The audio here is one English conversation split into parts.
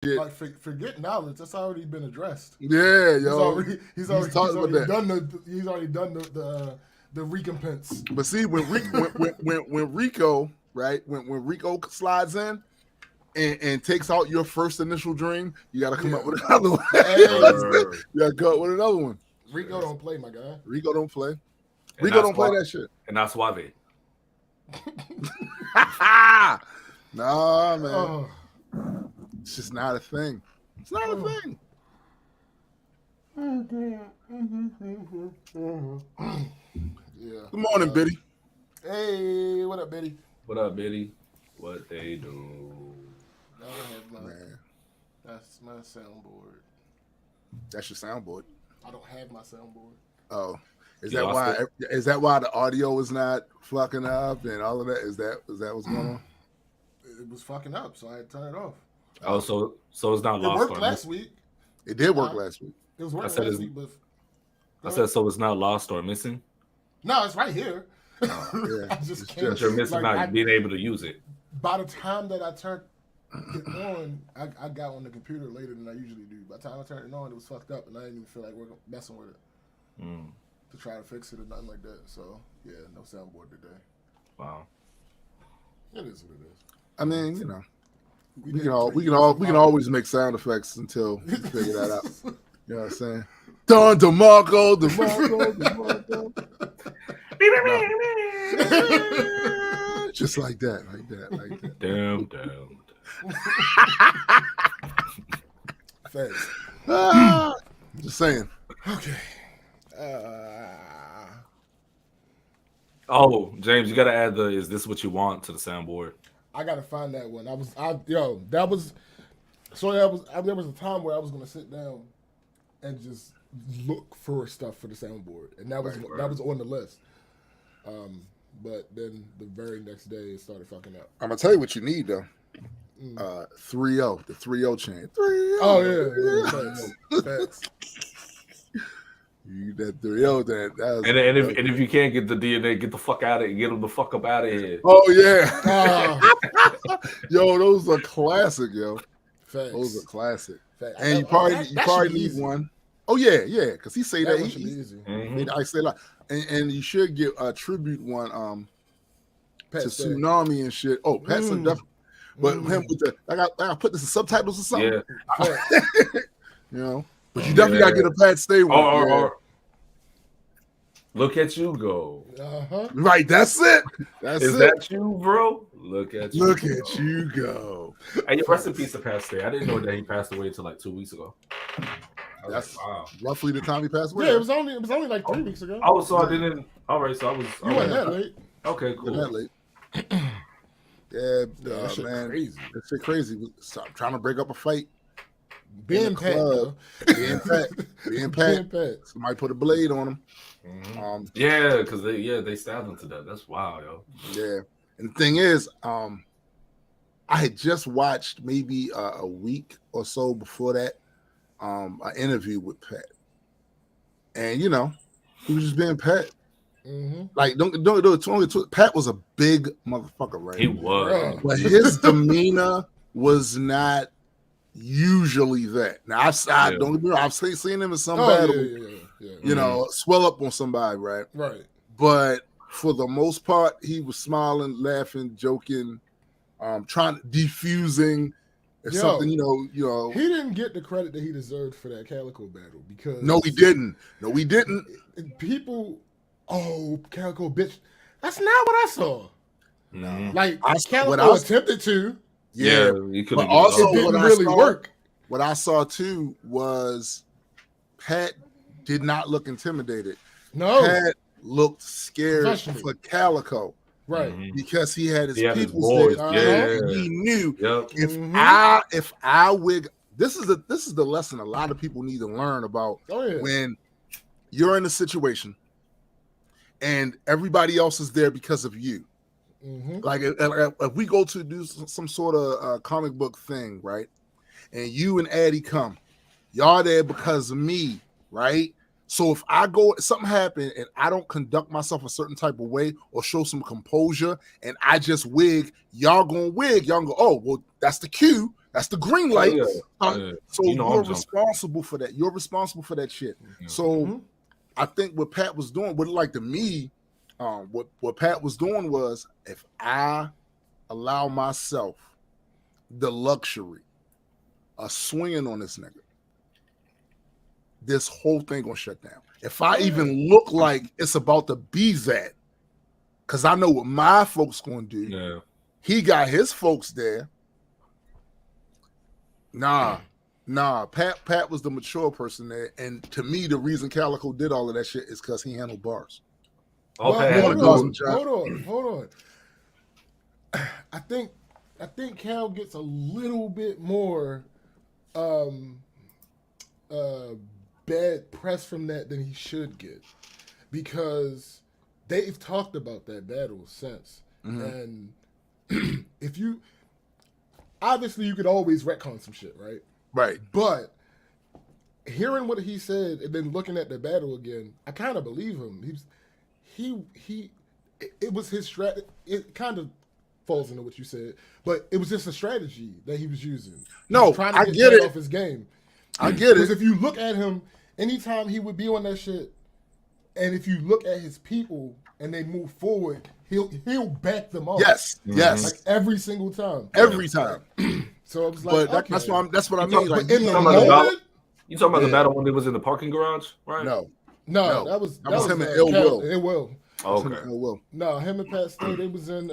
Like forget knowledge. That's already been addressed. Yeah, yo. He's already done the recompense. But see, when Rico, right, when Rico slides in and takes out your first initial dream, you got to come up with another one. You got to come up with another one. Rico don't play, my guy. Rico don't play. Rico don't play that shit. And that's Suave. Nah, man. It's just not a thing. It's not a thing. Yeah. Good morning, Biddy. Hey, what up, Biddy? What up, Biddy? What they do? That's my soundboard. That's your soundboard. I don't have my soundboard. Oh. Is that why the audio is not fucking up and all of that? Is that what's going on? It was fucking up, so I had to turn it off. Oh, so it's not lost. It worked last week. It did work last week. It was working last week, but I said so it's not lost or missing? No, it's right here. Yeah. I just can't. You're missing out being able to use it. By the time that I turned it on, I got on the computer later than I usually do. By the time I turned it on, it was fucked up, and I didn't even feel like messing with it to try to fix it or nothing like that. So yeah, no soundboard today. Wow. It is what it is. I mean, you know, we can always make sound effects until we figure that out. You know what I'm saying? Don DeMarco. Just like that. Damn. Thanks. Just saying. Okay. Oh, James, you got to add the "Is this what you want?" to the soundboard. I gotta find that one. There was a time where I was gonna sit down and just look for stuff for the soundboard, and that was on the list. But then the very next day it started fucking up. I'm gonna tell you what you need though. 3-0, the 3-0 chant. 3-0. Oh yeah. Facts. You need that 3-0 that. And if you can't get the DNA, get the fuck out of it. Get them the fuck up out of here. Oh yeah. Yo, those are classic, yo. Facts. Those are classic. Facts. And you probably need one. Oh yeah, because he say that one should be easy. I say a lot. And you should get a tribute one Pat to said. Tsunami and shit. Oh, Pat's definitely. But him with the I got put this in subtitles or something. Yeah. You know. But you definitely gotta get a Pat Stay one. Or look at you go. Right, that's it. Is that you, bro? Look at you. Look at you go. And rest in peace to Pat Stay. I didn't know that he passed away until like 2 weeks ago. That's roughly the time he passed away. Yeah, it was only like 3 weeks ago. Oh, so I didn't. All right, so I was. You weren't that late. Okay, cool. That late. Yeah, that shit man, crazy. That shit crazy. Stop trying to break up a fight. Being Pat, being Pat. Somebody put a blade on him. Yeah, because they stabbed him to death. That's wild, yo. Yeah, and the thing is, I had just watched maybe a week or so before that an interview with Pat, and you know, he was just being Pat. Like don't Pat was a big motherfucker, right? He was, but his demeanor was not usually that. Now don't get me wrong, I've seen him in some battle, you know, swell up on somebody, right? Right. But for the most part, he was smiling, laughing, joking, diffusing. If something, you know, he didn't get the credit that he deserved for that Calico battle because no, he didn't. People, Calico bitch. That's not what I saw. No, like Calico attempted to. Yeah, you could. But also, it didn't really work. What I saw too was Pat did not look intimidated. No, Pat looked scared for Calico. Right. Because he had his people there. He knew if I wig this is the lesson a lot of people need to learn about when you're in a situation and everybody else is there because of you. Like if we go to do some sort of comic book thing, right? And you and Addie come, y'all there because of me, right? So if I go, something happened and I don't conduct myself a certain type of way or show some composure and I just wig, y'all gonna wig. Y'all gonna go, oh, well, that's the cue That's the green light. So you're responsible for that. You're responsible for that shit. Mm-hmm. So I think what Pat was doing, to me, what Pat was doing was, if I allow myself the luxury of swinging on this nigga, this whole thing gonna shut down. If I even look like it's about to be that, because I know what my folks gonna do. Yeah. He got his folks there. Nah. Pat was the mature person there, and to me, the reason Calico did all of that shit is because he handled bars. Okay, hold on. I think Cal gets a little bit more bad press from that than he should get, because they've talked about that battle since, and if you obviously you could always retcon some shit, right? Right. But hearing what he said and then looking at the battle again, I kind of believe him. It was his strategy. It kind of falls into what you said, but it was just a strategy that he was using. No, trying to I get it off his game. I get it. Because if you look at him, anytime he would be on that shit, and if you look at his people and they move forward, he'll back them up. Yes, yes, like every single time. Every time. So it was like, but okay. that's what I mean. Like, you talking about the battle when it was in the parking garage, right? No, that was him and Ill Will. Ill Will. Oh, okay. Ill Will. No, him and Pat Stay. They was in.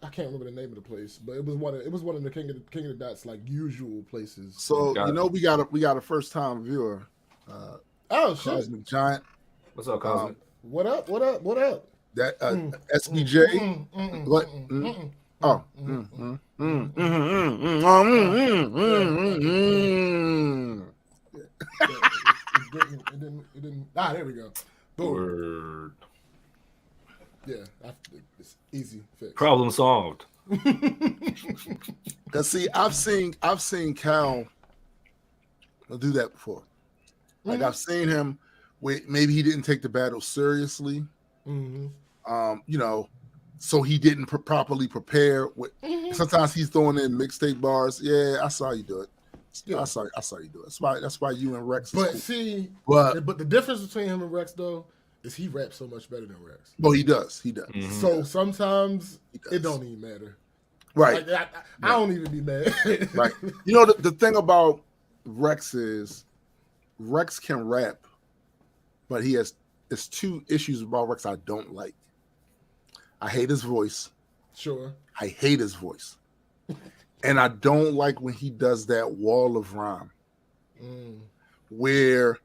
I can't remember the name of the place, but it was one of the King of the Dots like usual places. So we got a first time viewer. Oh shit! Cosmic Giant. What's up, Cosmic? What up? That SBJ. What? Oh. It didn't. There we go. Boom. Word. Yeah, it's easy fix. Problem solved. Cause see, I've seen Cal do that before. Like I've seen him with, maybe he didn't take the battle seriously. So he didn't properly prepare. Sometimes he's throwing in mixtape bars. Yeah, I saw you do it. Yeah. I saw you do it. That's why you and Rex. But cool. see, but the difference between him and Rex though is he raps so much better than Rex. Well, he does. So sometimes it don't even matter. Right. Like, I don't even be mad. Right. You know the thing about Rex is Rex can rap, but there's two issues about Rex I don't like. I hate his voice. Sure. I hate his voice. And I don't like when he does that wall of rhyme where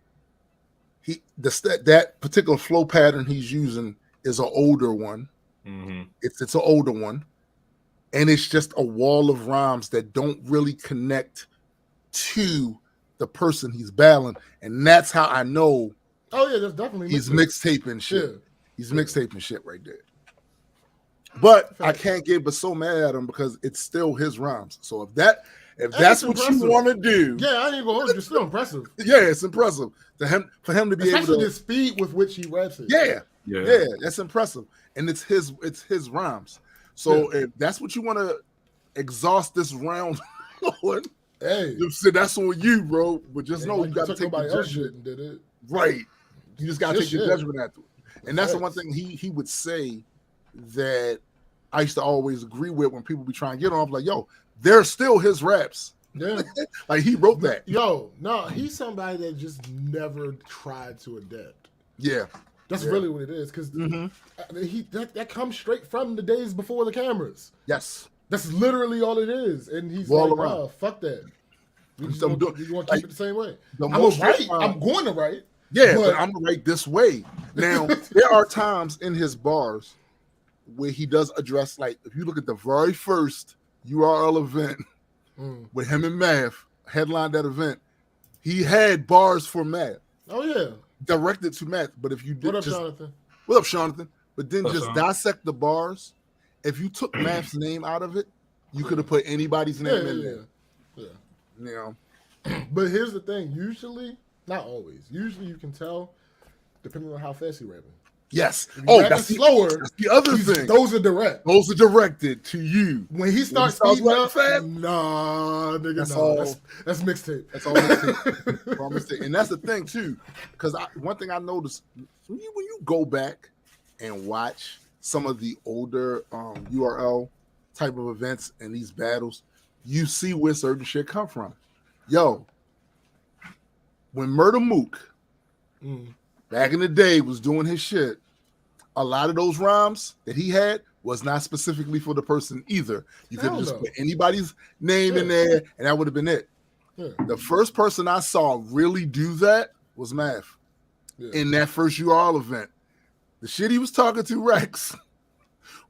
that particular flow pattern he's using is an older one. It's an older one. And it's just a wall of rhymes that don't really connect to the person he's battling. And that's how I know that's definitely he's mixtaping shit. Yeah. He's mixtaping shit right there. But I can't get but so mad at him because it's still his rhymes. So if that's what you want to do, I ain't gonna hold you. It's still impressive. Yeah, it's impressive for him to be especially able to the speed with which he raps it. Yeah, that's impressive, and it's his rhymes. So if that's what you want to exhaust this round on, that's on you, bro. But just know you got to take the judgment. And did it right. You just got to take your judgment after it. And that's the one thing he would say that I used to always agree with when people be trying to get on. I'm like, yo, they're still his raps. Yeah. Like he wrote that. He's somebody that just never tried to adapt. Yeah. That's really what it is. Because that comes straight from the days before the cameras. Yes. That's literally all it is. And he's like, wow, fuck that. You want to keep it the same way. I'm going to write. Yeah, but I'm going to write this way. Now, there are times in his bars where he does address, like, if you look at the very first URL event with him and Math, headlined that event, he had bars for Math. Oh, yeah. Directed to Math. But if you did Jonathan? What up, Jonathan? But then just dissect the bars. If you took Math's name out of it, you could have put anybody's name in there. Yeah. You know? But here's the thing. Usually, not always, usually you can tell, depending on how fast he rapping. Yes. That's slower. That's the other thing. Those are direct. Those are directed to you. When he starts speeding up, fast, nah, nigga, that's no. all. That's mixtape. That's all mixtape. And that's the thing too, because one thing I noticed when you go back and watch some of the older URL type of events and these battles, you see where certain shit come from. Yo, when Murder Mook back in the day was doing his shit, a lot of those rhymes that he had was not specifically for the person either. You could have just put anybody's name in there, and that would have been it. Yeah. The first person I saw really do that was Math in that first URL event. The shit he was talking to Rex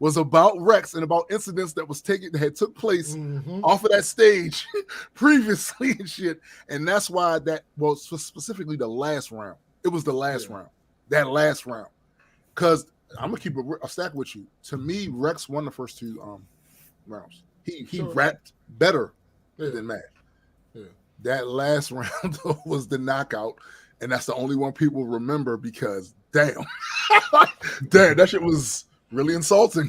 was about Rex and about incidents that took place off of that stage previously and shit. And that's why specifically the last round. It was the last round. That last round. Because I'm gonna keep a stack with you. To me, Rex won the first two rounds. He rapped better than Matt. Yeah. That last round was the knockout, and that's the only one people remember because damn, that shit was really insulting.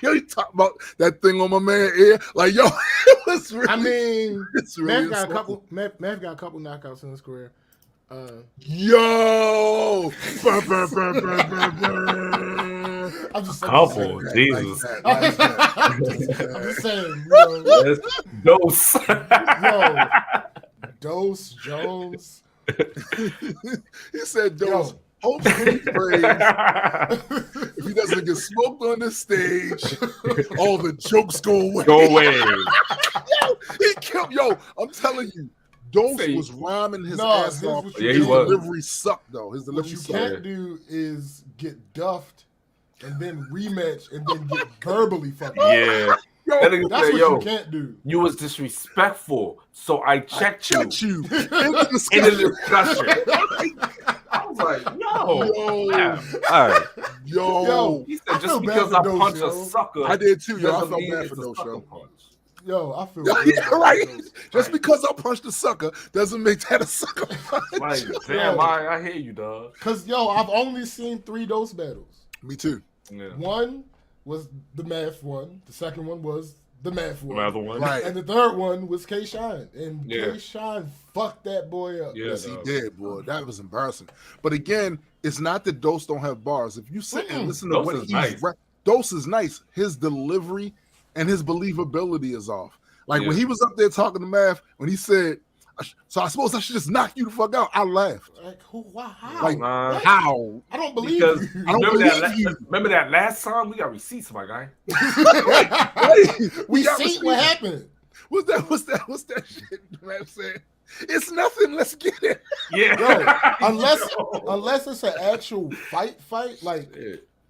You talk about that thing on my man ear, like yo, it was really. I mean, really Matt got a couple knockouts in his career. Yo, I'm just couple, Jesus. I'm just saying, yo. Dose. Yo, Dose Jones. He said Dose. Hopefully, if he doesn't get smoked on the stage, all the jokes go away. Yo, he killed. Yo, I'm telling you. Dose was rhyming his ass off. Yeah, his delivery sucked though. His delivery sucked. What you can't do is get duffed and then rematch and then get verbally fucked. Yeah. Yo, that's what you can't do. You was disrespectful, so I checked you in the discussion. I was like, all right. Yo. He said just because I punched a sucker. I did too, yo. I felt bad for Dose, yo. Yo, I feel right. Just because I punched a sucker doesn't make that a sucker punch. Like, damn, I hear you, dog. Cause yo, I've only seen 3 Dose battles. Me too. Yeah. One was the Math one. The second one was the Math one. Right. And the third one was K Shine. And K Shine fucked that boy up. Yeah, yes, he did, boy. That was embarrassing. But again, it's not that Dose don't have bars. If you sit and listen to what he's Dose is nice. His delivery and his believability is off. Like when he was up there talking to Math, when he said, "So I suppose I should just knock you the fuck out," I laughed. Like who? How? Like how? I don't believe you. I don't believe you. Remember that last time we got receipts, my guy. We seen what happened. What's that shit Math said? It's nothing. Let's get it. Yeah. Yo, unless it's an actual fight, like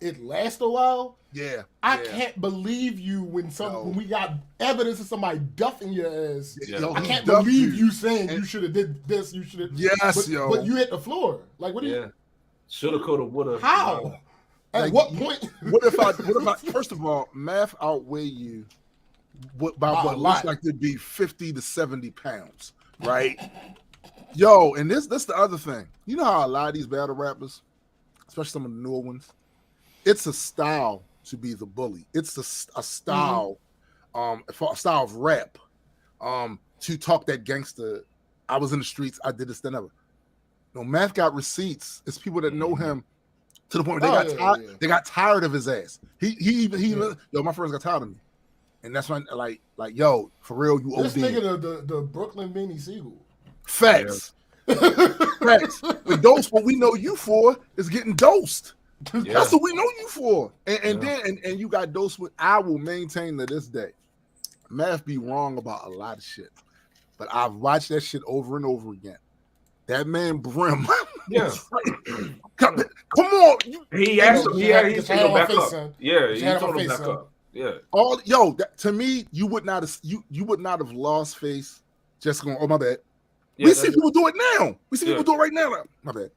it lasts a while. Yeah, I can't believe you when we got evidence of somebody duffing your ass. Yeah. I can't believe you saying you should have did this. You should have. Yes, but you hit the floor. Like what do you? Shoulda, coulda, woulda. How? At what point? What if I? First of all, Math outweigh you by what looks like to be 50 to 70 pounds, right? Yo, and this the other thing. You know how a lot of these battle rappers, especially some of the newer ones, it's a style to be the bully. It's a style, a style of rap, to talk that gangster. I was in the streets. I did this, then ever. No, Math got receipts. It's people that know him to the point where they got tired of his ass. He my friends got tired of me, and that's when like yo, for real, you this nigga the Brooklyn Beanie Siegel. Facts, facts. But Dose, what we know you for is getting dosed. Yeah. That's what we know you for. And then you got Dose with. I will maintain to this day, Math be wrong about a lot of shit, but I've watched that shit over and over again. That man Brim, come on. He actually, he's taking back up. Son. Yeah, he told him back up. Yeah. To me, you would not have lost face just going. Oh my bad. Yeah, we see people do it now. We see people do it right now. My bad.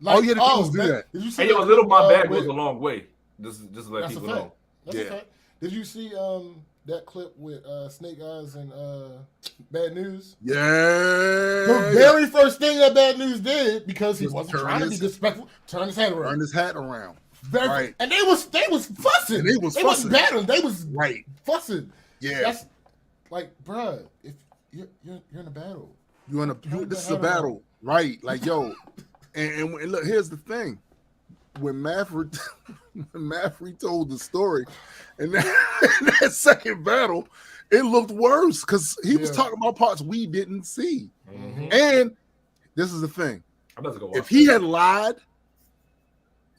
Like, all you had to do was do that. Did you see little my bad goes a long way. Just to let people know. That's a fact. Did you see that clip with Snake Eyes and Bad News? Yeah. The very first thing that Bad News did, because he wasn't trying to be disrespectful, turn his hat around. Turn his hat around. Right. And they was fussing. And they wasn't battling. They was fussing. Yeah. That's like, bruh, if you're in a battle. This is a battle. Right. Like, yo. and look, here's the thing. When Maffrey told the story, and that second battle, it looked worse because he was talking about parts we didn't see. Mm-hmm. And this is the thing: if he had lied,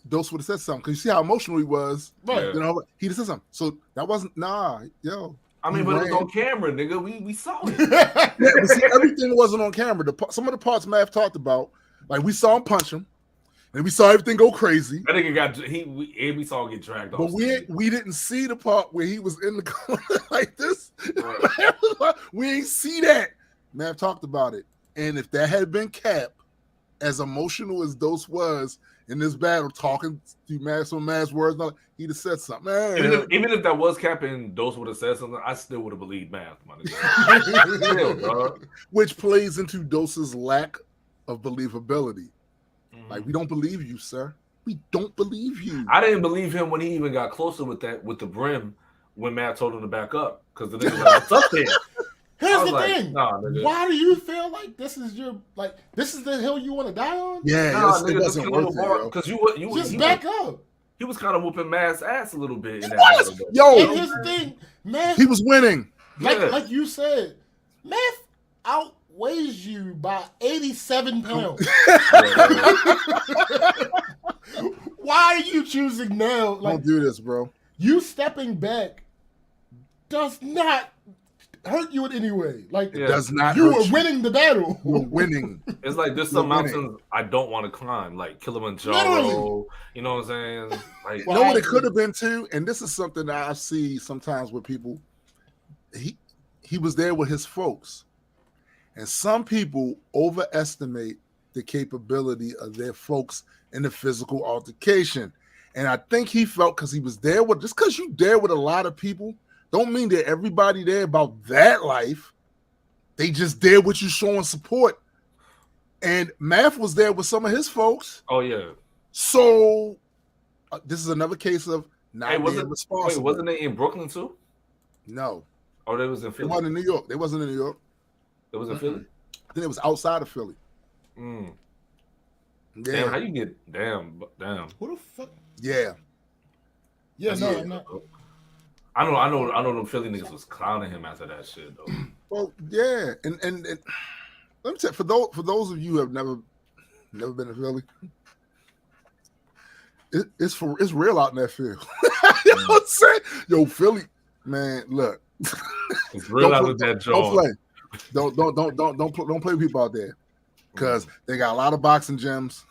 Dose would have said something. Because you see how emotional he was, right? You know, he said something. So that wasn't yo. I mean, but it was on camera, nigga. We saw it. But see, everything wasn't on camera. Some of the parts Mav talked about, like we saw him punch him. And we saw everything go crazy. That nigga we saw him get dragged off. But we didn't see the part where he was in the corner like this. Right. We ain't see that. Mav talked about it. And if that had been Cap, as emotional as Dose was in this battle, talking to some Mav's words, he'd have said something. Even if that was Cap and Dose would have said something, I still would have believed Mav, my nigga. Still, which plays into Dose's lack of believability. Like, we don't believe you, sir. We don't believe you. I didn't believe him when he even got closer with the brim when Matt told him to back up because the nigga was like, what's up there? Here's the thing. Nah, why do you feel like this is the hill you want to die on? Yeah, it doesn't work because you just back up. He was kind of whooping Matt's ass a little bit. Yo, and here's the thing, Matt. He was winning. Like you said, Matt outweighs you by 87 pounds. Why are you choosing now? Like, don't do this, bro. You stepping back does not hurt you in any way. Like, it does not. You were winning the battle. You're winning. It's like there's some mountains I don't want to climb, like Kilimanjaro. Literally. You know what I'm saying? Like, you know what it could have been too, and this is something that I see sometimes with people. He was there with his folks. And some people overestimate the capability of their folks in the physical altercation. And I think he felt because he was there with, just because you there with a lot of people, don't mean that everybody there about that life. They just there with you showing support. And Math was there with some of his folks. Oh, yeah. So this is another case of not being responsible. Wait, wasn't they in Brooklyn too? No. Oh, they was in Philly? They wasn't in New York. They wasn't in New York. It was in Philly? I think it was outside of Philly. Yeah. Damn, how you get damn. Who the fuck? Yeah. Yeah, no, I'm not. I know them Philly niggas was clowning him after that shit though. Well, yeah. And let me tell you, for those of you who have never been to Philly, it's real out in that field. You know what I'm saying? Yo, Philly, man, look. It's real out in that joint. Don't play. Don't play with people out there because they got a lot of boxing gyms.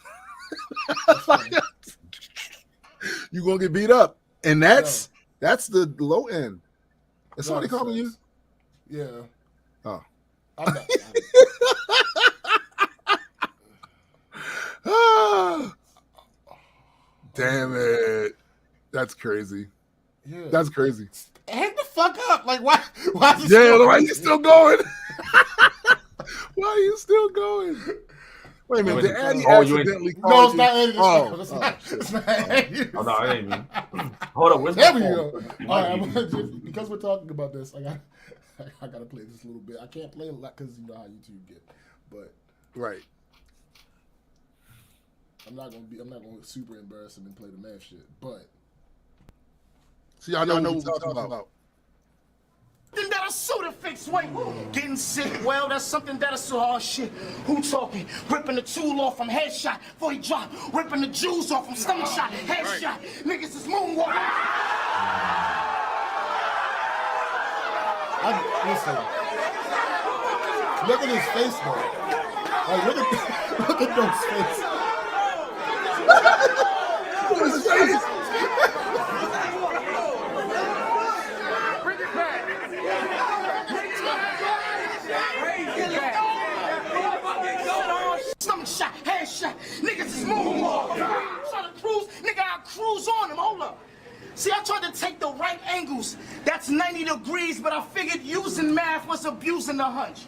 You're gonna get beat up, and that's the low end. That's what they calling you. Yeah. Oh. I'm not. Damn it! That's crazy. Yeah. That's crazy. Hang the fuck up! Like why? Why are you still going? Why are you still going? Wait a minute, did Addy accidentally call No, it's not Addy. It's not Addy. Oh, no, I ain't mean. Hold on, where's there we go. All right, because we're talking about this, I gotta play this a little bit. I can't play a lot because you know how YouTube get, but right. I'm not gonna super embarrass him and play the math shit, but see, I know what we're talking about. Something that'll suit a fixed weight. Getting sick, well, that's something that'll suit. Oh shit, who talking? Ripping the tool off from headshot before he drop. Ripping the jewels off from stomach shot, headshot. Niggas is moonwalking. Listen, look at his face though. Like, look at those face. Look at his face. Stomach shot, headshot. Niggas is moonwalking. Trying to cruise, nigga, I cruise on him. Hold up. See, I tried to take the right angles. That's 90 degrees. was abusing the hunch.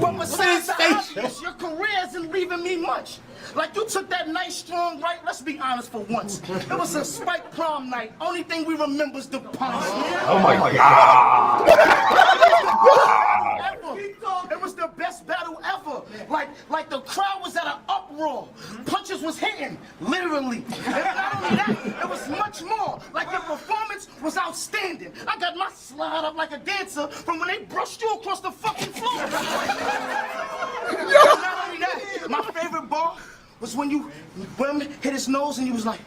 But besides the obvious, your career isn't leaving me much. Like you took that nice strong right, let's be honest for once. It was a spike prom night. Only thing we remember is the punch. Oh my God. It was the best battle ever. Like the crowd was at an uproar. Punches was hitting, literally. And not only that, it was much more. Like your performance was outstanding. I got my slide up like a dancer from when they brushed you across the fucking floor. And not only that, my favorite bar was when you hit his nose and you was like,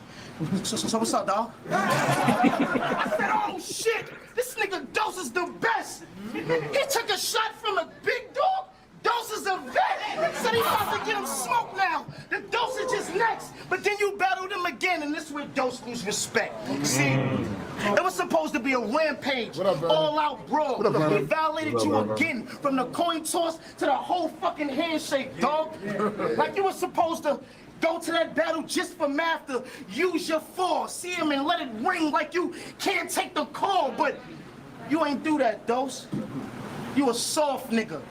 so what's up, dog? I said, oh shit, this nigga Dose is the best. He took a shot from a big dog. Dose is a vet. Said he about to get him smoked now. The Dosage is next. But then you battled him again, and this is where Dose lose respect. See, it was supposed to be a rampage, all-out brawl. He violated you again, from the coin toss to the whole fucking handshake, dog. Like you were supposed to go to that battle just for Math to use your force, see him and let it ring like you can't take the call, but you ain't do that, Dose. You a soft nigga.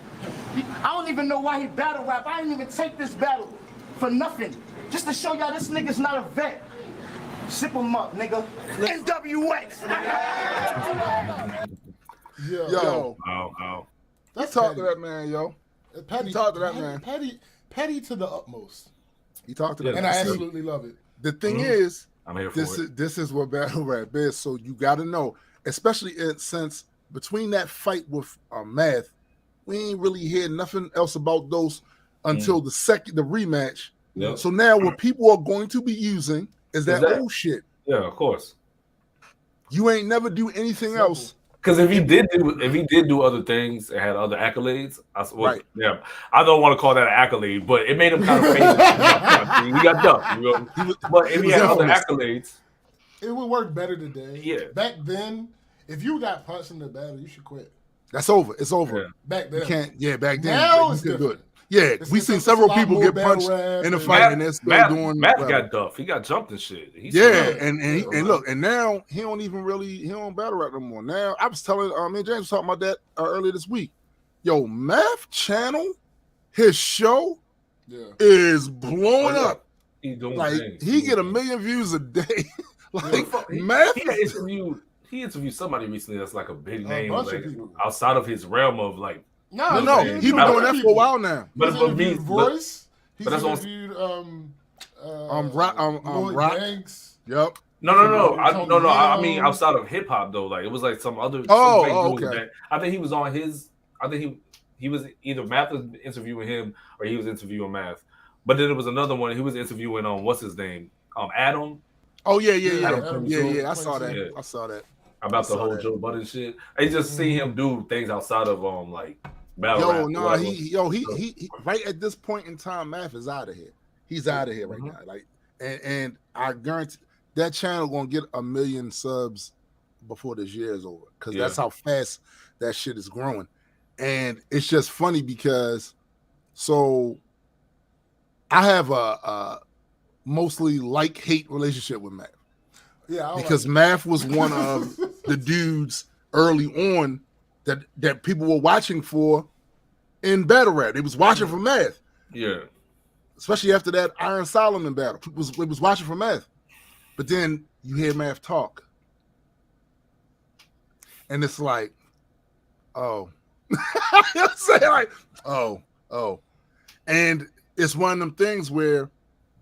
I don't even know why he battle rap. I didn't even take this battle for nothing. Just to show y'all this nigga's not a vet. Sip him up, nigga. NWX. Yo. Oh. Let's talk to that man, yo. Petty. Talk to that man. Petty to the utmost. He talked to that And man. I absolutely love it. The thing is, I'm here for it. This is what battle rap is. So you got to know, especially since between that fight with Math, we ain't really hear nothing else about those until the rematch. Yep. So now what people are going to be using is that old shit. Yeah, of course. You ain't never do anything else. Because if he did do other things and had other accolades, I don't want to call that an accolade, but it made him kind of famous. He got dumped. You know? But if he had other accolades, it would work better today. Yeah. Back then, if you got punched in the battle, you should quit. That's over. It's over. Yeah. Back then. You can't. Yeah, back then. Now you it's couldn't do it. different. Yeah, we seen several people get punched in a fight, and they're still doing. Matt got duffed. He got jumped and shit. And look, and now he don't battle rap no more. Now I was telling me and James was talking about that earlier this week. Yo, Math channel, his show is blowing up. He's doing like things. He get 1 million views a day. Like Math. He interviewed somebody recently that's like a big name, like outside of his realm of like. No, he been doing that for a while now. But Voice. He's interviewed Rock. Banks. Yep. No. I mean outside of hip hop though, like it was like some other. Okay. I think he was on his. I think he was either Math was interviewing him or he was interviewing Math. But then there was another one. He was interviewing what's his name? Adam. Oh yeah. I saw that. Yeah. I saw that. About the whole Joe Budden shit. I just see him do things outside of like battle rap. He right at this point in time, Math is out of here. He's out of here right now. Like, and I guarantee that channel gonna get 1 million subs before this year is over because that's how fast that shit is growing. And it's just funny because I have a mostly like-hate relationship with Math. Yeah, because Math was one of the dudes early on that people were watching for in battle rap. They was watching for Math. Yeah. Especially after that Iron Solomon battle. People was watching for Math. But then you hear Math talk. And it's like, oh. You say like, oh. And it's one of them things where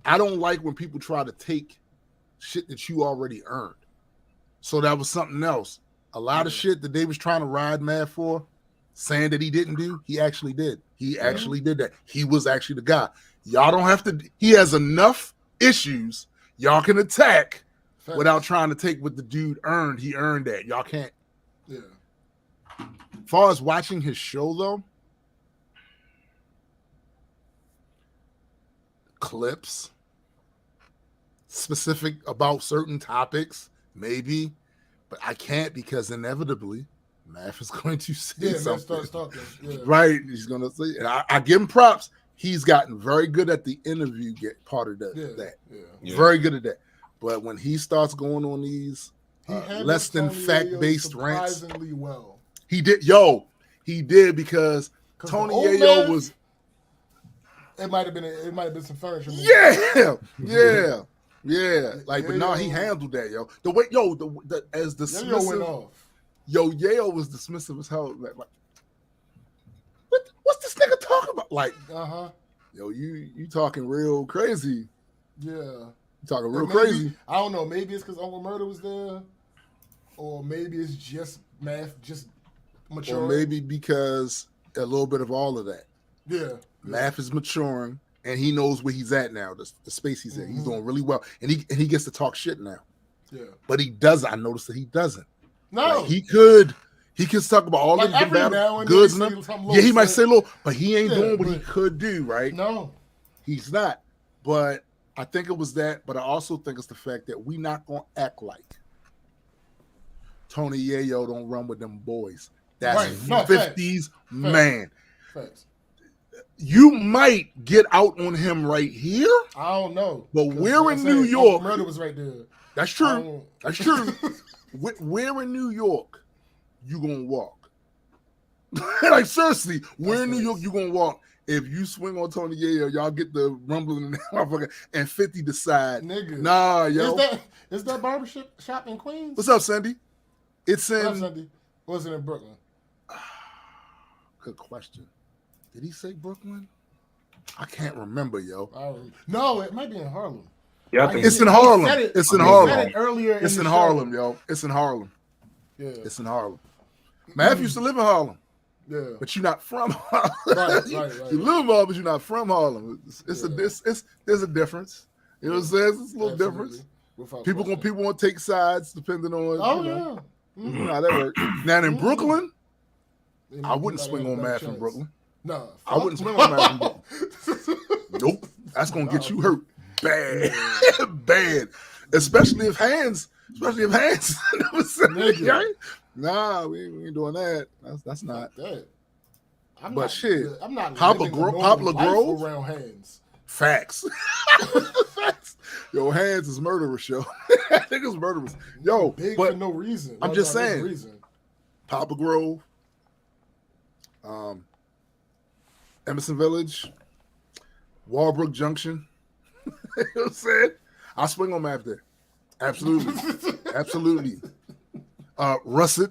I don't like when people try to take shit that you already earned. So that was something else. A lot of shit that they was trying to ride Math for, saying that he didn't do, he actually did. He actually did that. He was actually the guy. Y'all don't have to. He has enough issues. Y'all can attack without trying to take what the dude earned. He earned that. Y'all can't. Yeah. As far as watching his show, though, clips specific about certain topics, maybe, but I can't because inevitably Math is going to say something. Right? He's going to say, and I give him props. He's gotten very good at the interview part of that. Very good at that. But when he starts going on these less than fact-based rants, surprisingly well. He did. Yo, he did because Tony Yayo was. It might have been some furniture. Yeah. Like, but no, he handled that, yo. The way, as dismissive. Yayo went off. Yo, Yayo was dismissive as hell. Like, what's this nigga talking about? Like, yo, you talking real crazy. Yeah. You talking real crazy. I don't know. Maybe it's because Uncle Murder was there. Or maybe it's just math, just maturing. Or maybe because a little bit of all of that. Yeah. Math is maturing, and he knows where he's at now, the space he's in. He's doing really well. And he gets to talk shit now. Yeah. But he doesn't. I noticed that he doesn't. No. Like, he could talk about all like the battle goods. Yeah, he might say little, but he ain't doing what he could do, right? No. He's not. But I think it was that, but I also think it's the fact that we not going to act like Tony Yayo don't run with them boys. That's 50s man. Facts. You might get out on him right here. I don't know. But we're in New York. Murder was right there. That's true. That's true. We're in New York. You gonna walk. Like, seriously, we're in New York. You gonna walk. If you swing on Tony Yayo, y'all get the rumbling in the motherfucker, and 50 decide. Nigga. Nah, yo. Is that barbershop shop in Queens? What's up, Sandy? It's in. What's up, Sandy? Was it in Brooklyn? Good question. Did he say Brooklyn? I can't remember, yo. No, it might be in Harlem. Yeah, I think it's in Harlem. It's in Harlem. Said it earlier. It's in Harlem, yo. It's in Harlem. Yeah, it's in Harlem. Matt used to live in Harlem. Yeah, but you're not from Harlem. Right. You live in Harlem, but you're not from Harlem. There's a difference. You know what I'm saying? It's a little difference. People want to take sides depending on. You know how that works. Now in Brooklyn, I wouldn't swing on Matt from Brooklyn. No, I wouldn't swing on Matt from Brooklyn. Nope, that's gonna get you hurt bad, bad. Especially if hands. Nah, we ain't doing that. That's not that. But shit, I'm not Poplar Grove around hands. Facts. Facts. Yo, hands is murderous, yo. I think it's murderous. Yo, big but for no reason. I'm just saying. Poplar Grove, Emerson Village, Walbrook Junction. You know what I'm saying? I'll swing on Matt there. Absolutely. Absolutely. Russet.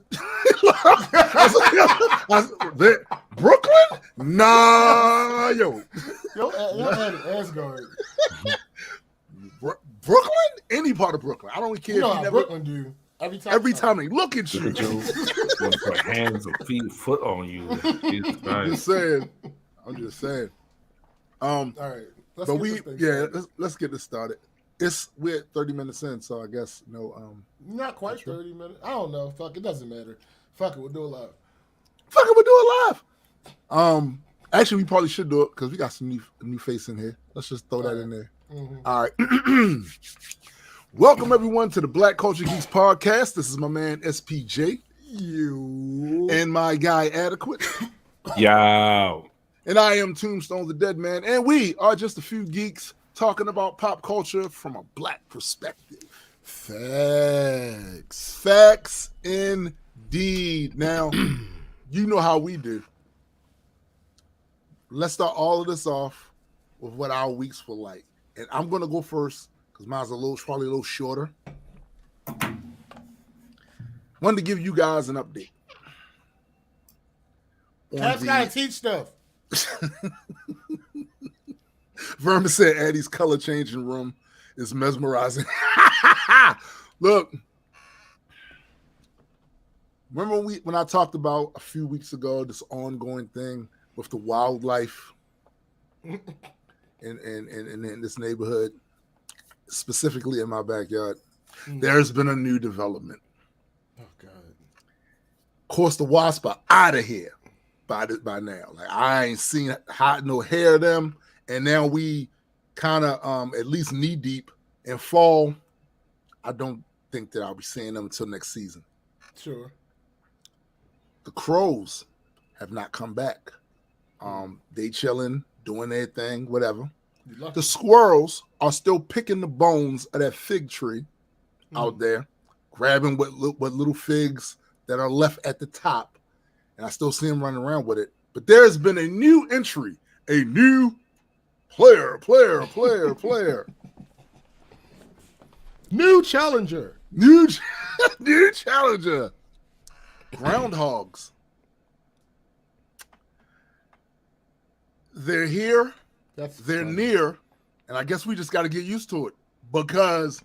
Brooklyn? Nah, yo. Yo, had an Asgard. Brooklyn? Any part of Brooklyn. I don't care. You know how Brooklyn do. Every time they look at you. Put hands or feet, foot on you. I'm just saying. All right. Let's get this started. We're at 30 minutes in, so I guess not quite 30 minutes. I don't know. Fuck, it doesn't matter. Fuck it, we'll do it live. Actually, we probably should do it because we got some new face in here. Let's just throw that in there. Mm-hmm. All right. Welcome everyone to the Black Culture Geeks podcast. This is my man SPJ. You and my guy Adequate. Yo. And I am Tombstone the Dead Man, and we are just a few geeks talking about pop culture from a black perspective. Facts indeed. Now, you know how we do. Let's start all of this off with what our weeks were like. And I'm going to go first because mine's probably a little shorter. Wanted to give you guys an update. Cats got to teach stuff. Vermin said Addie's color changing room is mesmerizing. Look, remember when I talked about a few weeks ago this ongoing thing with the wildlife in this neighborhood, specifically in my backyard? There's been a new development. Oh God! Of course, the wasps are out of here by now. Like, I ain't seen no hair of them. And now we kind of at least knee deep in fall. I don't think that I'll be seeing them until next season. Sure. The crows have not come back. They chilling, doing their thing, whatever. The squirrels are still picking the bones of that fig tree out there, grabbing what little figs that are left at the top and I still see him running around with it. But there's been a new entry, a new player. New challenger. New challenger. Groundhogs. They're here. They're near. And I guess we just got to get used to it because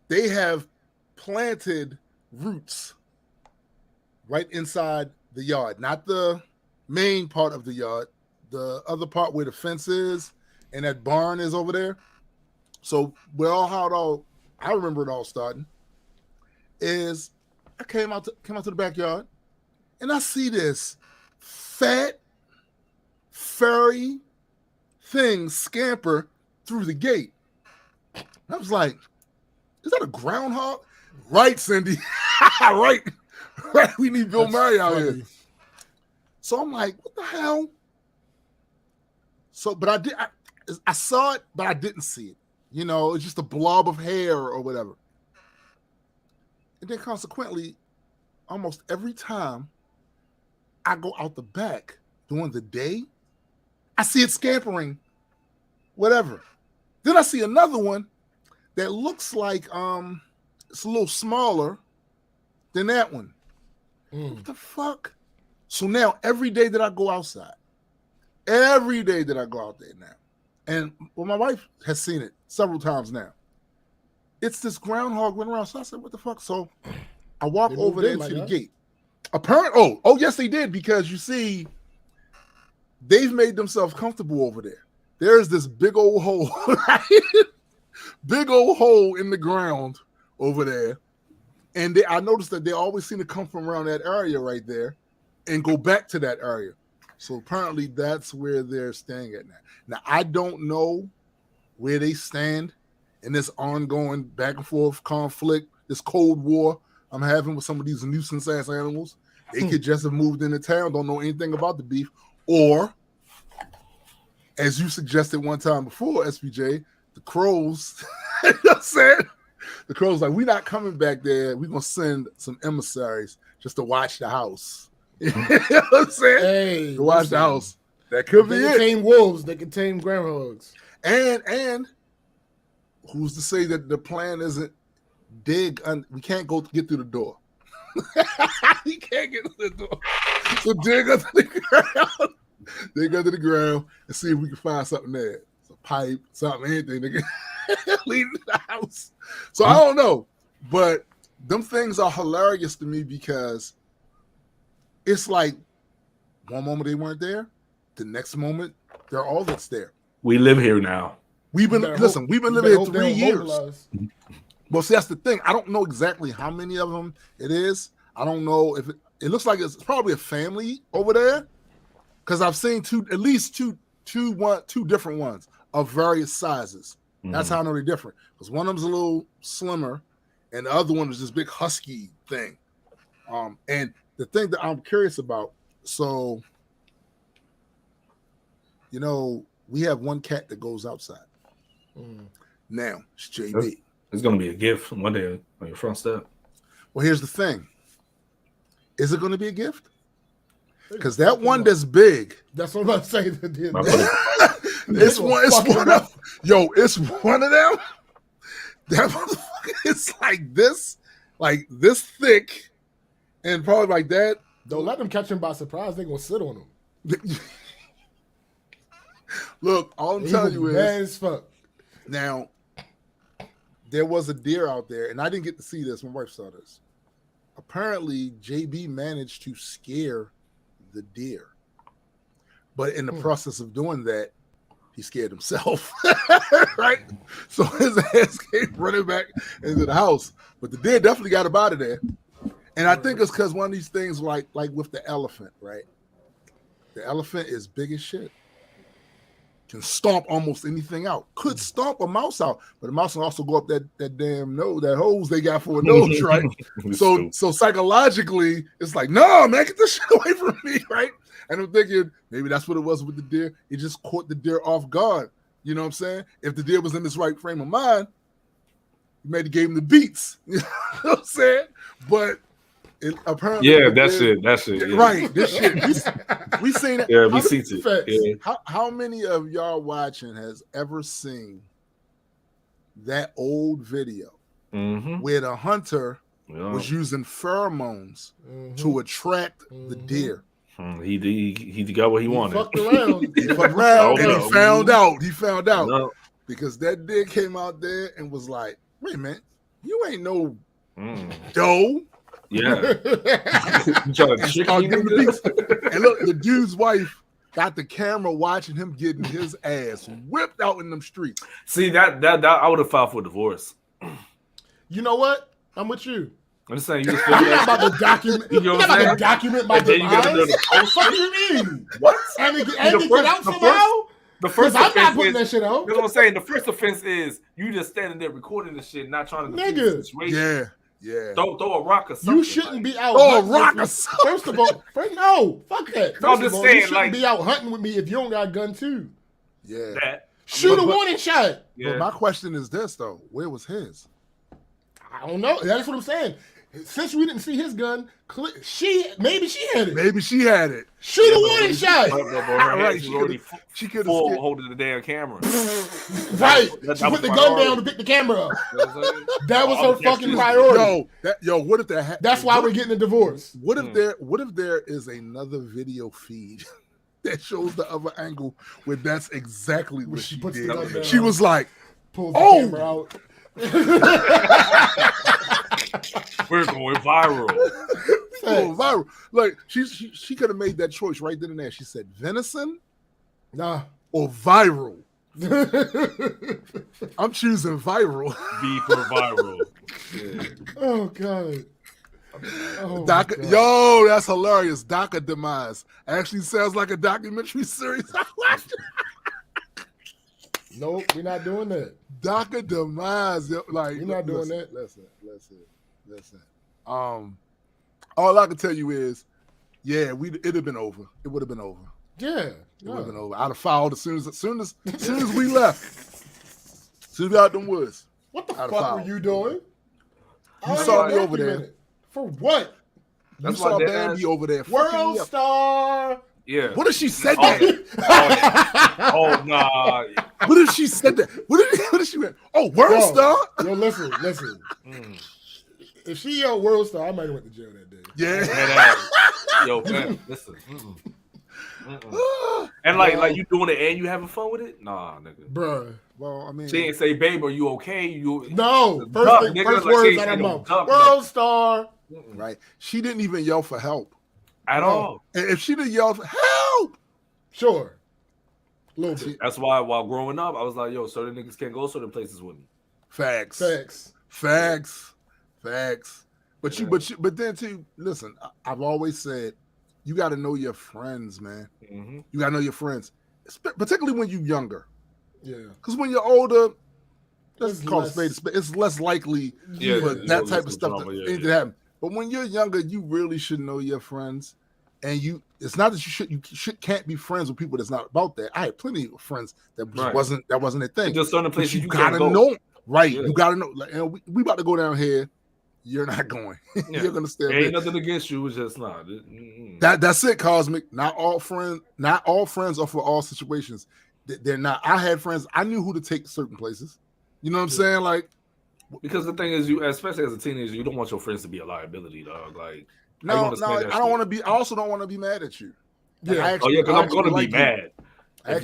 they have planted roots right inside the yard. Not the main part of the yard. The other part where the fence is and that barn is over there. So I remember it all starting is I came out to the backyard and I see this fat, furry thing scamper through the gate. I was like, is that a groundhog? Right, Cindy. Right. We need Bill Murray out here. So I'm like, what the hell? So, but I saw it, but I didn't see it. You know, it's just a blob of hair or whatever. And then consequently, almost every time I go out the back during the day, I see it scampering, whatever. Then I see another one that looks like it's a little smaller than that one. What the fuck? So now every day that I go outside, every day that I go out there now, and my wife has seen it several times now. It's this groundhog running around. So I said, what the fuck? So I walk over there to the gate. Apparently, oh, yes, they did, because you see, they've made themselves comfortable over there. There's this big old hole, big old hole in the ground over there. And I noticed that they always seem to come from around that area right there and go back to that area. So apparently that's where they're staying at now. Now, I don't know where they stand in this ongoing back and forth conflict, this Cold War I'm having with some of these nuisance ass animals. They could just have moved into town, don't know anything about the beef. Or, as you suggested one time before, SPJ, the crows, you know what I'm saying? The crows like, we're not coming back there. We're going to send some emissaries just to watch the house. You know what I'm saying? Hey, to watch the house. That could be it. They can tame wolves. They can tame groundhogs. And who's to say that the plan isn't dig? We can't get through the door. We can't get through the door. So dig under the ground. Dig under the ground and see if we can find something there. It's a pipe, something, anything. They can leave the house. So I don't know. But them things are hilarious to me because it's like one moment they weren't there. The next moment, they're all that's there. We live here now. We've been living here 3 years. Well, see, that's the thing. I don't know exactly how many of them it is. I don't know if it looks like it's probably a family over there, because I've seen at least two different ones of various sizes. That's how I know they're different. Because one of them's a little slimmer, and the other one is this big husky thing. And the thing that I'm curious about, so you know, we have one cat that goes outside. Now it's JB. It's gonna be a gift one day on your front step. Well, here's the thing. Is it gonna be a gift? Because that one that's big. That's what I'm about to say. It's one of them. That motherfucker is like this thick, and probably like that. Don't let them catch him by surprise. They're gonna sit on him. Look, all I'm telling you is, mad as fuck. Now, there was a deer out there, and I didn't get to see this. My wife saw this. Apparently, JB managed to scare the deer. But in the process of doing that, he scared himself. Right? So his ass came running back into the house. But the deer definitely got him out of there. And I think it's because one of these things like with the elephant, right? The elephant is big as shit. Can stomp almost anything out. Could stomp a mouse out, but a mouse can also go up that damn nose, that hose they got for a nose, right? So psychologically, it's like, no, man, get this shit away from me, right? And I'm thinking maybe that's what it was with the deer. It just caught the deer off guard. You know what I'm saying? If the deer was in this right frame of mind, he maybe gave him the beats. You know what I'm saying? But apparently, yeah, that's it. Yeah. Right, this shit. We seen it. Yeah, we seen it. Yeah. How many of y'all watching has ever seen that old video where the hunter was using pheromones to attract the deer? He got what he wanted. Fucked around. He fucked around and he found out. No. Because that deer came out there and was like, "Wait a minute, you ain't no doe." Yeah. You trying to trick me? And look, the dude's wife got the camera watching him getting his ass whipped out in them streets. See, that I would have filed for divorce. You know what? I'm with you. I'm just saying, I'm about to document. You know what I'm saying? Document my demise. What do you mean? What? And it get out somehow? The first I'm offense not putting is, that shit out. You know what I'm saying? The first offense is you just standing there recording the shit, not trying to defuse the situation. Yeah. Throw a rock or something. You shouldn't be out. Throw a rock or something. First of all, no, fuck that. First I'm just of all, saying, you shouldn't like, be out hunting with me if you don't got a gun too. Yeah. Shoot a warning shot. But my question is this though: where was his? I don't know. That's what I'm saying. Since we didn't see his gun, maybe she had it. Maybe she had it. Shoot a warning shot. Right, she could have holding the damn camera. Right. She put the gun down to pick the camera up. That was her fucking priority. Yo, what if that? That's why we're getting a divorce. What if there is another video feed that shows the other angle where that's exactly what she did? She was like, pulls the camera out. We're going viral. Like she could have made that choice right then and there. She said venison, or viral. I'm choosing viral. B for viral. Yeah. Oh god. Oh, DACA, yo, that's hilarious. DACA demise actually sounds like a documentary series I watched. Nope, we're not doing that. DACA demise, like we're not doing that. Listen. All I can tell you is, it'd have been over. It would have been over. Yeah, it would have been over. I'd have filed as soon as we left. As soon as we out them woods. What the fuck were you doing? You saw me over there. For what? You saw Bambi over there. World Star. Yeah. What if she said that? Oh nah. What if she said that? What if she went? Oh, World Star. Yo, listen. If she yelled World Star, I might have went to jail that day. Yeah. Yo, man, listen. And like you doing it and you having fun with it? Nah, nigga. Bruh. Well, I mean, she ain't say, "Babe, are you okay?" No. First words out of her mouth. World Star. Right. She didn't even yell for help at all. And if she didn't yell for help, sure. A little bit. That's why while growing up, I was like, "Yo, certain niggas can't go certain places with me." Facts. But then too, listen, I've always said you got to know your friends, man. Mm-hmm. You got to know your friends, particularly when you're younger. Yeah. Because when you're older, let's call it spade. It's less likely for that type of stuff to happen. But when you're younger, you really should know your friends. And it's not that you can't be friends with people that's not about that. I had plenty of friends that wasn't a thing. Just certain places you gotta know. Right. Yeah. You gotta know. Like, we about to go down here. You're not going. You're gonna stay. Ain't nothing against you. It's just not. That's it, Cosmic. Not all friends are for all situations. They're not. I had friends. I knew who to take certain places. You know what I'm saying? Like, because the thing is, you, especially as a teenager, you don't want your friends to be a liability, dog. Like, no, I don't want to be. I also don't want to be mad at you. Yeah. Because I'm gonna be mad. If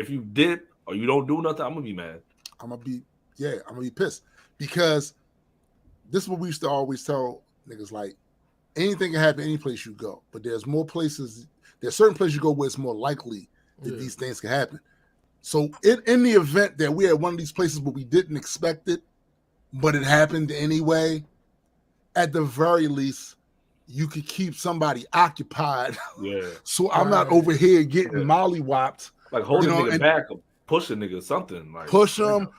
you dip or you don't do nothing, I'm gonna be mad. I'm gonna be pissed because this is what we used to always tell niggas, like, anything can happen any place you go, but there's certain places you go where it's more likely that these things can happen. So in the event that we're at one of these places where we didn't expect it, but it happened anyway, at the very least, you could keep somebody occupied. Yeah. So I'm not over here getting mollywopped. Like holding nigga back or push a nigga, something. Like push them,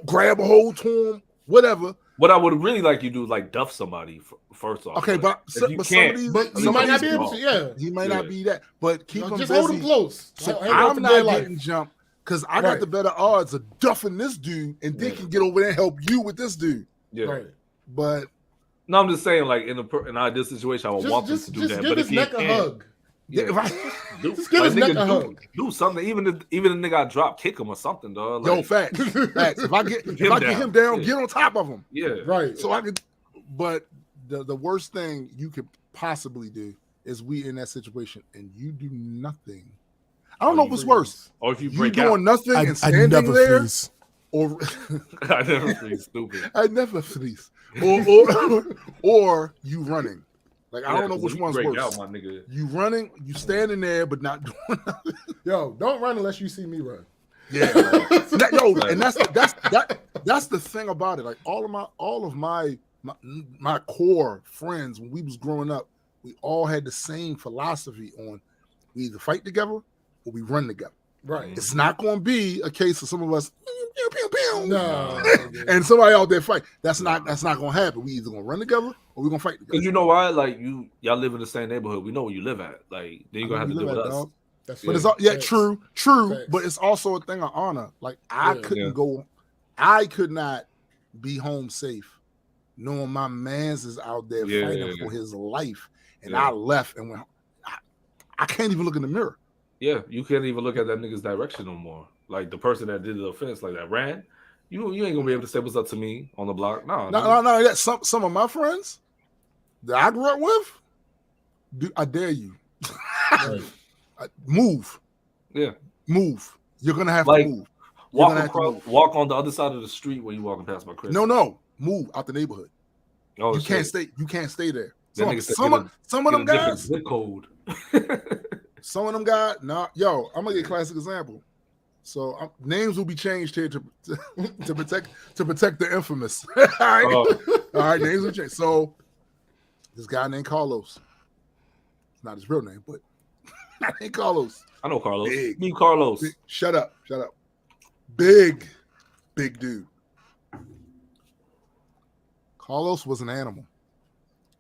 grab a hold to him, whatever. What I would really like you to do is like duff somebody first off. Okay, but you might not be able to. Yeah, he might not be that. But keep him just busy. hold him close. So I'm not getting jumped because I got the better odds of duffing this dude, and they can get over there and help you with this dude. Yeah, but No, I'm just saying, like in an ideal situation, I would want them to do that. But if you can't, hug. Yeah, just give his neck a hug. Do something. Even the nigga I drop, kick him or something, dog. Yo, facts. If I get him down, get on top of him. Yeah, right. So I could. But the worst thing you could possibly do is we in that situation and you do nothing. I don't know what's worse. Or if you break doing out. nothing and standing there, freeze. or I never freeze. Stupid. I never freeze. Or you running. Like I don't know which one's worse. Out, my nigga. You running, you standing there, but not doing nothing. Yo, don't run unless you see me run. Yeah, and that's the thing about it. Like all of my core friends when we was growing up, we all had the same philosophy on we either fight together or we run together. Right. It's not going to be a case of some of us pew, pew, pew, no, and somebody out there fight. That's not going to happen. We either going to run together or we're going to fight together. Because you know why? Like y'all live in the same neighborhood. We know where you live at. Like then you're going to have to deal with us. Dog. That's but it's true. Facts. But it's also a thing of honor. Like I could not be home safe knowing my man's is out there fighting for his life, and I left and went. I can't even look in the mirror. Yeah, you can't even look at that nigga's direction no more. Like the person that did the offense, like that ran, you ain't gonna be able to say what's up to me on the block. No. That's some of my friends that I grew up with. I dare you. Move. Yeah. Move. You're gonna have to move. Walk on the other side of the street when you walking past my crib. No. Move out the neighborhood. Oh, you can't stay there. Some of them guys. Zip code. Some of them guys. Yo, I'm gonna get a classic example. So names will be changed here to protect the infamous. All right, all right. Names will change. So this guy named Carlos. It's not his real name, but I named Carlos. I know Carlos. Big. Me, Carlos. Big. Shut up. Big dude. Carlos was an animal.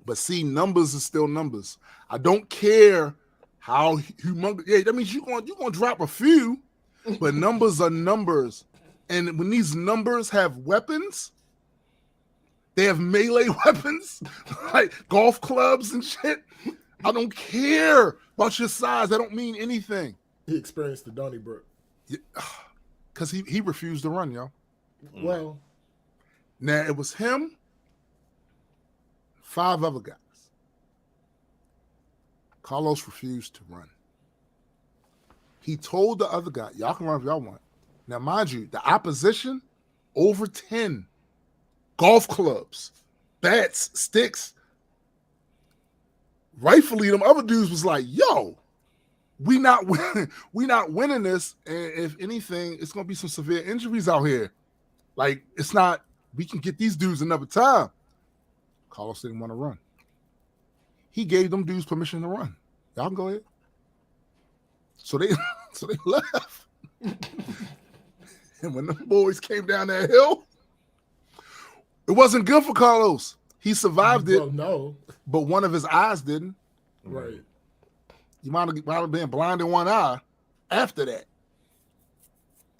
But see, numbers are still numbers. I don't care how humongous. Yeah, that means you're gonna drop a few, but numbers are numbers. And when these numbers have weapons, they have melee weapons, like golf clubs and shit. I don't care about your size. That don't mean anything. He experienced the Donnybrook. Because he refused to run, yo. Well, now it was him, 5 other guys. Carlos refused to run. He told the other guy, y'all can run if y'all want. Now, mind you, the opposition, over 10 golf clubs, bats, sticks. Rightfully, them other dudes was like, yo, we not winning this. And if anything, it's going to be some severe injuries out here. Like, it's not, we can get these dudes another time. Carlos didn't want to run. He gave them dudes permission to run. Y'all can go ahead. So they left. And when the boys came down that hill, it wasn't good for Carlos. He survived it. No. But one of his eyes didn't. Right. You might have been blind in one eye after that.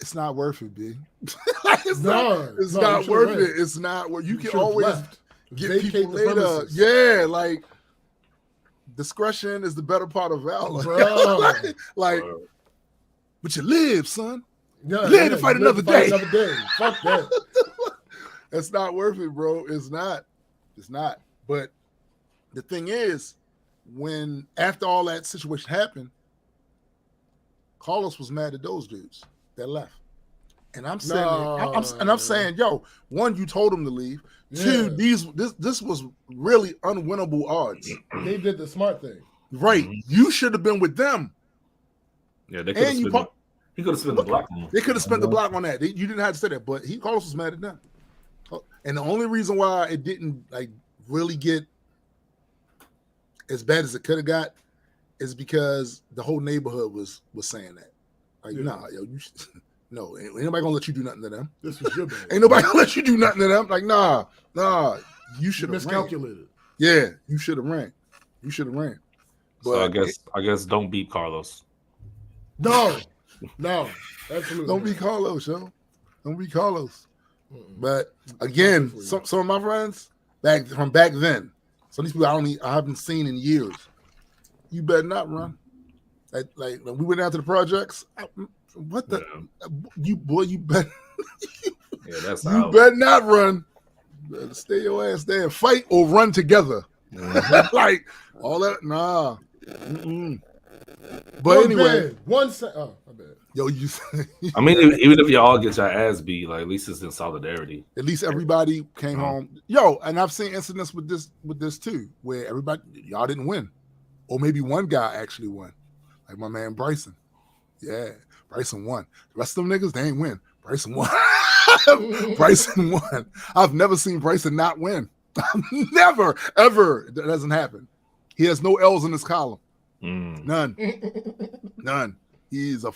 It's not worth it, B. It's not worth it. It's not what you can always get people later. Yeah, like discretion is the better part of valor. But you live, son. Yeah, live to fight another day. Fuck that. It's not worth it, bro. It's not. But the thing is, when after all that situation happened, Carlos was mad at those dudes that left. And I'm saying, yo, one, you told them to leave. Yeah. Two, this was really unwinnable odds. They did the smart thing. Right. You should have been with them. Yeah, they could have he could have spent the block on them. They could have spent the block on that. You didn't have to say that, but Carlos was mad at them. And the only reason why it didn't really get as bad as it could have got is because the whole neighborhood was saying that. Nah, yo, no, ain't nobody gonna let you do nothing to them. This was your bad. Ain't nobody gonna let you do nothing to them. Like, nah, you should have miscalculated. Yeah, you should have ran. But so I guess don't beat Carlos. No, absolutely. Don't be Carlos, yo. Don't be Carlos. But again, some of my friends, back then. So these people I haven't seen in years. You better not run. Like when we went out to the projects, what the you better you better not run. You better stay your ass there and fight or run together. Like all that, nah. But anyway, I bet. Yo, I mean, even if y'all get your ass beat, like at least it's in solidarity. At least everybody came home. Yo, and I've seen incidents with this too, where y'all didn't win, or maybe one guy actually won, like my man Bryson. Yeah, Bryson won. The rest of them niggas, they ain't win. Bryson won. Bryson won. I've never seen Bryson not win. Never, ever. That doesn't happen. He has no L's in his column. None. He's a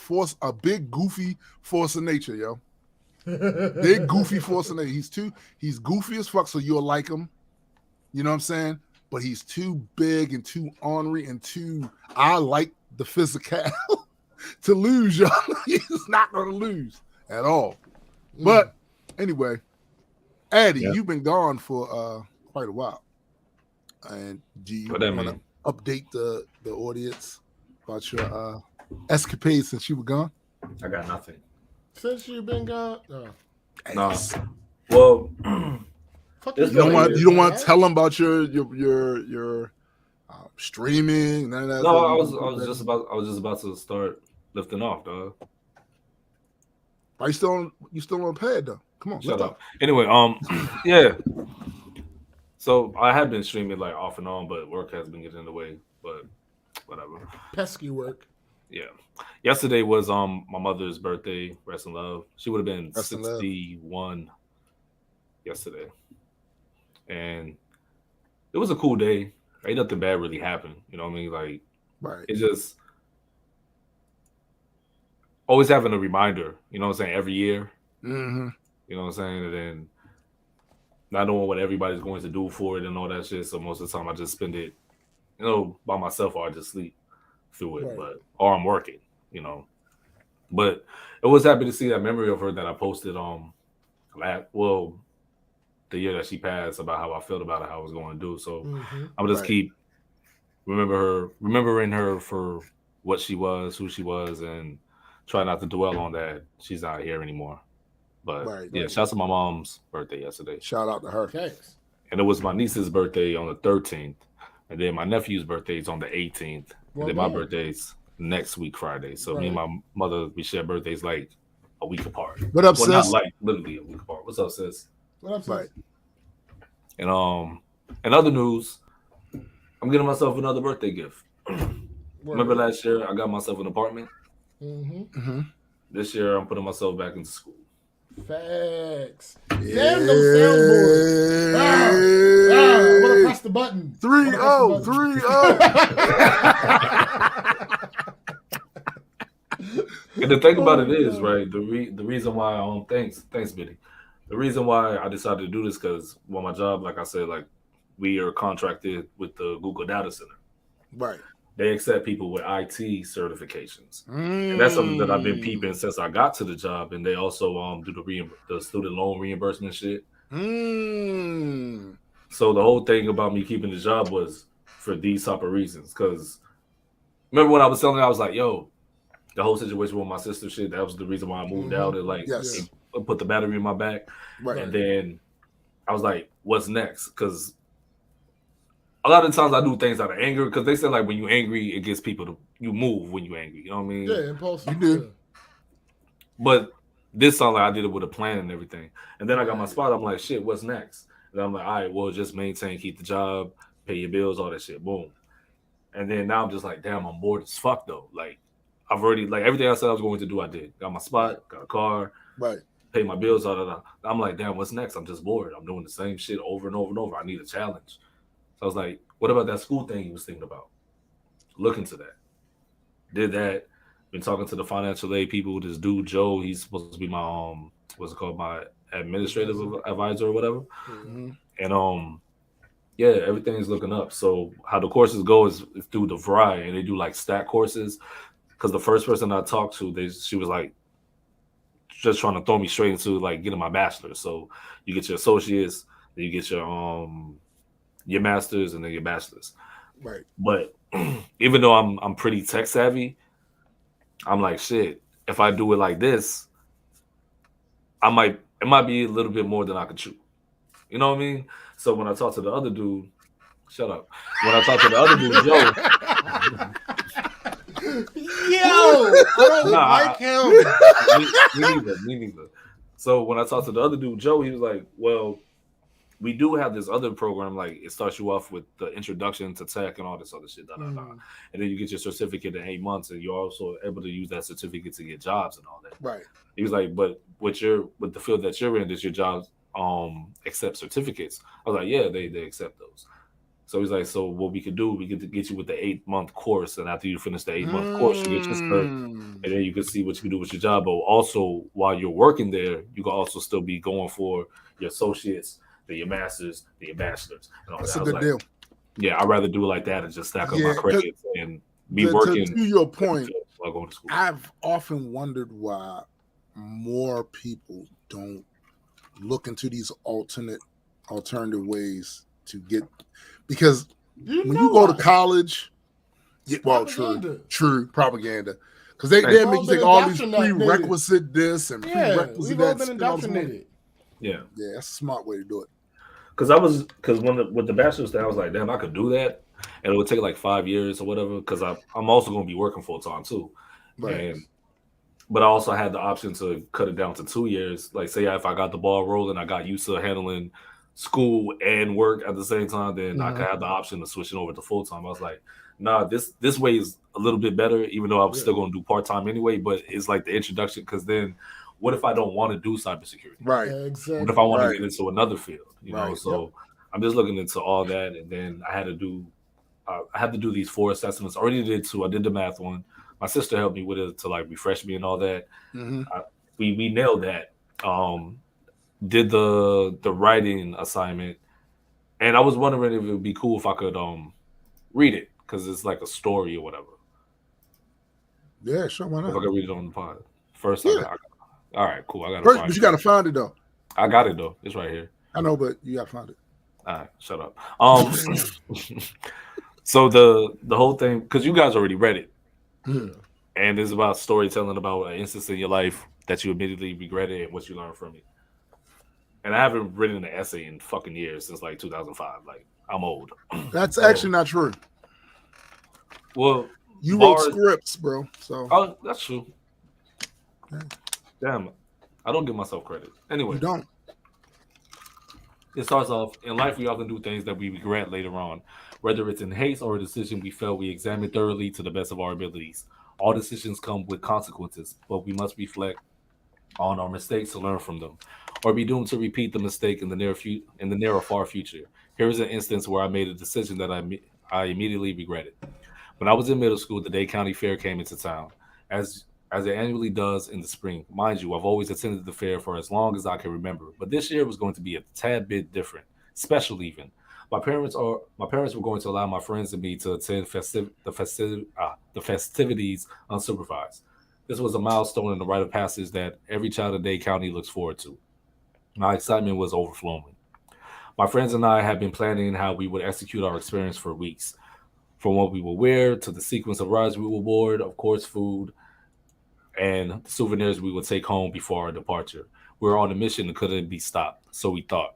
big goofy force of nature, yo. Big goofy force of nature. He's goofy as fuck, so you'll like him. You know what I'm saying? But he's too big and too ornery and I like the physical to lose, y'all. He's not gonna lose at all. But anyway, Addy, you've been gone for quite a while. And do you want to update the audience about your escapades since you were gone? I got nothing. Since you've been gone? No. Well, you don't want to tell them about your streaming. None of that. No, I was just about to start lifting off, dog. Are you still on pad though? Come on, shut up. Anyway, yeah. So I have been streaming like off and on, but work has been getting in the way. But whatever. Pesky work. Yeah. Yesterday was my mother's birthday. Rest in love. She would have been 61 yesterday, and it was a cool day. Ain't nothing bad really happened. You know what I mean? Like, right. It's just always having a reminder. You know what I'm saying? Every year. Mm-hmm. You know what I'm saying? And then not knowing what everybody's going to do for it and all that shit. So most of the time I just spend it, by myself, or I just sleep through it. Right. Or I'm working, But it was happy to see that memory of her that I posted the year that she passed, about how I felt about her, how I was going to do. So I would just keep remembering her for what she was, who she was, and try not to dwell on that she's not here anymore. But shout out to my mom's birthday yesterday. Shout out to her. Thanks. And it was my niece's birthday on the 13th. And then my nephew's birthday is on the 18th. And then my birthday's next week, Friday. So me and my mother, we share birthdays like a week apart. What up, sis? Not like literally a week apart. What's up, sis? What up, sis? And in other news, I'm getting myself another birthday gift. Remember last year I got myself an apartment? Mm-hmm. This year I'm putting myself back into school. Facts. Damn those soundboards. I want to press the button. 3-0. 3-0. And the thing about it is, right, the reason why thanks Biddy. The reason why I decided to do this because my job, like I said, like we are contracted with the Google Data Center. Right. They accept people with IT certifications. And that's something that I've been peeping since I got to the job. And they also do the student loan reimbursement shit. So the whole thing about me keeping the job was for these type of reasons. Because remember when I was telling you, I was like, yo, the whole situation with my sister shit, that was the reason why I moved out. And it put the battery in my back. Right. And then I was like, what's next? Because a lot of times I do things out of anger because they say like when you're angry, it gets people you move when you're angry. You know what I mean? Yeah, impulsive. You do. But this time like, I did it with a plan and everything. And then I got my spot. I'm like, shit, what's next? And I'm like, all right, well, just maintain, keep the job, pay your bills, all that shit. Boom. And then now I'm just like, damn, I'm bored as fuck though. Like I've already everything I said I was going to do, I did. Got my spot, got a car, right. Pay my bills, all that. I'm like, damn, what's next? I'm just bored. I'm doing the same shit over and over and over. I need a challenge. So I was like, what about that school thing you was thinking about? Look into that. Did that. Been talking to the financial aid people. This dude, Joe, he's supposed to be my, my administrative advisor or whatever. Mm-hmm. And, yeah, everything's looking up. So how the courses go is through the variety, and they do like stack courses. Because the first person I talked to, she was like, just trying to throw me straight into like getting my bachelor's. So you get your associates, then you get your master's, and then your bachelor's. Right. But even though I'm pretty tech savvy, I'm like, shit, if I do it like this, it might be a little bit more than I could chew. You know what I mean? So when I talk to the other dude, shut up. When I talk to the other dude, I don't like him. Me neither. So when I talked to the other dude, Joe, he was like, well, we do have this other program, like it starts you off with the introduction to tech and all this other shit, and then you get your certificate in 8 months, and you're also able to use that certificate to get jobs and all that. Right. He was like, but with the field that you're in, does your job accept certificates? I was like, yeah, they accept those. So he's like, so what we could do, we get you with the 8-month course, and after you finish the 8-month course, you get your cert, and then you can see what you can do with your job. But also, while you're working there, you can also still be going for your associates, then your masters, then your bachelors. And all That's that. a good deal. Yeah, I'd rather do it like that and just stack up my credits and be working. To your point, while going to school. I've often wondered why more people don't look into these alternative ways to get, because when you go to college, true propaganda, because they make you take all these prerequisite this and prerequisite that. Been indoctrinated. Yeah, that's a smart way to do it. Because with the bachelor's thing, I was like, damn, I could do that, and it would take like 5 years or whatever. Because I'm also going to be working full time too, right. But I also had the option to cut it down to 2 years. Like, say if I got the ball rolling, I got used to handling school and work at the same time, then I could have the option of switching over to full time. I was like, nah, this way is a little bit better, even though I was still going to do part time anyway. But it's like the introduction, because then what if I don't want to do cybersecurity? Right. Exactly. What if I want to get into another field? You know, so I'm just looking into all that, and then I had to do these 4 assessments. I already did 2. I did the math one. My sister helped me with it to like refresh me and all that. We nailed that. Did the writing assignment, and I was wondering if it would be cool if I could read it, because it's like a story or whatever. Yeah, sure, why not? If I could read it on the pod first. All right, cool. I got first, but you gotta find it though. I got it though. It's right here. I know, but you gotta find it. All right, shut up. So the whole thing, because you guys already read it, and it's about storytelling about an instance in your life that you immediately regretted and what you learned from it. And I haven't written an essay in fucking years, since like 2005. Like, I'm old. That's actually not true. Well, you wrote scripts, bro. So that's true. Damn, I don't give myself credit. Anyway, you don't. It starts off, in life we often do things that we regret later on, whether it's in haste or a decision we felt we examined thoroughly to the best of our abilities. All decisions come with consequences, but we must reflect on our mistakes to learn from them, or be doomed to repeat the mistake in the near or far future. Here is an instance where I made a decision that I immediately regretted. When I was in middle school, the Dade County Fair came into town, as it annually does in the spring. Mind you, I've always attended the fair for as long as I can remember, but this year was going to be a tad bit different, special even. My parents were going to allow my friends and me to attend the festivities unsupervised. This was a milestone in the rite of passage that every child in Dade County looks forward to. My excitement was overflowing. My friends and I had been planning how we would execute our experience for weeks. From what we would wear to the sequence of rides we would board, of course, food, and souvenirs we would take home before our departure. We were on a mission and couldn't be stopped, so we thought.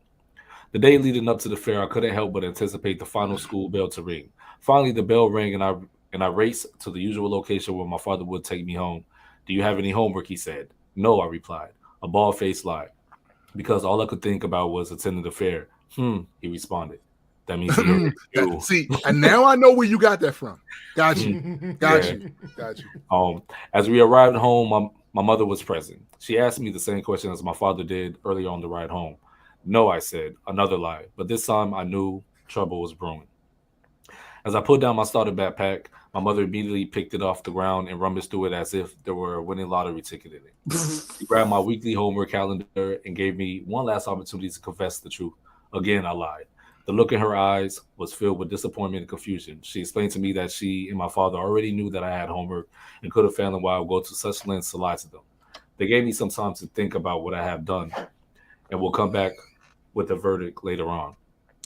The day leading up to the fair, I couldn't help but anticipate the final school bell to ring. Finally, the bell rang, and I raced to the usual location where my father would take me home. Do you have any homework? He said. No, I replied, a bald-faced lie, because all I could think about was attending the fair. He responded. That means you. See, and now I know where you got that from. Got you. Got you. As we arrived home, my mother was present. She asked me the same question as my father did earlier on the ride home. No, I said, another lie. But this time I knew trouble was brewing. As I put down my starter backpack, my mother immediately picked it off the ground and rummaged through it as if there were a winning lottery ticket in it. She grabbed my weekly homework calendar and gave me one last opportunity to confess the truth. Again, I lied. The look in her eyes was filled with disappointment and confusion. She explained to me that she and my father already knew that I had homework and could have fathomed why I would go to such lengths to lie to them. They gave me some time to think about what I have done and will come back with the verdict later on.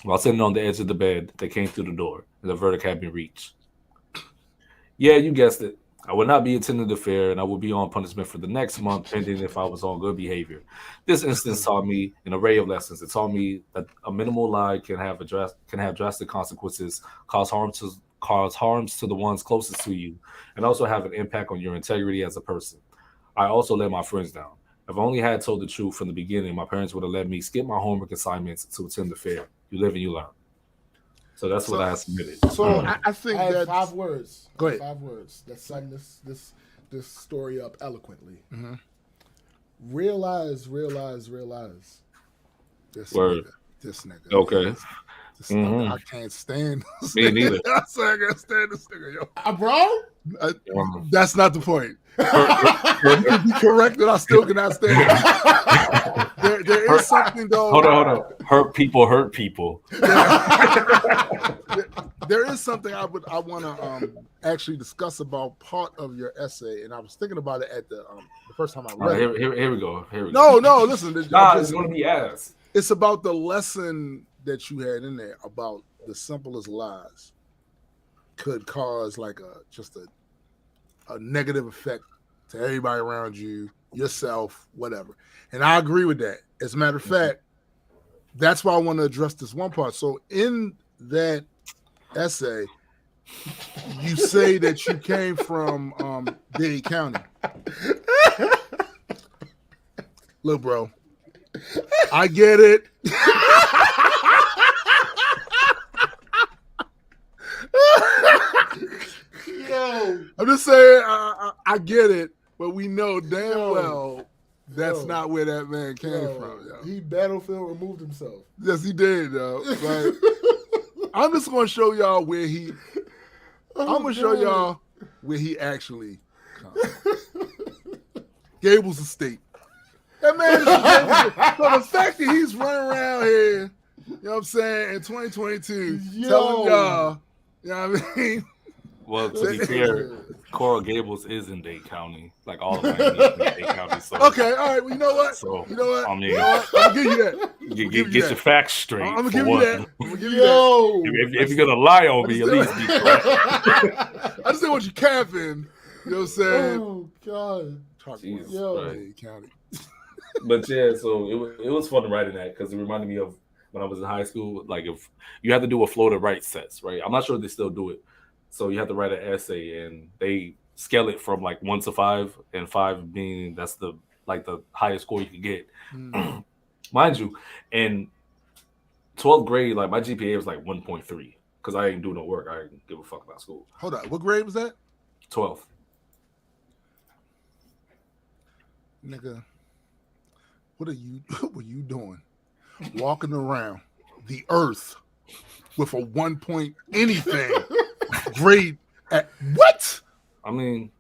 While sitting on the edge of the bed, they came through the door, and the verdict had been reached. Yeah, you guessed it. I would not be attending the fair, and I would be on punishment for the next month, pending if I was on good behavior. This instance taught me an array of lessons. It taught me that a minimal lie can have drastic consequences, cause harms to the ones closest to you, and also have an impact on your integrity as a person. I also let my friends down. If I only had told the truth from the beginning, my parents would have let me skip my homework assignments to attend the fair. You live and you learn. So that's what I submitted. So I think I have that's 5 words. Go ahead. 5 words that sum this story up eloquently. Mm-hmm. Realize. This Word. nigga. Okay. This nigga, I can't stand this Me neither. I said I can't stand this nigga, yo. Bro? That's not the point. You can be corrected. I still cannot stand it. There is something though. Hold on. Hurt people. There is something I want to actually discuss about part of your essay, and I was thinking about it at the first time I read it. Here we go. No, listen. It's going to be ass. It's about the lesson that you had in there about the simplest lies could cause like a negative effect to everybody around you, yourself, whatever. And I agree with that. As a matter of fact, that's why I want to address this one part. So in that essay, you say that you came from Dade County. Look, bro, I get it. Yo, I'm just saying, I get it, but we know damn well that's not where that man came from. Yo. He battlefield removed himself. Yes, he did, though. Like, I'm just gonna show y'all where he. I'm gonna show y'all where he actually comes. Gables Estate. That man is so the fact that he's running around here, you know what I'm saying, in 2022, telling y'all, you know what I mean? Well, to be fair, Coral Gables is in Dade County. Like all of Miami is in Dade County. So okay, all right. Well, you know what? I mean, I'm gonna give you that. Get your facts straight. I'm gonna give you that. I'm gonna give you that. If you're gonna lie on me, at least be correct. I just didn't want you capping. You know what I'm saying? Oh God. Dade County. But yeah, so it was fun writing that because it reminded me of when I was in high school. Like if you had to do a flow to write sets, right? I'm not sure if they still do it. So you have to write an essay, and they scale it from like 1 to 5, and 5 being that's the highest score you can get, mind you. In 12th grade, like my GPA was like 1.3 because I didn't do no work. I didn't give a fuck about school. Hold on, what grade was that? 12th. Nigga, what were you doing? Walking around the earth with a 1 point anything grade at what? I mean,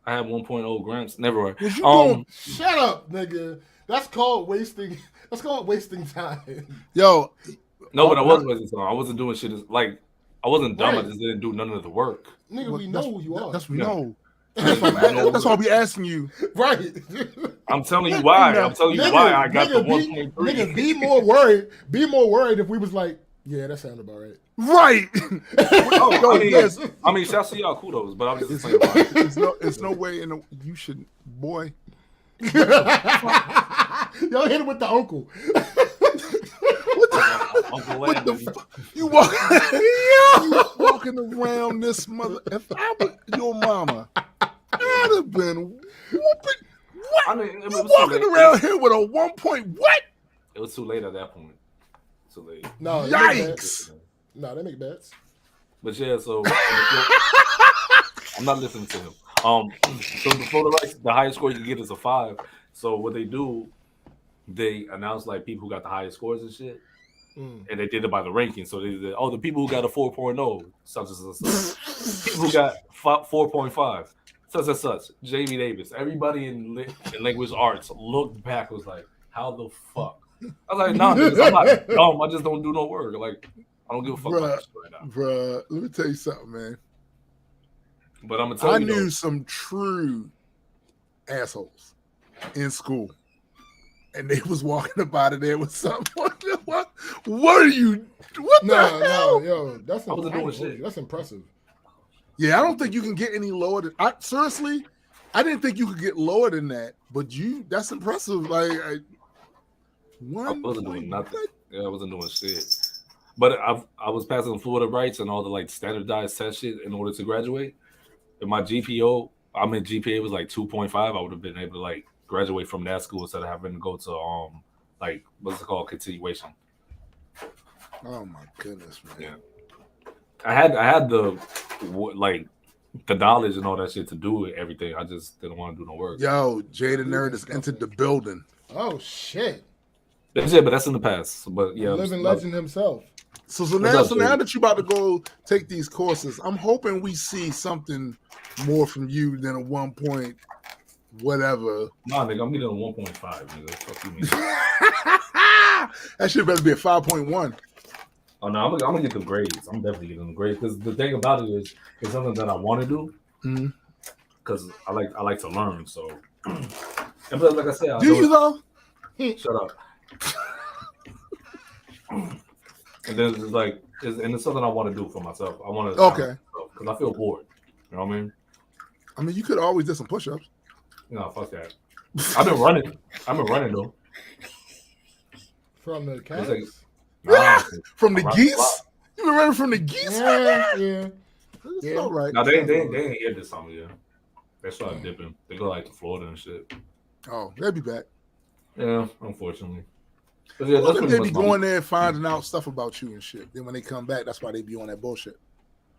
I had 1.0 grants. Never mind. Shut up, nigga. That's called wasting. That's called wasting time. Yo, no, but I wasn't wasting time. I wasn't doing shit. Like I wasn't dumb. Right. I just didn't do none of the work. Nigga, we know who you are. That's what we know. That's why we asking you. Right. I'm telling you why. I'm telling you why I got the 1.3. Nigga, be more worried. Be more worried if we was like, yeah, that sounded about right. Right. I mean, shout to y'all, kudos, but I'm just saying. It's no way you should, boy. Y'all hit him with the uncle. What the fuck? You walking around this mother. If I was your mama, I'd have been whooping. What? I mean, you walking around here with a 1 point what? It was too late at that point. Too late. No, yikes. No, they make bets. But yeah, so I'm not listening to him. So before the highest score you can get is a 5. So what they do, they announce like people who got the highest scores and shit. And they did it by the ranking. So they did, the people who got a 4.0, such and such. People who got 4.5, such and such. Jamie Davis. Everybody in language arts looked back, was like, how the fuck? I was like, nah, niggas, I'm not dumb. I just don't do no work. Like, I don't give a fuck about this right now. Bruh, let me tell you something, man. But I'm gonna tell you, knew some true assholes in school. and they was walking up out of there with something. What are you? What the hell? No, yo, that's impressive. Yeah, I don't think you can get any lower than. Seriously, I didn't think you could get lower than that. But that's impressive. Like, I wasn't doing nothing. Yeah, I wasn't doing shit. But I was passing Florida rights and all the like standardized test shit in order to graduate. If my GPA was like 2.5, I would have been able to like graduate from that school instead of having to go to like what's it called, continuation. Oh my goodness, man. Yeah. I had the knowledge and all that shit to do everything. I just didn't want to do no work. Yo, Jay the Nerd has entered the building. Oh shit. That's it, but that's in the past. But yeah, living legend himself. So now that you're about to go take these courses, I'm hoping we see something more from you than a 1 point whatever. Nah, nigga, I'm getting a 1.5, nigga. Fuck you, mean? That shit better be a 5.1. Oh no, I'm gonna get the grades. I'm definitely getting the grades because the thing about it is it's something that I want to do. Because I like to learn. So, and but like I said, do you though? Shut up. And then it's something I want to do for myself. I want to because I feel bored. You know what I mean? I mean, you could always do some push-ups. No, fuck that. I've been running though. From the cats? From the geese? You been running from the geese? Yeah. That's all right. No, they ain't here this summer, yeah. They started dipping. They go like to Florida and shit. Oh, they'll be back. Yeah, unfortunately. But yeah, they be going there and finding out stuff about you and shit. Then when they come back, that's why they be on that bullshit.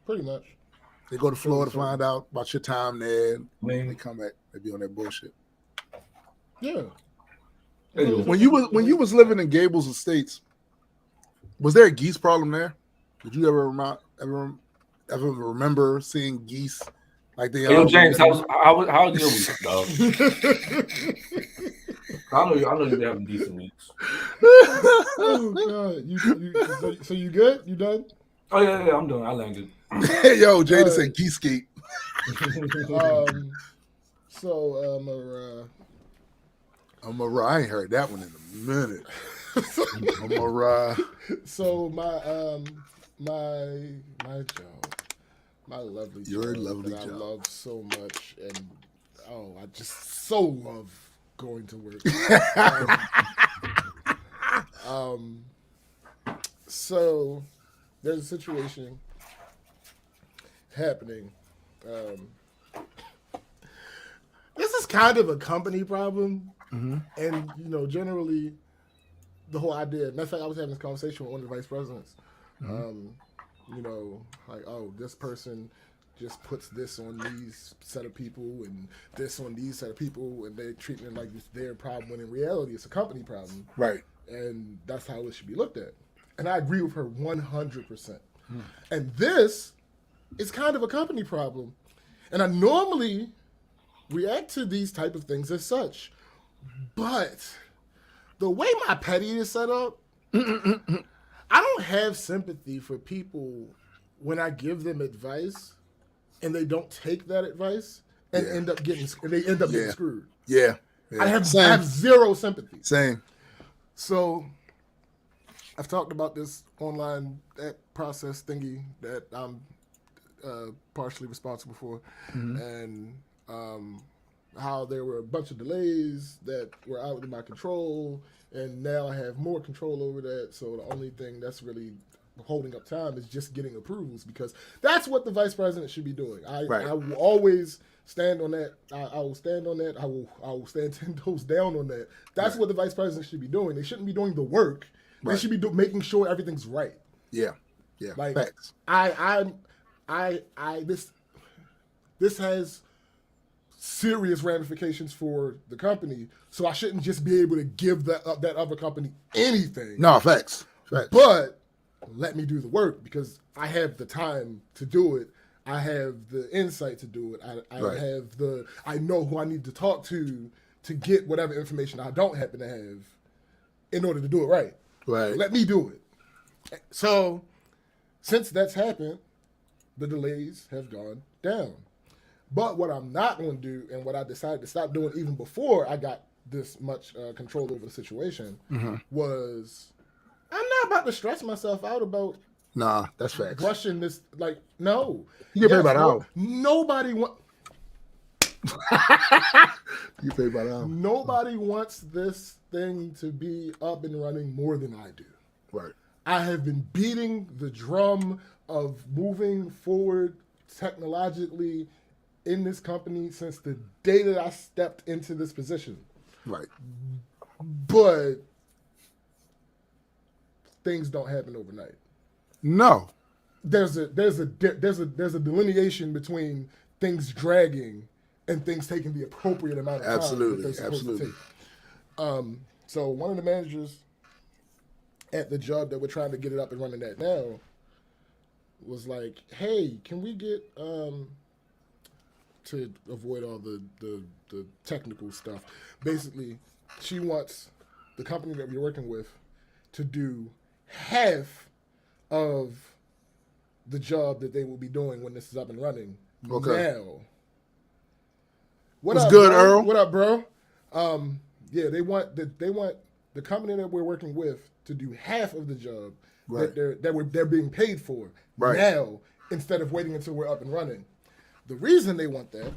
Pretty much. They go to Florida to find out about your time there. When they come back, they be on that bullshit. Yeah. When you was living in Gables Estates, was there a geese problem there? Did you ever remember seeing geese like they? Yo, James, how are your weeks, dog? I know you've been having decent weeks. Oh God! So you good? You done? Oh yeah, I'm done. I landed. Yo, Jada said geese skate. I ain't heard that one in a minute. So my job, my lovely Your job lovely that job. I love so much, and I just so love going to work. So there's a situation happening. This is kind of a company problem, and generally, the whole idea. Matter of fact, I was having this conversation with one of the vice presidents. This person just puts this on these set of people and this on these set of people, and they're treating it like it's their problem, when in reality, it's a company problem. Right. And that's how it should be looked at. And I agree with her 100%. And this is kind of a company problem. And I normally react to these type of things as such. But the way my petty is set up, I don't have sympathy for people when I give them advice and they don't take that advice and end up getting screwed. Yeah. I have zero sympathy. Same. So I've talked about this online process thingy that I'm partially responsible for, and how there were a bunch of delays that were out of my control, and now I have more control over that. So the only thing that's really holding up time is just getting approvals, because that's what the vice president should be doing. I will always stand on that. I will stand on that. I will stand 10 toes down on that. That's what the vice president should be doing. They shouldn't be doing the work. They should be making sure everything's right. Yeah. Like, facts. This has serious ramifications for the company, so I shouldn't just be able to give that other company anything. No, facts. But let me do the work, because I have the time to do it. I have the insight to do it. I know who I need to talk to get whatever information I don't happen to have in order to do it right. Right. Let me do it. So since that's happened, the delays have gone down. But what I'm not going to do, and what I decided to stop doing even before I got this much control over the situation was, I'm not about to stress myself out about. Nah, that's facts. Rushing this, like, no. You get paid by the hour. Nobody wants. You pay by the hour. Nobody wants this thing to be up and running more than I do. Right. I have been beating the drum of moving forward technologically in this company since the day that I stepped into this position. Right. But things don't happen overnight. No. There's a delineation between things dragging and things taking the appropriate amount of time. Absolutely. To take. So one of the managers at the job that we're trying to get it up and running at now was like, "Hey, can we get to avoid all the technical stuff? Basically, she wants the company that we're working with to do half of the job that they will be doing when this is up and running. Okay. Now, what's good, bro? Earl? What up, bro? Yeah, they want the company that we're working with to do half of the job that they're being paid for now instead of waiting until we're up and running. The reason they want that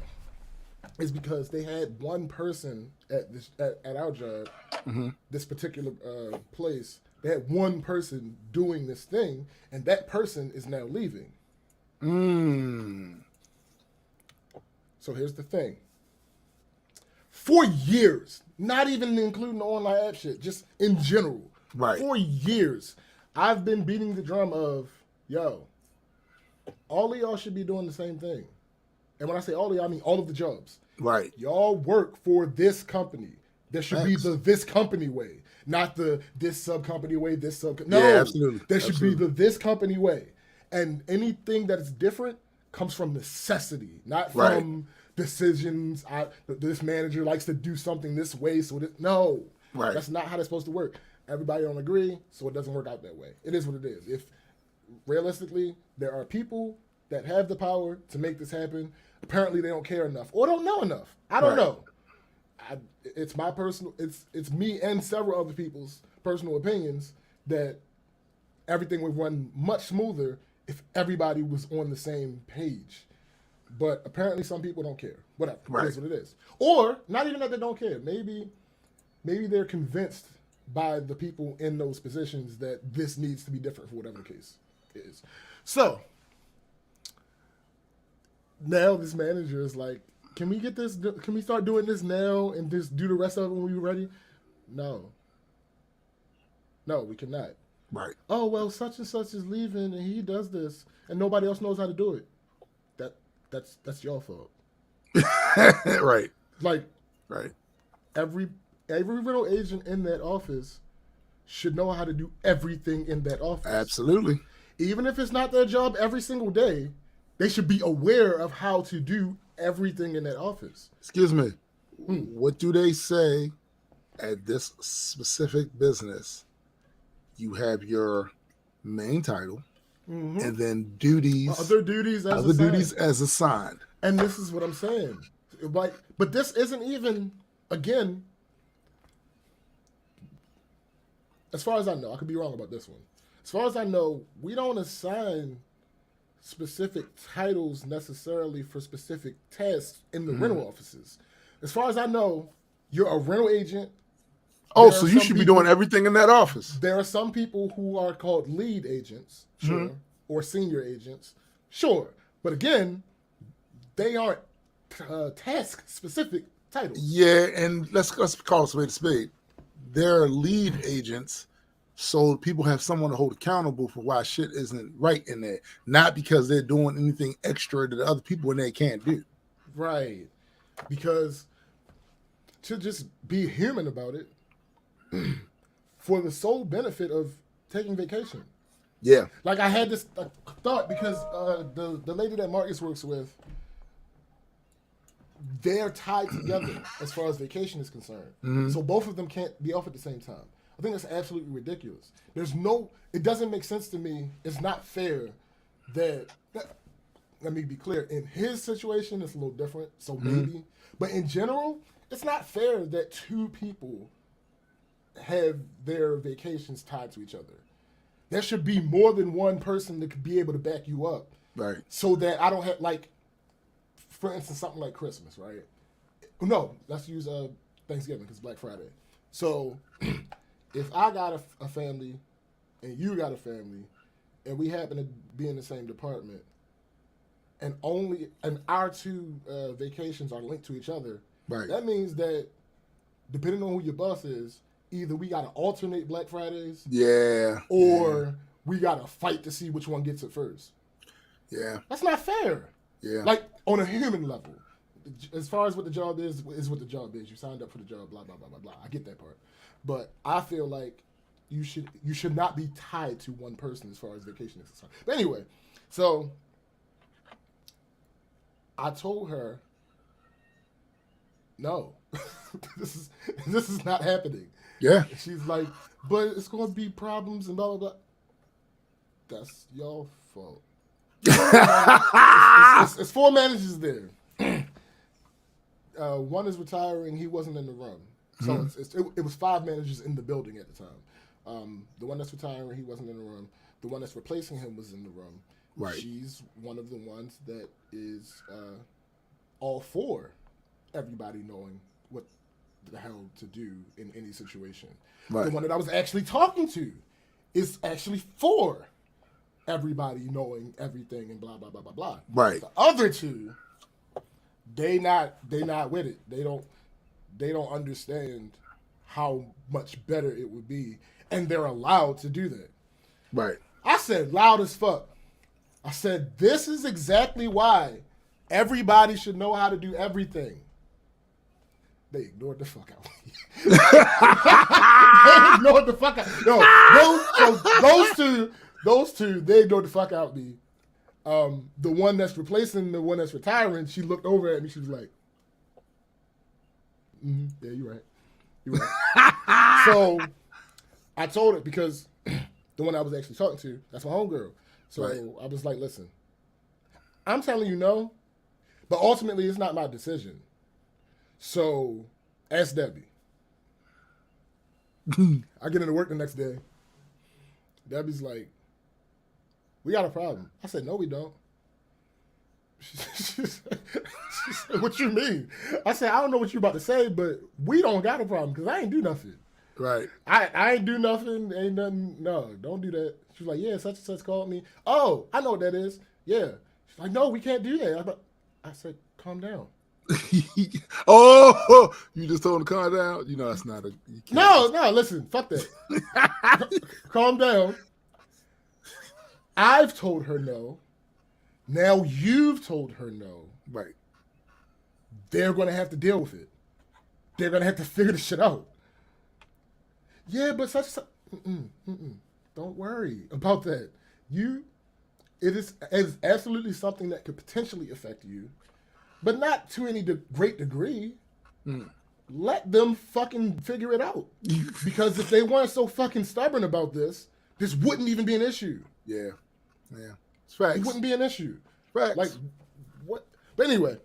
is because they had one person at our job, this particular place. They had one person doing this thing, and that person is now leaving. So here's the thing. For years, not even including the online app shit, just in general. Right. For years, I've been beating the drum of, yo, all of y'all should be doing the same thing. And when I say all of y'all, I mean all of the jobs. Right. Y'all work for this company. There should be the this company way, not the this sub-company way, this sub. No, yeah, absolutely. There should be the this company way. And anything that is different comes from necessity, not from decisions. This manager likes to do something this way, so no. Right. That's not how it's supposed to work. Everybody don't agree, so it doesn't work out that way. It is what it is. If realistically, there are people that have the power to make this happen. Apparently, they don't care enough or don't know enough. I don't know. It's my personal. It's me and several other people's personal opinions that everything would run much smoother if everybody was on the same page. But apparently, some people don't care. Whatever. It is what it is. Or not even that they don't care. Maybe they're convinced by the people in those positions that this needs to be different for whatever the case is. So now this manager is like, can we get this? Can we start doing this now and just do the rest of it when we're ready? No, we cannot. Right. Oh, well, such and such is leaving and he does this and nobody else knows how to do it. That's your fault. Right. Like, right. Every rental agent in that office should know how to do everything in that office. Absolutely. Even if it's not their job every single day, they should be aware of how to do everything in that office. Excuse me. What do they say at this specific business? You have your main title and then duties. Other duties as assigned. And this is what I'm saying. But this isn't even, again, as far as I know, I could be wrong about this one. As far as I know, we don't assign specific titles necessarily for specific tasks in the rental offices. As far as I know, you're a rental agent. Oh, so you should be doing everything in that office. There are some people who are called lead agents, sure, or senior agents, sure. But again, they aren't task-specific titles. Yeah, and let's call it spade a spade. They're lead agents, so people have someone to hold accountable for why shit isn't right in there. Not because they're doing anything extra that other people in there can't do. Right. Because to just be human about it, for the sole benefit of taking vacation. Yeah. Like I had this thought because the lady that Marcus works with, they're tied together as far as vacation is concerned. So both of them can't be off at the same time. I think that's absolutely ridiculous. It doesn't make sense to me. It's not fair that let me be clear. In his situation, it's a little different, so maybe. But in general, it's not fair that two people have their vacations tied to each other. There should be more than one person that could be able to back you up. Right. So that I don't have, like, for instance, something like Christmas, right? No, let's use Thanksgiving because Black Friday. So if I got a family and you got a family and we happen to be in the same department and our two vacations are linked to each other, right. That means that depending on who your boss is, either we got to alternate Black Fridays, or we got to fight to see which one gets it first. Yeah. That's not fair. Yeah. Like, on a human level. As far as what the job is what the job is. You signed up for the job, blah, blah, blah, blah, blah. I get that part. But I feel like you should not be tied to one person as far as vacation is concerned. But anyway, so I told her, no, this is not happening. Yeah. She's like, but it's going to be problems and blah, blah, blah. That's your fault. It's 4 managers there. One is retiring. He wasn't in the room. So it was 5 managers in the building at the time. The one that's retiring, he wasn't in the room. The one that's replacing him was in the room. Right. She's one of the ones that is all for everybody knowing what the hell to do in any situation. Right. The one that I was actually talking to is actually for everybody knowing everything and blah blah blah blah blah. Right. The other two, they not with it. They don't understand how much better it would be, and they're allowed to do that. Right. I said loud as fuck. I said this is exactly why everybody should know how to do everything. They ignored the fuck out of me. They ignored the fuck out. No, those two, they ignored the fuck out of me. The one that's replacing the one that's retiring, she looked over at me. She was like, "Yeah, you're right. You're right." So I told her because the one I was actually talking to, that's my homegirl. So right. I was like, "Listen, I'm telling you no, but ultimately it's not my decision. So ask Debbie." I get into work the next day. Debbie's like, "We got a problem." I said, "No, we don't." She said, "What you mean?" I said, "I don't know what you're about to say, but we don't got a problem because I ain't do nothing." Right. I ain't do nothing. Ain't nothing. No, don't do that. She was like, "Yeah, such and such called me." "Oh, I know what that is." "Yeah." She's like, "No, we can't do that." I said, "Calm down." Oh, you just told him to calm down? You know that's not a... No, listen, fuck that. Calm down. I've told her no. Now you've told her no. Right. They're going to have to deal with it. They're going to have to figure this shit out. Yeah, but such... Don't worry about that. It is absolutely something that could potentially affect you, but not to any great degree. Let them fucking figure it out. Because if they weren't so fucking stubborn about this wouldn't even be an issue. Yeah. It's facts. It wouldn't be an issue. Facts. Like, what? But anyway,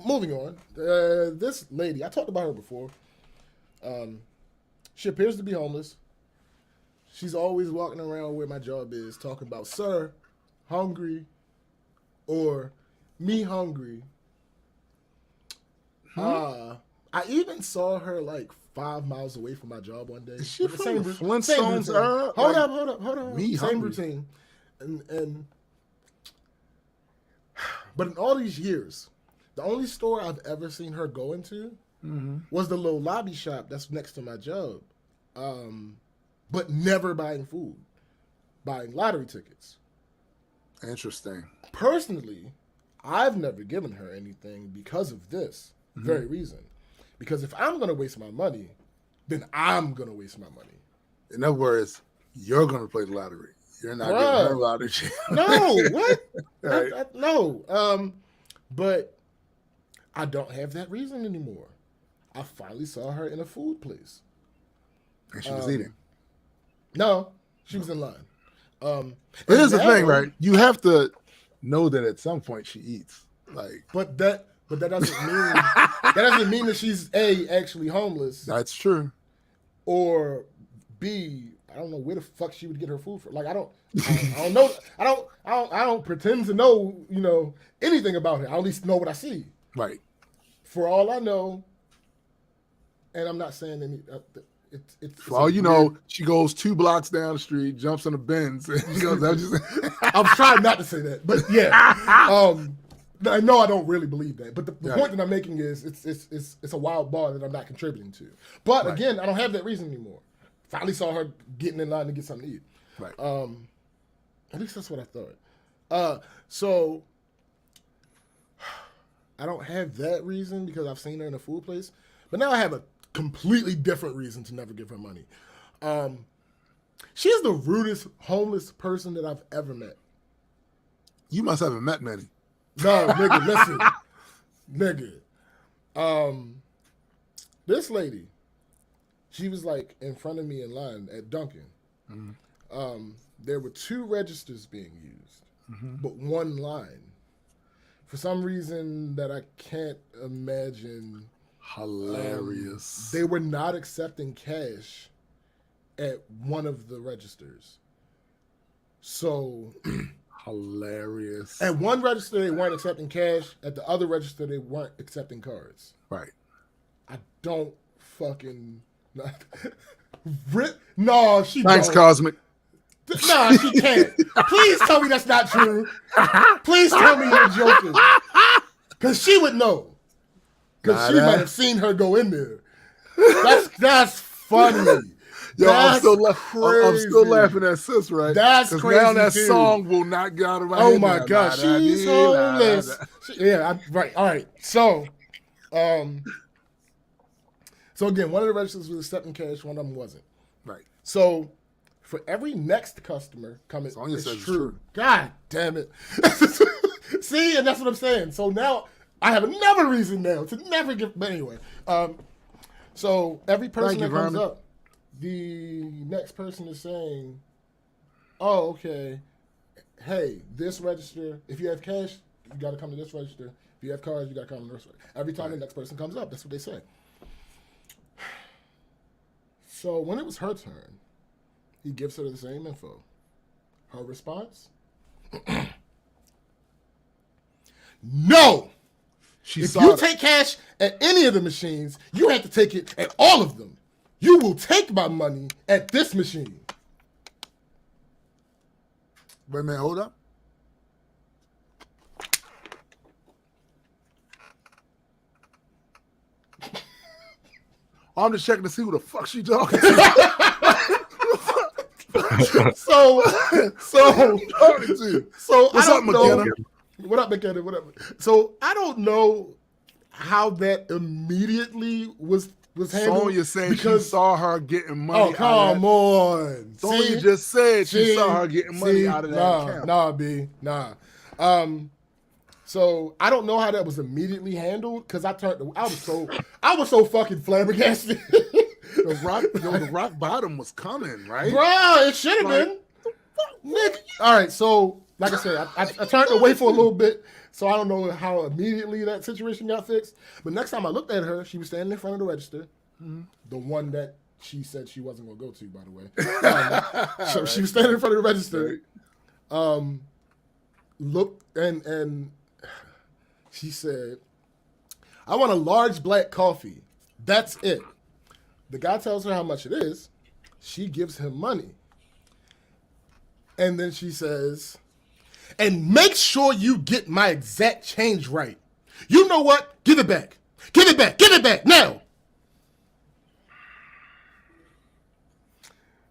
moving on. This lady, I talked about her before. She appears to be homeless. She's always walking around where my job is talking about, "Sir, hungry," or "Me hungry." I even saw her like 5 miles away from my job one day. Is she the from same Flintstones? Hold up. Me same hungry. routine. But in all these years, the only store I've ever seen her go into was the little lobby shop that's next to my job. But never buying food, buying lottery tickets. Interesting. Personally, I've never given her anything because of this very reason. Because if I'm going to waste my money, then I'm going to waste my money. In other words, you're going to play the lottery. You're not getting her lottery. No, what? Right. No. But I don't have that reason anymore. I finally saw her in a food place. And she was eating. No, she was in line. But here's the thing, right? You have to know that at some point she eats. Like, but but that doesn't mean that she's A, actually homeless. That's true. Or B, I don't know where the fuck she would get her food from. Like I don't know. I don't pretend to know, anything about her. I at least know what I see. Right. For all I know, and I'm not saying any. It's for all you know, she goes 2 blocks down the street, jumps on a Benz. And she goes, I'm trying not to say that, but yeah. No, I don't really believe that. But the point that I'm making is it's a wild bar that I'm not contributing to. But again, I don't have that reason anymore. Finally saw her getting in line to get something to eat. Right. At least that's what I thought. So I don't have that reason because I've seen her in a food place. But now I have a completely different reason to never give her money. She's the rudest homeless person that I've ever met. You must haven't met many. No, nigga, listen. Nigga. This lady, she was like in front of me in line at Dunkin'. Mm-hmm. There were 2 registers being used, but 1 line. For some reason that I can't imagine. Hilarious. They were not accepting cash at one of the registers. So hilarious. At one register they weren't accepting cash. At the other register they weren't accepting cards. Right. I don't fucking no, she Thanks, don't. Cosmic. No, she can't. Please tell me that's not true. Please tell me you're joking. Because she would know. Because she might have seen her go in there. That's funny. Yo, I'm still laughing at sis, right? That's crazy. Now that too. song will not get out of my head. Oh my gosh, she's homeless. Right. All right. So again, one of the registers was accepting cash, one of them wasn't. Right. So for every next customer coming, it's true. God damn it. See, and that's what I'm saying. So now I have another reason now to never give. But anyway, so every person that comes up, the next person is saying, "Oh, okay. Hey, this register. If you have cash, you got to come to this register. If you have cards, you got to come to this register." Every time the next person comes up, that's what they say. So when it was her turn, he gives her the same info. Her response? No! If you take cash at any of the machines, you have to take it at all of them. You will take my money at this machine. Wait a minute, hold up. I'm just checking to see who the fuck she talking to. So what's up, McKenna? What up, McKenna? What up? So I don't know how that immediately was handled. Sonya saying she saw her getting money. Oh, come on. Sonya just said she saw her getting money out of that account. Nah, B. Nah. So I don't know how that was immediately handled because I was so fucking flabbergasted. The rock bottom was coming, right? Bro, it should have been. Nick. All right, so like I said, I turned away for a little bit, so I don't know how immediately that situation got fixed. But next time I looked at her, she was standing in front of the register, the one that she said she wasn't going to go to, by the way. So she was standing in front of the register, looked, and she said, "I want a large black coffee. That's it." The guy tells her how much it is. She gives him money. And then she says, "And make sure you get my exact change right. You know what? Give it back. Give it back. Give it back now."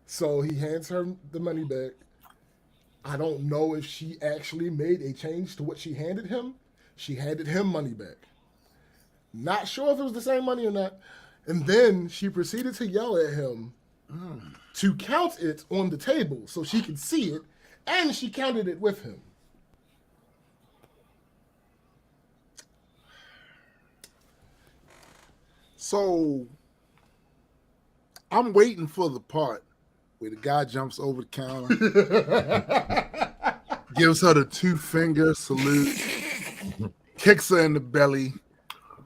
So he hands her the money back. I don't know if she actually made a change to what she handed him. She handed him money back. Not sure if it was the same money or not. And then she proceeded to yell at him to count it on the table so she could see it, and she counted it with him. So I'm waiting for the part where the guy jumps over the counter, gives her the 2-finger salute, kicks her in the belly,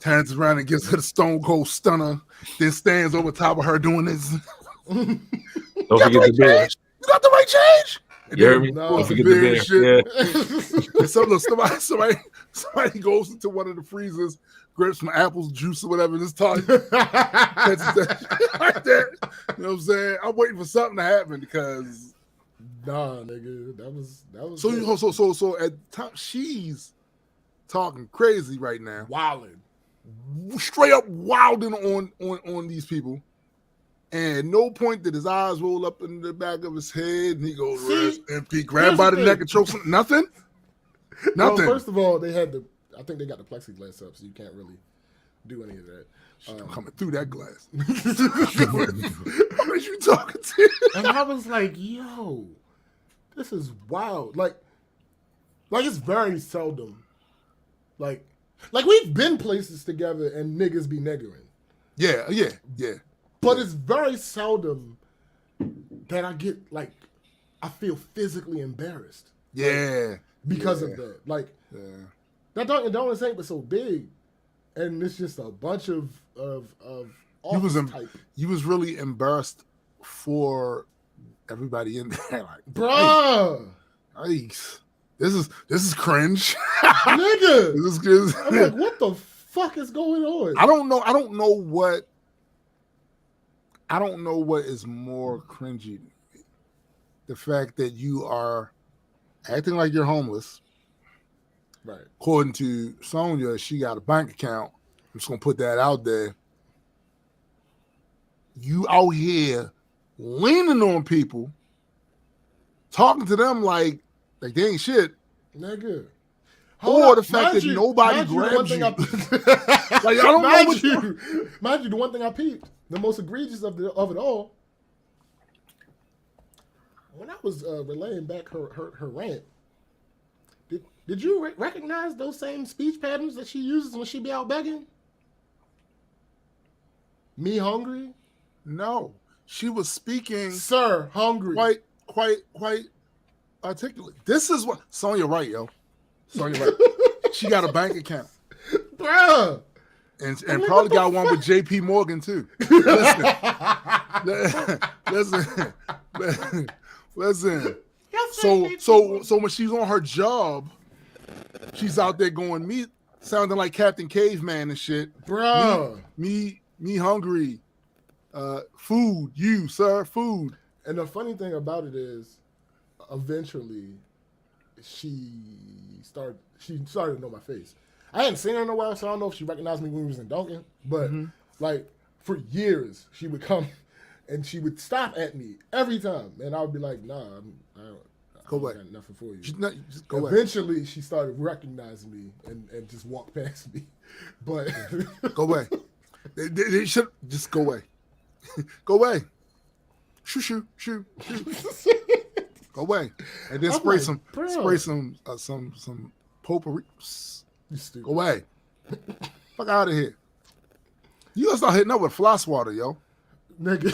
turns around and gives her the Stone Cold Stunner, then stands over top of her doing this. Don't forget the beer. You got the right change. And You heard me? Don't forget the beer. Yeah. Somebody goes into one of the freezers, grabs some apple juice or whatever, and this time like that. You know what I'm saying? I'm waiting for something to happen because nah, nigga, that was so at the time she's talking crazy right now. Wilding. Straight up wilding on these people. And at no point did his eyes roll up in the back of his head and he goes, rest and he grabbed by the neck and chokes him. Nothing. Well, first of all, I think they got the plexiglass up, so you can't really do any of that. Coming through that glass. How much you talking to? And I was like, yo, this is wild. Like it's very seldom. Like we've been places together and niggas be niggering. Yeah. But it's very seldom that I get I feel physically embarrassed. Yeah. Because of that. That Dunkin' Donuts ain't but so big. And it's just a bunch of you was really embarrassed for everybody in there. Like, bruh. This is cringe. Nigga. This is good. I'm like, what the fuck is going on? I don't know what is more cringy. The fact that you are acting like you're homeless. Right. According to Sonya, she got a bank account. I'm just gonna put that out there. You out here leaning on people, talking to them like they ain't shit. Nigga. Or the fact that nobody grabs you. Like, I don't know what you. Mind you, the one thing I peeped, the most egregious of it all, when I was relaying back her rant, did you recognize those same speech patterns that she uses when she be out begging? Me hungry? No, she was speaking, sir, hungry. Quite articulate. This is what Sonya right, yo. Sonya right. She got a bank account, bruh, and probably got one with JP Morgan too. Listen. So when she's on her job, she's out there going sounding like Captain Caveman and shit. Bruh. Me hungry. Food, you, sir, food. And the funny thing about it is, eventually, she started to know my face. I hadn't seen her in a while, so I don't know if she recognized me when we was in Dunkin'. But for years, she would come and she would stop at me every time, and I would be like, "Nah, I go away. Got nothing for you." Just go Eventually, away. she started recognizing me and just walked past me. But go away. They should just go away. Go away. Shoo. Go away. And then spray some potpourri. Go away. Fuck out of here. You gotta start hitting up with floss water, yo. Nigga.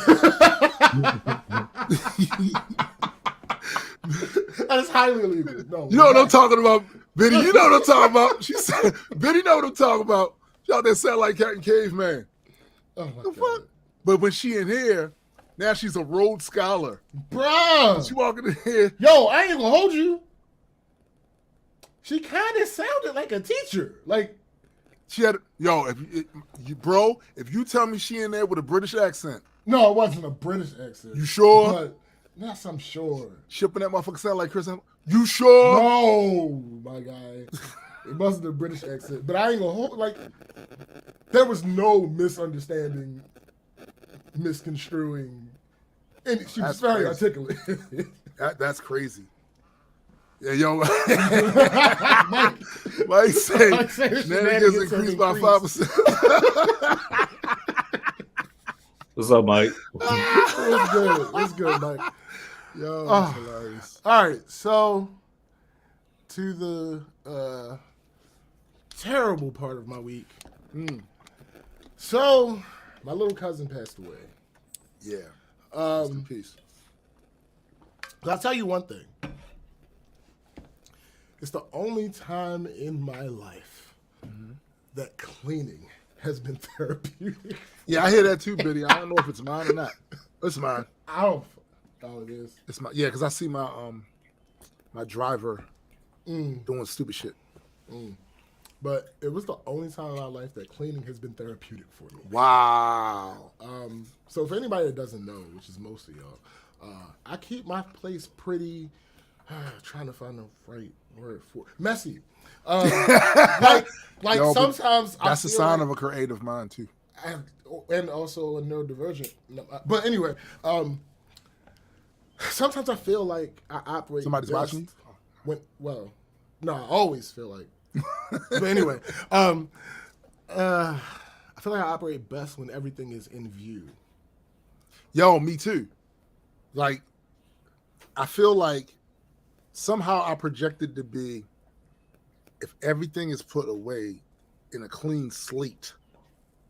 That's highly illegal. No, you know what I'm talking about, Biddy. You know what I'm talking about. She said, Biddy know what I'm talking about. She out there sound like Captain Caveman. Oh my God. Fuck? But when she in here, now she's a Rhodes Scholar. Bruh. She walking in here. Yo, I ain't gonna hold you. She kind of sounded like a teacher. Like, she had, if you tell me she in there with a British accent. No, it wasn't a British accent. You sure? But, yes, I'm sure. Shipping that motherfucker sound like Chris. You sure? No, my guy. It wasn't a British accent. But I ain't gonna hold, there was no misunderstanding, misconstruing. And she was very articulate. That's crazy. Yeah, yo. Mike say shenanigans increased by 5%. What's up, Mike? It's good, Mike. Yo, that's hilarious. All right, so to the terrible part of my week. So my little cousin passed away. Yeah. Peace. I'll tell you one thing. It's the only time in my life that cleaning has been therapeutic. Yeah, I hear that too, Biddy. I don't know if it's mine or not. It's mine. I don't know it is. It's my because I see my my driver doing stupid shit. But it was the only time in my life that cleaning has been therapeutic for me. Wow. So for anybody that doesn't know, which is most of y'all, I keep my place pretty. Trying to find the right word for messy. Like Yo, sometimes that's a sign of a creative mind too, and also a neurodivergent. But anyway, sometimes I feel like I operate. Somebody's watching you. No, I always feel like. But anyway, I feel like I operate best when everything is in view. Yo, me too. Like, I feel like somehow I projected to be, if everything is put away in a clean slate,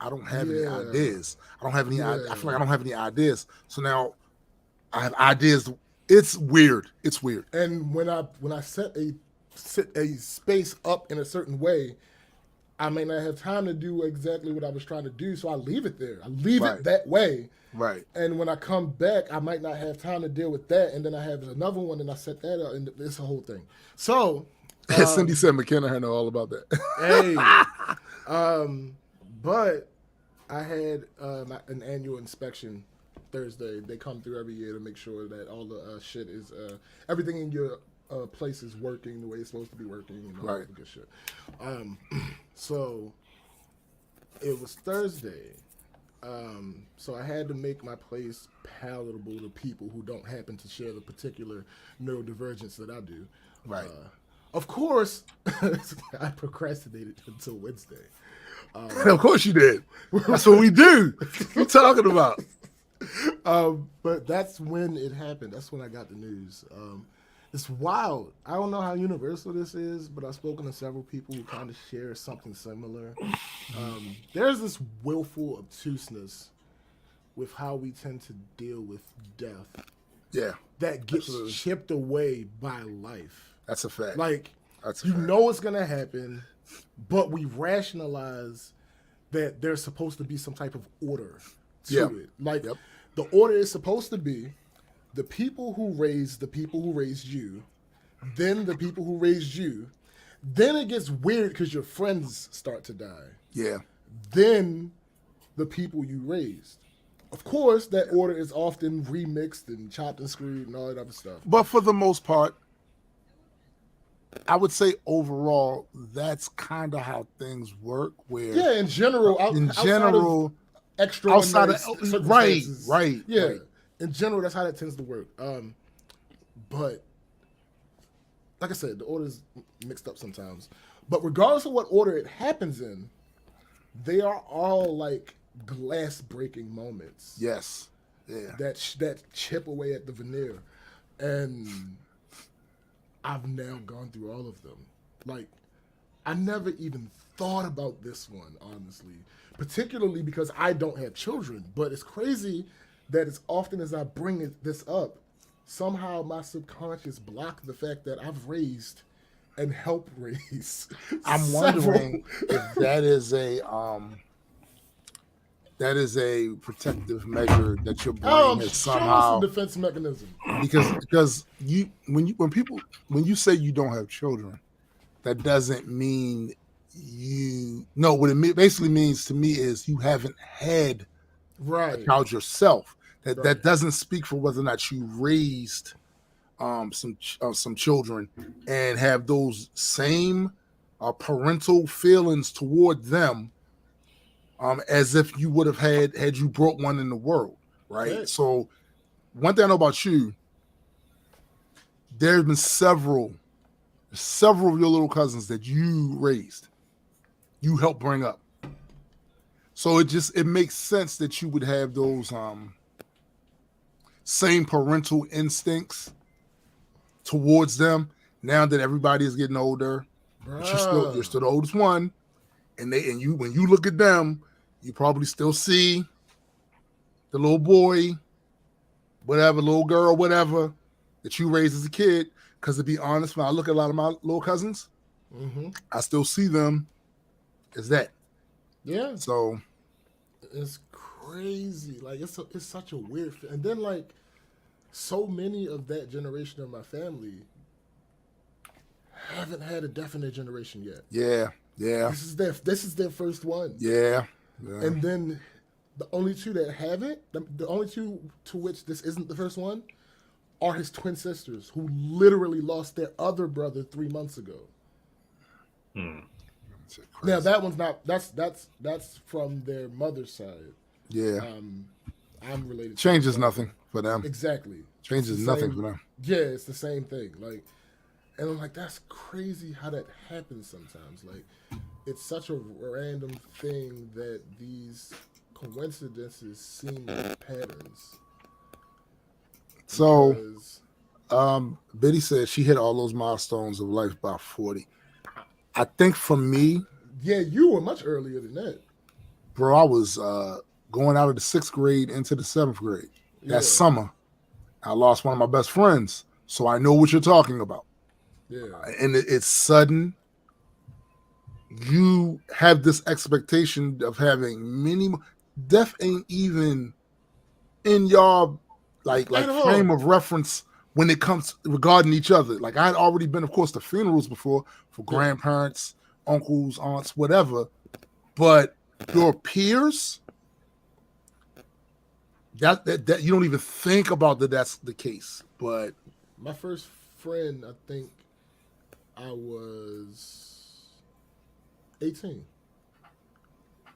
I don't have any ideas. I feel like I don't have any ideas. So now I have ideas. It's weird. It's weird. And when I set a space up in a certain way, I may not have time to do exactly what I was trying to do, so I leave it there. I leave it that way. Right. And when I come back, I might not have time to deal with that, and then I have another one, and I set that up, and it's a whole thing. So, Cindy said McKenna know all about that. Hey, but I had an annual inspection Thursday. They come through every year to make sure that all the shit is everything in your place is working the way it's supposed to be working, and all that good shit. So it was Thursday. So I had to make my place palatable to people who don't happen to share the particular neurodivergence that I do. Right. Of course, I procrastinated until Wednesday. Of course you did. That's what we do. What you talking about? But that's when it happened. That's when I got the news. It's wild. I don't know how universal this is, but I've spoken to several people who kind of share something similar. There's this willful obtuseness with how we tend to deal with death. Yeah. That gets chipped away by life. That's a fact. Like, that's you know it's going to happen, but we rationalize that there's supposed to be some type of order to it. Like, the order is supposed to be the people who raised the people who raised you, then the people who raised you, then it gets weird because your friends start to die. Yeah. Then the people you raised. Of course, that order is often remixed and chopped and screwed and all that other stuff. But for the most part, I would say overall, that's kind of how things work. Where in general, extraordinary circumstances. Right. In general, that's how that tends to work. But like I said, the order's mixed up sometimes. But regardless of what order it happens in, they are all like glass breaking moments. Yes. Yeah. That chip away at the veneer. And I've now gone through all of them. Like, I never even thought about this one, honestly. Particularly because I don't have children. But it's crazy that as often as I bring this up, somehow my subconscious blocked the fact that I've raised and helped raise. I'm wondering if that is a protective measure that your brain is somehow it's a defense mechanism. Because when you say you don't have children, that doesn't mean what it basically means to me is you haven't had a child yourself. That doesn't speak for whether or not you raised some children and have those same parental feelings toward them as if you would have had you brought one in the world, right? So one thing I know about you, there have been several of your little cousins that you raised, you helped bring up. So it makes sense that you would have those same parental instincts towards them now that everybody is getting older. But you're still the oldest one, and when you look at them, you probably still see the little boy, whatever, little girl, whatever that you raised as a kid. Because to be honest, when I look at a lot of my little cousins, I still see them is that. Yeah. So it's crazy. Like it's such a weird. And then like so many of that generation of my family haven't had a definite generation yet. Yeah. This is their first one. Yeah. And then the only two that haven't, the only two to which this isn't the first one, are his twin sisters who literally lost their other brother 3 months ago. Now that one's not. That's from their mother's side. Yeah. I'm related. Changes nothing for them. Exactly. Changes nothing for them. Yeah, it's the same thing. Like, and I'm like, that's crazy how that happens sometimes. Like, it's such a random thing that these coincidences seem like patterns. So, Biddy said she hit all those milestones of life by 40. I think for me, yeah, you were much earlier than that, bro. I was going out of the 6th grade into the 7th grade. That summer, I lost one of my best friends, so I know what you're talking about. Yeah, and it's sudden. You have this expectation of having many. Death ain't even in your like frame of reference when it comes regarding each other. Like I had already been, of course, to funerals before for grandparents, uncles, aunts, whatever. But your peers, that you don't even think about that's the case. But my first friend, I think I was 18.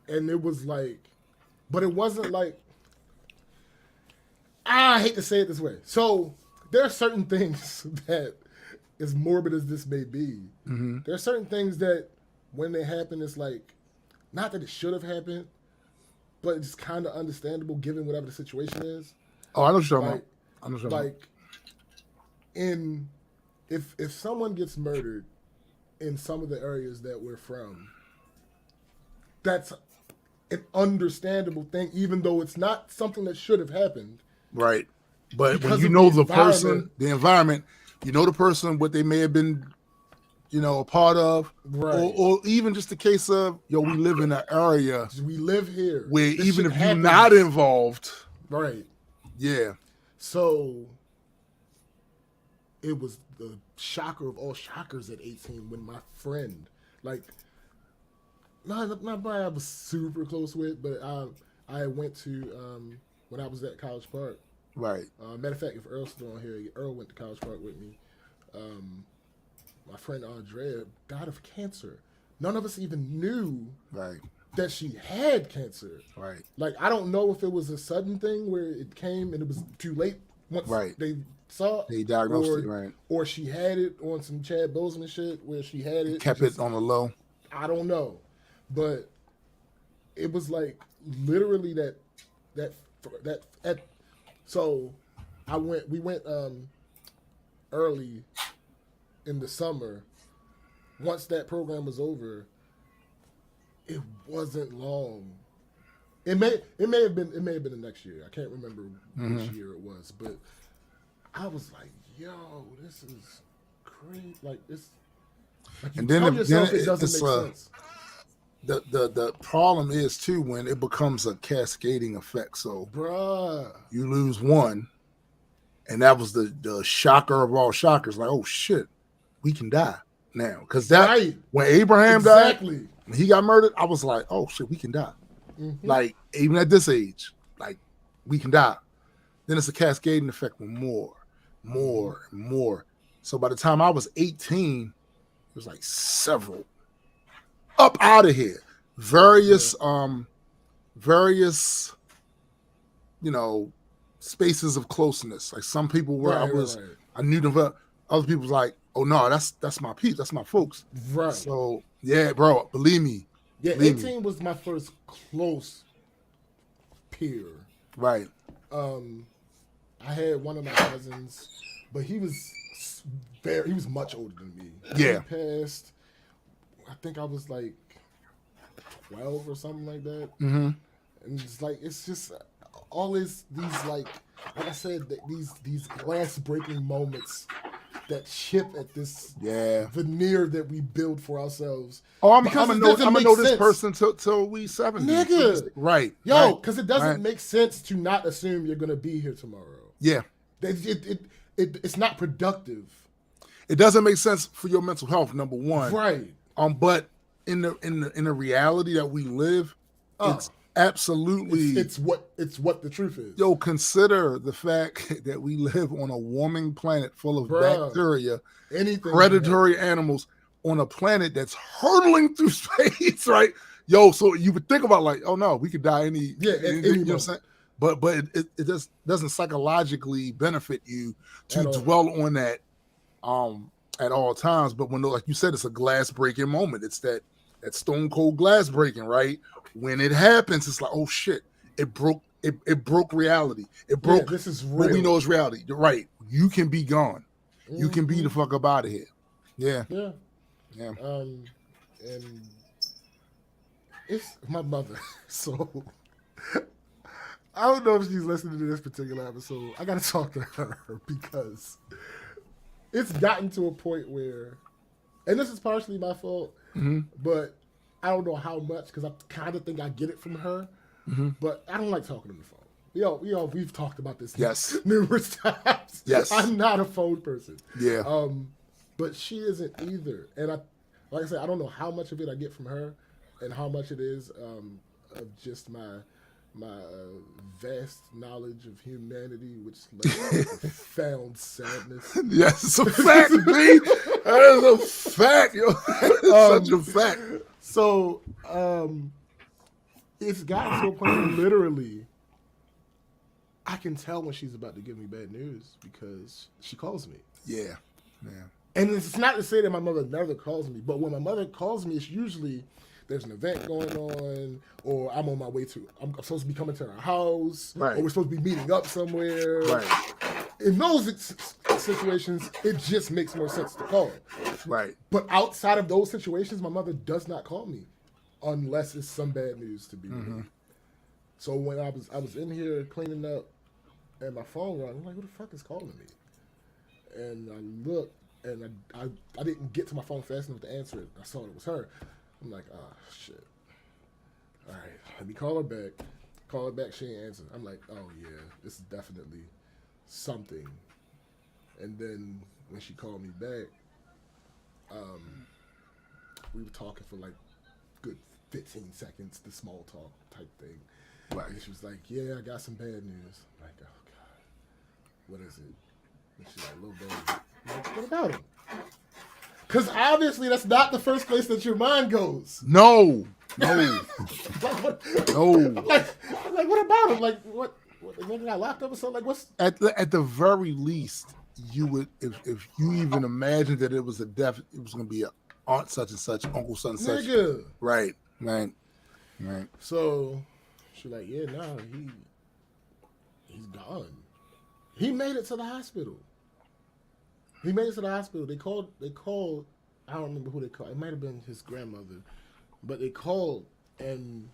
And it was like, but it wasn't like, I hate to say it this way. So there are certain things that, as morbid as this may be, there are certain things that when they happen, it's like, not that it should have happened, but it's kind of understandable given whatever the situation is. Oh, I know what you're talking about. I know what you're talking about. If someone gets murdered in some of the areas that we're from, that's an understandable thing, even though it's not something that should have happened. Right. But when you know the person, the environment, you know the person, what they may have been, a part of, right. or even just the case of, we live in an area. We live here. Where even if you're not involved. Right. Yeah. So it was the shocker of all shockers at 18 when my friend, like, not I was super close with, but I went to, when I was at College Park. Right. Matter of fact, if Earl's still on here, Earl went to College Park with me. My friend Andrea died of cancer. None of us even knew that she had cancer. Right. Like, I don't know if it was a sudden thing where it came and it was too late once they saw it. They diagnosed it, right. Or she had it on some Chad Boseman shit where she had it. Kept it on the low. I don't know. But it was like literally so we went early in the summer. Once that program was over, it wasn't long. It may have been the next year. I can't remember which year it was, but I was like, yo, this is crazy. Like it's like you tell yourself it doesn't make sense. The problem is too when it becomes a cascading effect. So you lose one, and that was the shocker of all shockers. Like, oh shit, we can die now. Because when Abraham died, when he got murdered, I was like, oh shit, we can die. Like even at this age, like we can die. Then it's a cascading effect with more and more. So by the time I was 18, it was like several. Up out of here. Various, spaces of closeness. Like some people where I knew them. Other people was like, oh no, that's my peeps, that's my folks. Right. So yeah, bro, believe me. Yeah, 18 was my first close peer. Right. I had one of my cousins, but he was much older than me. Yeah. He passed. I think I was like 12 or something like that. Mm-hmm. And it's just all these like I said, these glass breaking moments chip at this veneer that we build for ourselves. Oh, I'm gonna know this person till we 70. Nigga. Right. Yo, because it doesn't make sense to not assume you're gonna be here tomorrow. Yeah. It's not productive. It doesn't make sense for your mental health, number one. Right. But in the reality that we live, it's absolutely it's what the truth is. Yo, consider the fact that we live on a warming planet full of bacteria, predatory animals on a planet that's hurtling through space, right? Yo, so you would think about like, oh no, we could die any you know what I'm saying? But it just doesn't psychologically benefit you to dwell on that at all times. But when, like you said, it's a glass breaking moment. It's that stone cold glass breaking, right? When it happens, it's like, oh shit, it broke reality. It broke this is real. What we know is reality. You're right. You can be gone. Mm-hmm. You can be the fuck up out of here. Yeah. Yeah. Yeah. And it's my mother. So I don't know if she's listening to this particular episode. I gotta talk to her because it's gotten to a point where, and this is partially my fault, but I don't know how much because I kind of think I get it from her, but I don't like talking on the phone. Yo, we've talked about this numerous times. Yes, I'm not a phone person. Yeah. But she isn't either, and like I said, I don't know how much of it I get from her, and how much it is of just my vast knowledge of humanity, which led to profound sadness. Yes, it's a fact, B. That is a fact, yo. Such a fact. So, it's gotten to a point where literally I can tell when she's about to give me bad news because she calls me. Yeah. And it's not to say that my mother never calls me, but when my mother calls me, it's usually there's an event going on, or I'm on my way I'm supposed to be coming to her house, or we're supposed to be meeting up somewhere. Right. In those situations, it just makes more sense to call. Right. But outside of those situations, my mother does not call me unless it's some bad news to be relayed. So when I was in here cleaning up, and my phone rang, I'm like, who the fuck is calling me? And I looked, and I didn't get to my phone fast enough to answer it. I saw it was her. I'm like, oh, shit. All right, let me call her back. Call her back, she ain't answer. I'm like, oh, yeah, this is definitely something. And then when she called me back, we were talking for like good 15 seconds, the small talk type thing. Right. And she was like, yeah, I got some bad news. I'm like, oh, God, what is it? And she's like, little baby. I'm like, what about him? Because obviously that's not the first place that your mind goes. No. Like, what about him? Like, what the nigga got locked up or something? Like, what's... At the very least, you would, if you even imagined that it was a death, it was going to be a aunt such and such, uncle such and such. Nigga. Right. So, she's like, yeah, no, he's gone. He made it to the hospital. They called, I don't remember who they called. It might have been his grandmother. But they called, and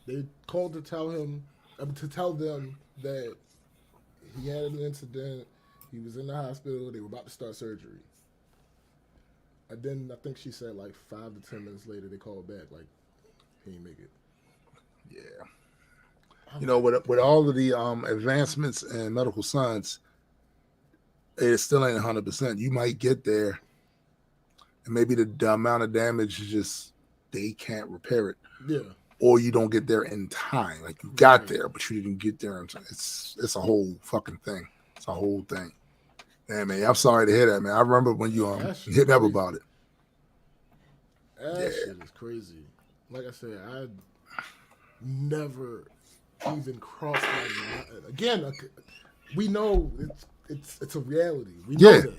they called to tell them that he had an incident. He was in the hospital. They were about to start surgery. And then I think she said like 5 to 10 minutes later, they called back like, he didn't make it. Yeah. You know, with all of the advancements in medical science, it still ain't 100%. You might get there, and maybe the amount of damage is just they can't repair it. Yeah. Or you don't get there in time. Like you got there, but you didn't get there in time. It's a whole fucking thing. It's a whole thing. Man, I'm sorry to hear that, man. I remember when you hit me up about it. That shit is crazy. Like I said, I never even crossed my mind. Again, we know it's a reality. We know that.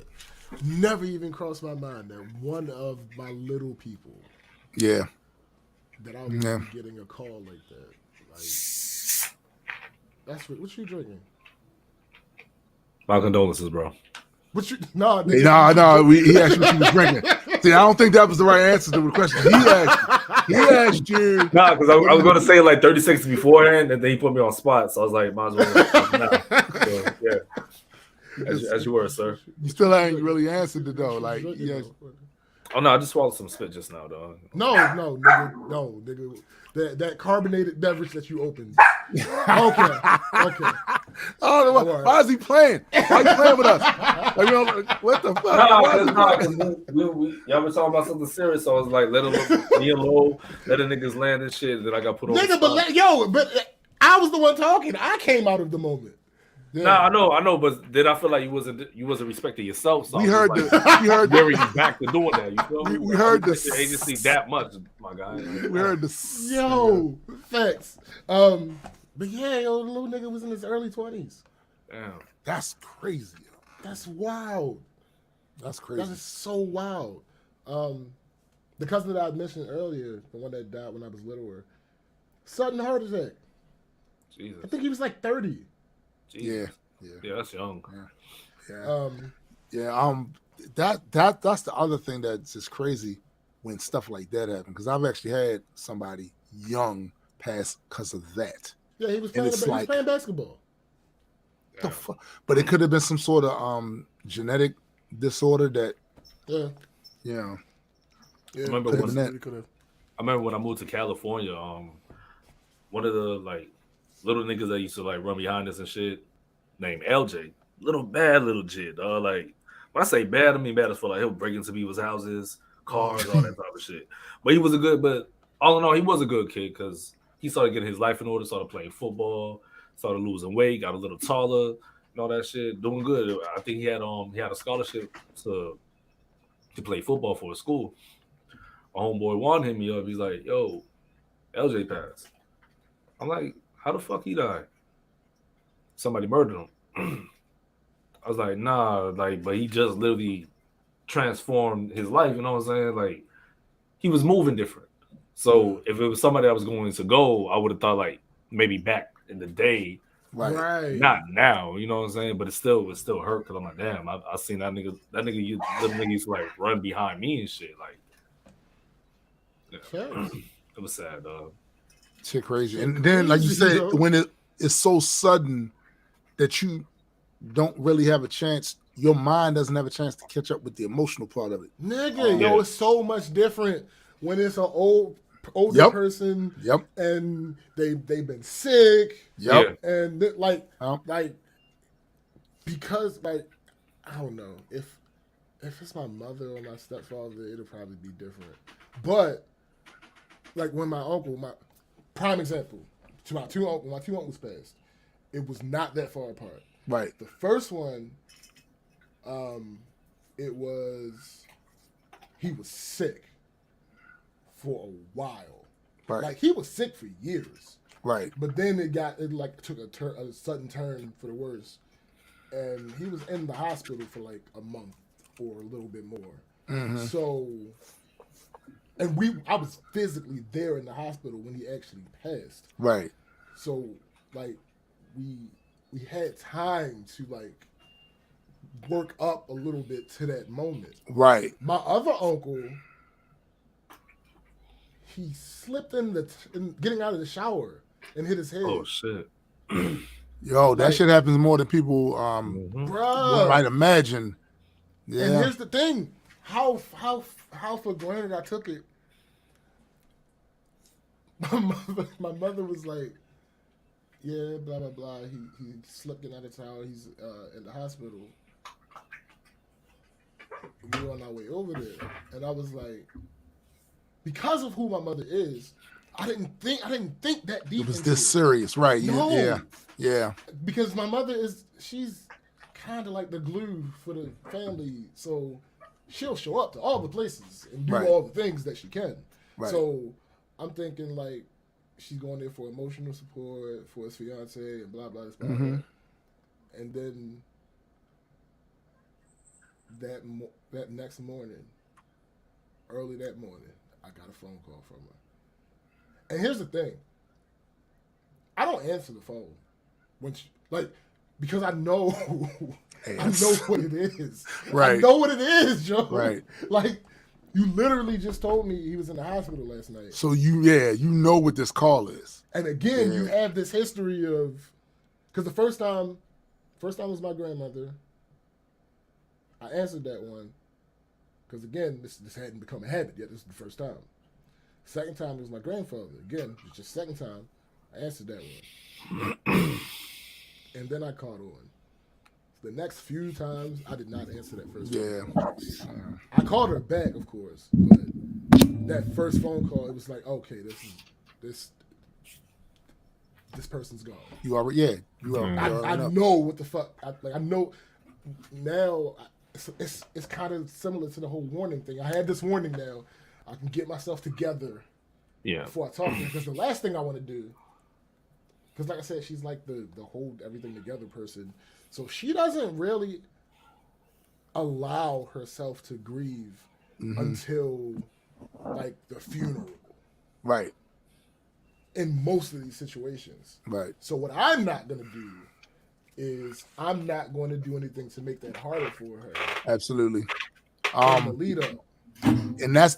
Never even crossed my mind that one of my little people. Yeah. That I would be getting a call like that. Like, that's what you drinking? My condolences, bro. What you? No. He asked you what you was drinking. See, I don't think that was the right answer to the question. He asked you. Nah, because I was going to say like 30 seconds beforehand, and then he put me on spot. So I was like, might as well. So, yeah. As you were, sir. You still ain't really answered it though. Like, yes. Oh no, I just swallowed some spit just now, though. No, nigga. That carbonated beverage that you opened. Okay. Oh, why is he playing? Why you playing with us? Like, what the fuck? Y'all been talking about something serious, so I was like, let me alone, let the niggas land and shit. Then I got put on. Nigga, but I was the one talking. I came out of the moment. Yeah. Nah, I know, but then I feel like you wasn't respecting yourself. So we heard very back to doing that. You feel me? We heard the agency that much, my guy. We heard the facts. But yeah, the little nigga was in his early 20s. Damn, that's crazy. That's wild. That's crazy. That is so wild. The cousin that I mentioned earlier, the one that died when I was littler, sudden heart attack. Jesus. I think he was like 30. Jesus. Yeah, that's young. That's the other thing that's just crazy when stuff like that happens. Because I've actually had somebody young pass because of that. Yeah, he was playing basketball. The fuck? But it could have been some sort of genetic disorder that. Yeah. Yeah. I remember when I moved to California. One of the little niggas that used to run behind us and shit, named LJ, bad little jit. Like when I say bad, I mean bad as for he'll break into people's houses, cars, all that type of shit. But all in all, he was a good kid because he started getting his life in order, started playing football, started losing weight, got a little taller, and all that shit, doing good. I think he had a scholarship to play football for his school. My homeboy wanted me up. He's like, yo, LJ passed. I'm like, how the fuck he died? Somebody murdered him. I was like, nah, but he just literally transformed his life, you know what I'm saying? He was moving different. So if it was somebody that was going to go, I would have thought maybe back in the day. Right. Not now, you know what I'm saying? But it still hurt because I'm like, damn, I seen that nigga used to run behind me and shit. It was sad, dog. Shit crazy. And then, like you said, when it is so sudden that you don't really have a chance, your mind doesn't have a chance to catch up with the emotional part of it. Nigga, it's so much different when it's an older person. Yep. And they've been sick. Yep. And because I don't know if it's my mother or my stepfather, it'll probably be different. But when my uncle, my prime example, to my two uncles passed, it was not that far apart. Right. The first one, he was sick for a while. Right. He was sick for years. Right. But then it took a sudden turn for the worse. And he was in the hospital for a month or a little bit more. Mm-hmm. So, and I was physically there in the hospital when he actually passed. Right. So, we had time to work up a little bit to that moment. Right. My other uncle, he slipped in getting out of the shower and hit his head. Oh shit. Yo, that shit happens more than people might imagine. Yeah. And here's the thing. How for granted I took it. My mother was like, yeah, blah blah blah. He slipped in out of town. He's in the hospital. We were on our way over there, and I was like, because of who my mother is, I didn't think that deep. It was this serious, right? No. Yeah. Because my mother she's kind of like the glue for the family, so she'll show up to all the places and do all the things that she can. Right. So I'm thinking she's going there for emotional support for his fiance and blah blah blah. Mm-hmm. And then that next morning, early that morning, I got a phone call from her. And here's the thing. I don't answer the phone when because I know I know what it is. Right. I know what it is, Joe. Right. You literally just told me he was in the hospital last night. So you know what this call is. And again, you have this history of, because the first time was my grandmother, I answered that one because again, this hadn't become a habit yet. This is the first time. Second time was my grandfather. Again, it's just second time. I answered that one, and then I caught on. The next few times, I did not answer that first phone. I called her back, of course, but that first phone call, it was like, okay, this person's gone. You already, I know what the fuck. I know now. It's kind of similar to the whole warning thing. I had this warning now. I can get myself together. Yeah. Before I talk to her, because the last thing I want to do, because like I said, she's like the hold everything together person. So she doesn't really allow herself to grieve until like the funeral. Right. In most of these situations. Right. So what I'm not going to do is I'm not going to do anything to make that harder for her. Absolutely. The lead up. And that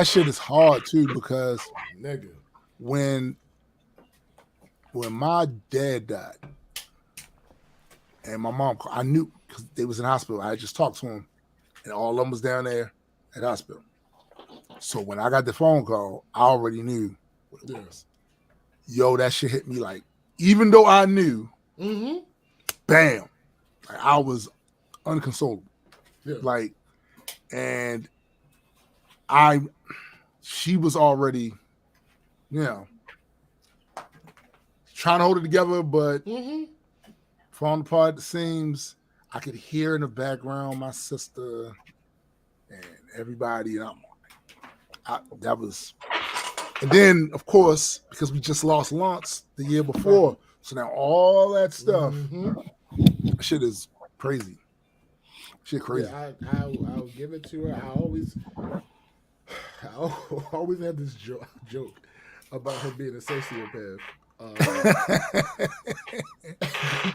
shit is hard too, because nigga, when my dad died and my mom, I knew because they was in hospital. I had just talked to him, and all of them was down there at hospital. So when I got the phone call, I already knew what it was. Yo, that shit hit me like, even though I knew, bam, like I was unconsolable. Yeah. Like, and she was already, trying to hold it together, but falling apart at the seams. I could hear in the background my sister and everybody, and that was. And then, of course, because we just lost Lance the year before, so now all that stuff, shit is crazy. Shit crazy. Yeah, I'll give it to her. I always have this joke about her being a sociopath.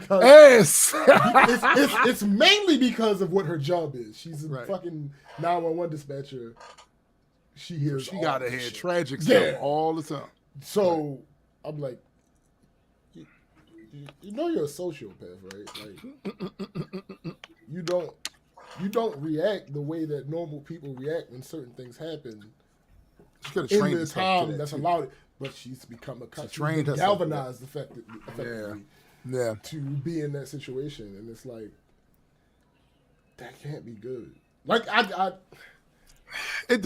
Yes, it's mainly because of what her job is. She's a fucking 911 dispatcher. She hears. She got to hear tragic stuff all the time. So I'm like, you know, you're a sociopath, right? Like, you don't react the way that normal people react when certain things happen. In the time that's allowed, but she's become galvanized effectively to be in that situation, and it's like that can't be good. Like it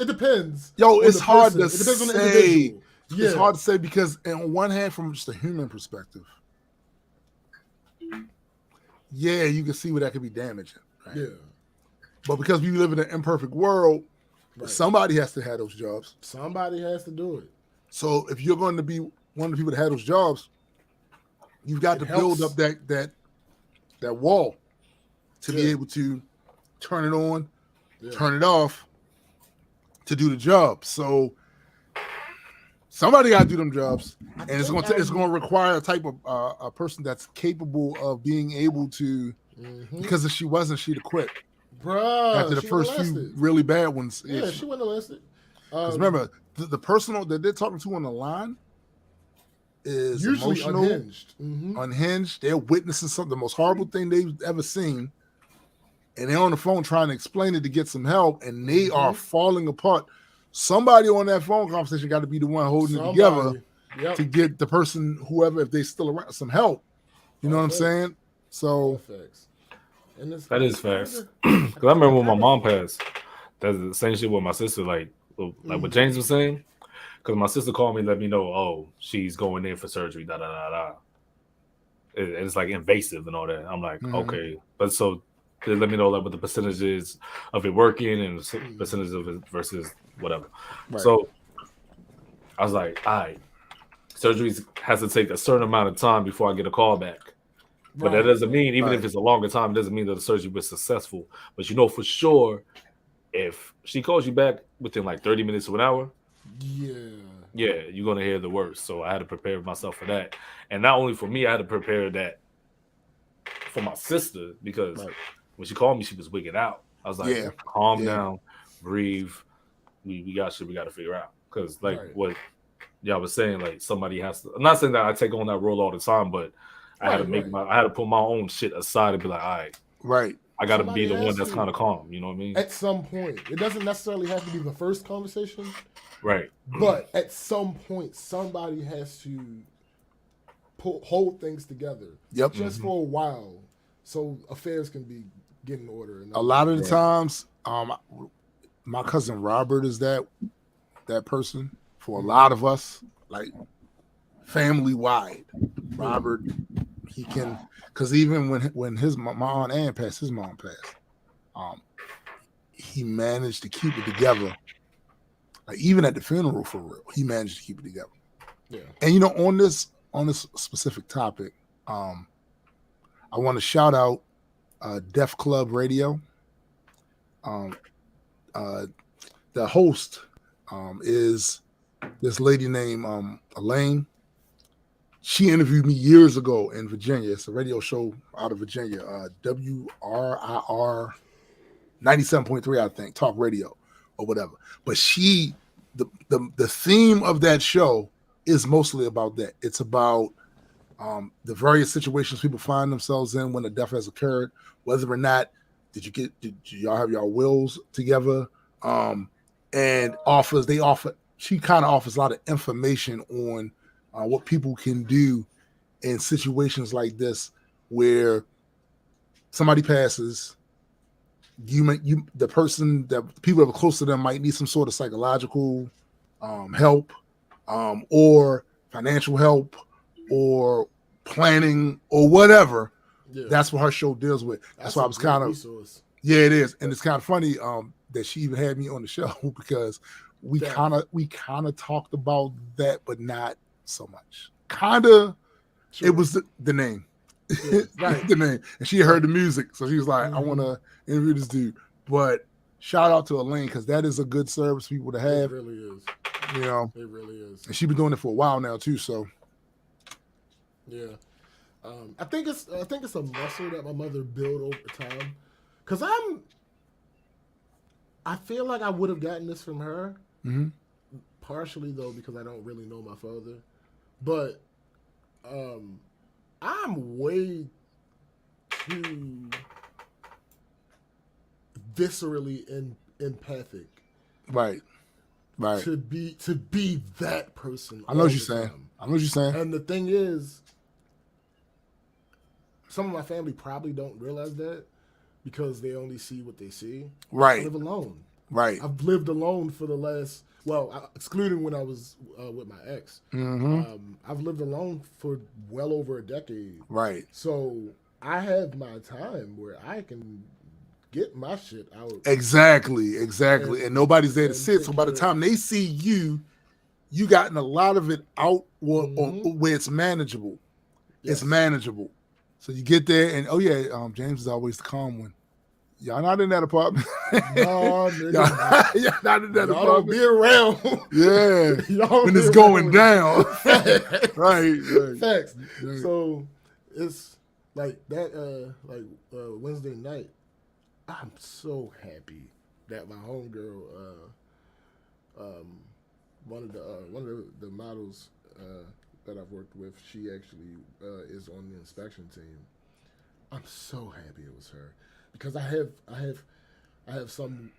depends. Yo, it's hard to say. It depends on the individual. Yeah. It's hard to say because, on one hand, from just a human perspective, you can see where that could be damaging. Right? Yeah. But because we live in an imperfect world, somebody has to have those jobs. Somebody has to do it. So if you're going to be one of the people that have those jobs, you've got to build up that wall to be able to turn it on, turn it off, to do the job. So somebody got to do them jobs, and it's going to require a type of a person that's capable of being able to. Because if she wasn't, she'd have quit. Bruh, after the first few really bad ones. Yeah, she went arrested. Because remember, the person that they're talking to on the line is usually emotional, unhinged. They're witnessing something, the most horrible thing they've ever seen. And they're on the phone trying to explain it to get some help, and they are falling apart. Somebody on that phone conversation got to be the one holding it together to get the person, whoever, if they still around, some help. You know what I'm saying? So that is facts. Because I remember when my mom passed, that's the same shit with my sister. Like what James was saying. Because my sister called me and let me know, oh, she's going in for surgery. Da da da da. It's like invasive and all that. I'm like, okay, but so they let me know like what the percentages of it working and percentages of it versus whatever. Right. So I was like, all right, surgeries has to take a certain amount of time before I get a call back. But that doesn't mean, even if it's a longer time, it doesn't mean that the surgery was successful. But you know for sure, if she calls you back within like 30 minutes to an hour, you're going to hear the worst. So I had to prepare myself for that. And not only for me, I had to prepare that for my sister, because when she called me, she was wigging out. I was like, calm down, breathe. We got shit we got to figure out. Because what y'all was saying, like somebody has to, I'm not saying that I take on that role all the time, but I had to put my own shit aside and be like, all right. I got to be the one that's kind of calm. You know what I mean? At some point, it doesn't necessarily have to be the first conversation, right? But at some point, somebody has to hold things together, just for a while, so affairs can be get in order. A lot of the times, my cousin Robert is that person for a lot of us, like family wide. Robert, he can, because even when my aunt Ann passed, his mom passed, he managed to keep it together. Like even at the funeral, for real, he managed to keep it together. Yeah. And on this specific topic, I want to shout out Def Club Radio. The host is this lady named Elaine. She interviewed me years ago in Virginia. It's a radio show out of Virginia, WRIR 97.3, I think, talk radio or whatever. But the theme of that show is mostly about that. It's about the various situations people find themselves in when a death has occurred, whether or not did y'all have your wills together, and she kind of offers a lot of information on what people can do in situations like this where somebody passes. The person that people that are close to them might need some sort of psychological help, or financial help, or planning, or whatever. Yeah. That's what her show deals with. That's why I was kind of resource. Yeah, it is, and it's kind of funny that she even had me on the show because we kind of talked about that, but not so much. Sure. It was the name. Yeah, right. The name, and she heard the music, so she was like, I want to interview this dude. But shout out to Elaine, because that is a good service for people to have. It really is. It really is. And she's been doing it for a while now too. So yeah, I think it's a muscle that my mother built over time. Because I feel like I would have gotten this from her, partially though because I don't really know my father, but I'm way too viscerally empathic, right, to be that person. I know what you're saying. And the thing is, some of my family probably don't realize that because they only see what they see. Right. I live alone. Right. I've lived alone for the last, excluding when I was with my ex. I've lived alone for well over a decade. Right. So I have my time where I can get my shit out. Exactly. And nobody's there to sit. So by the time they see you gotten a lot of it out where it's manageable. Yes. It's manageable. So you get there and James is always the calm one. Y'all not in that apartment. No, nigga. Y'all not in that y'all apartment. Don't be around. Yeah. When it's going down. right. Facts. Right. So it's like that Wednesday night, I'm so happy that my homegirl, one of the models that I've worked with, she actually is on the inspection team. I'm so happy it was her. Because I have some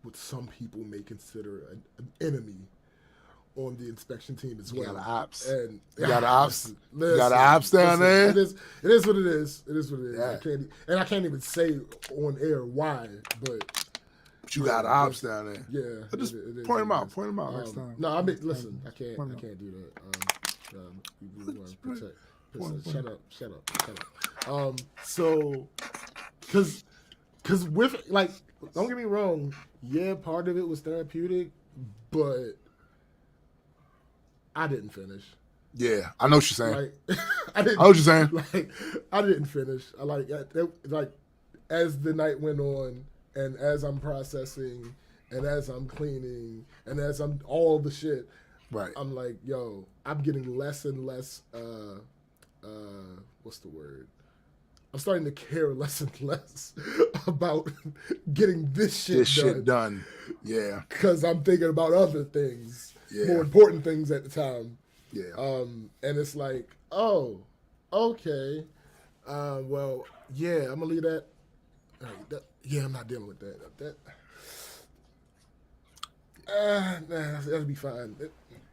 what some people may consider an enemy on the inspection team as well. You got ops. And you got ops. You got ops down there. It is what it is. It is what it is. Yeah. I can't even say on air why, but you got ops down there. Yeah. Just point them out. Point them out next time. No, listen. I can't do that. We want to protect. Shut up. So, cause with don't get me wrong. Yeah, part of it was therapeutic, but I didn't finish. Yeah, I know what you're saying. I know what you're saying. I didn't finish. As the night went on, and as I'm processing, and as I'm cleaning, and as I'm all the shit. Right. I'm like, yo, I'm getting less and less. What's the word? I'm starting to care less and less about getting this shit done. Yeah. Because I'm thinking about other things, more important things at the time. Yeah. And it's like, oh, Okay. Well, yeah, I'm gonna leave that. All right, I'm not dealing with that. That'll be fine.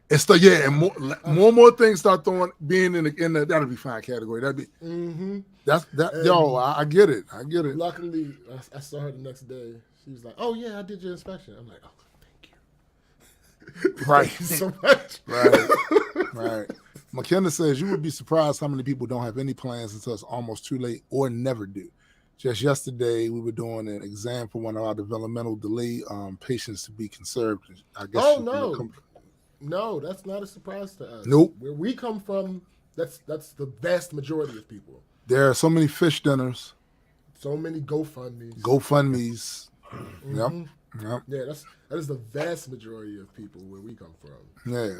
It's the and more things start being in the that'll be fine category. That'd be that's that. And yo, I get it. Luckily, I saw her the next day. She was like, "Oh yeah, I did your inspection." I'm like, "Oh, thank you." Right. Thank you so much. Right. McKenna says you would be surprised how many people don't have any plans until it's almost too late or never do. Just yesterday, we were doing an exam for one of our developmental delay patients to be conserved. I guess. Oh no. No, that's not a surprise to us. Nope. Where we come from, that's the vast majority of people. There are so many fish dinners. So many GoFundMes. Yep. Yeah, that is the vast majority of people where we come from. Yeah.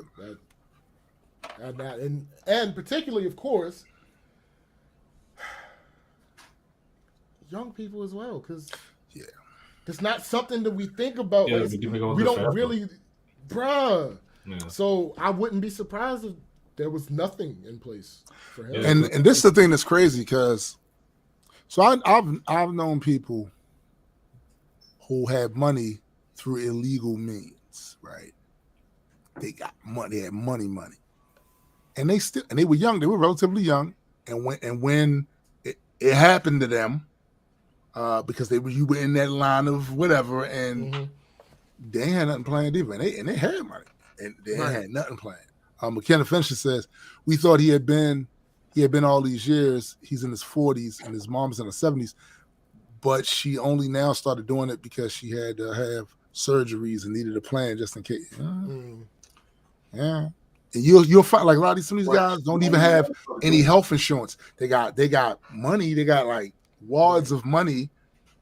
And particularly, of course, young people as well, because it's not something that we think about. Yeah, we don't really, bruh. Yeah. So I wouldn't be surprised if there was nothing in place for him. And this is the thing that's crazy because, so I've known people who had money through illegal means, right? They got money, they had money, and they were young. They were relatively young, and when it happened to them, because you were in that line of whatever, and they had nothing planned either, and they had money. And they had nothing planned. McKenna Fincher says, we thought he had been all these years. He's in his 40s and his mom's in her 70s, but she only now started doing it because she had to have surgeries and needed a plan just in case. Yeah. And you'll find like a lot of some of these guys don't even have any health insurance. They got money. They got like wads of money,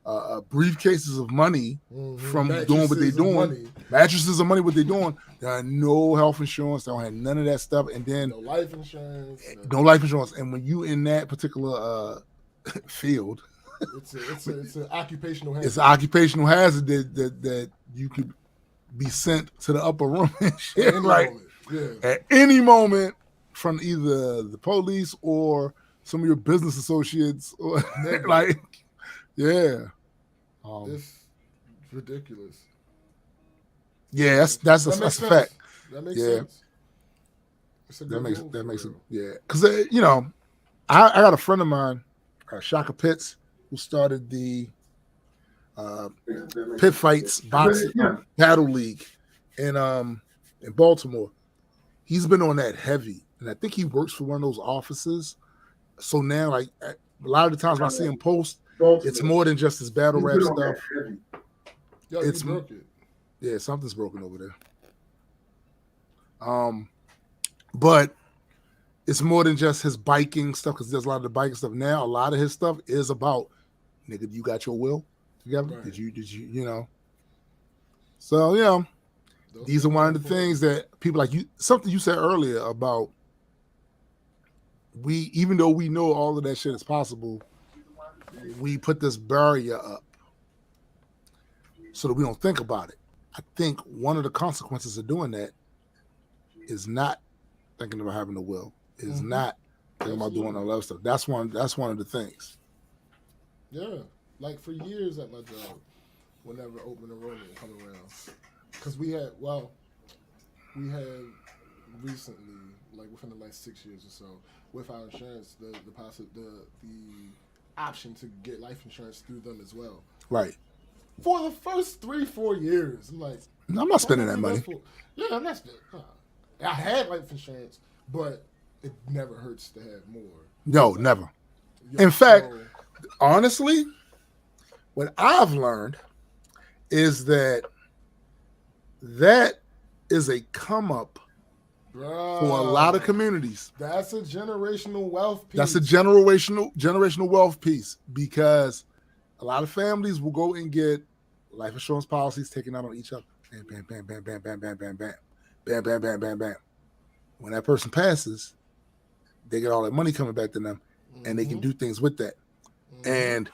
briefcases of money from doing what they're doing. Mattresses of money, what they're doing. There are no health insurance. They don't have none of that stuff. And then no life insurance. No life insurance. And when you in that particular field, it's an occupational hazard. It's an occupational hazard that you could be sent to the upper room and shit. At any moment from either the police or some of your business associates or it's ridiculous. Yeah, that's a fact. That makes sense. That makes it. Yeah, because I got a friend of mine, Shaka Pitts, who started the Pit Fights Boxing Paddle League in Baltimore. He's been on that heavy, and I think he works for one of those offices. So now, like a lot of the times when I see him post, it's more than just his battle rap stuff. It's broke it. Yeah, something's broken over there. But it's more than just his biking stuff because there's a lot of the biking stuff now. A lot of his stuff is about, nigga, you got your will together? Right. Did you? So these are one of the things that people like you. Something you said earlier about even though we know all of that shit is possible, we put this barrier up so that we don't think about it. I think one of the consequences of doing that is not thinking about having a will, is not thinking about doing all that stuff. That's one of the things. Yeah. Like for years at my job, whenever open enrollment would come around. Because we had recently, like within the last 6 years or so, with our insurance, the option to get life insurance through them as well. Right. For the first 3-4 years, I'm like, I'm not spending that money. I'm not spending. I had life insurance, but it never hurts to have more. No, never. In fact, honestly, what I've learned is that is a come up for a lot of communities. That's a generational wealth piece. That's a generational wealth piece because a lot of families will go and get life insurance policies taken out on each other. Bam, bam, bam, bam, bam, bam, bam, bam, bam. Bam, bam, bam, bam, bam. When that person passes, they get all that money coming back to them, and they can do things with that. And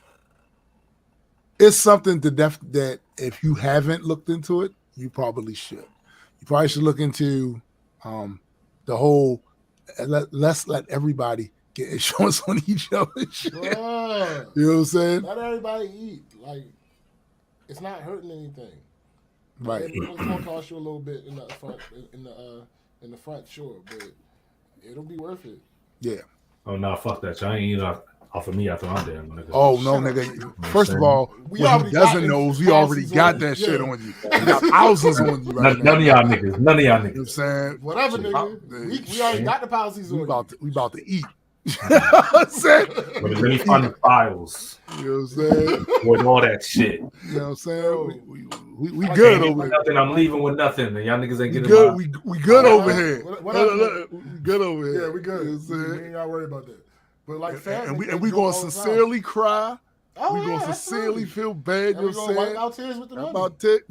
it's something that if you haven't looked into it, you probably should. You probably should look into the whole let's let everybody get insurance on each other. Shit. You know what I'm saying? Not everybody eat. Like, it's not hurting anything. Right. It's gonna cost you a little bit in the front, in the front, sure, but it'll be worth it. Yeah. Oh no, fuck that! Y'all ain't eating off of me after I'm dead, nigga. Oh no, nigga! First of all, what he doesn't know is we already got that shit on you. We got thousands on you right now. None of y'all niggas. None of y'all niggas. You know what I'm saying? Whatever, nigga. We already got the policies on you. We about to eat. You know what I'm saying? Let me find the files. You know what I'm saying? With all that shit. You know what I'm saying? We good over here. Nothing. I'm leaving with nothing, and y'all niggas ain't getting good. We good over here. We good over here. Yeah, we good. You know what I'm saying? We ain't gotta worry about that. But like, and we gonna sincerely cry. We gonna sincerely feel bad. You know what I'm saying? Wipe out tears with the money. About it.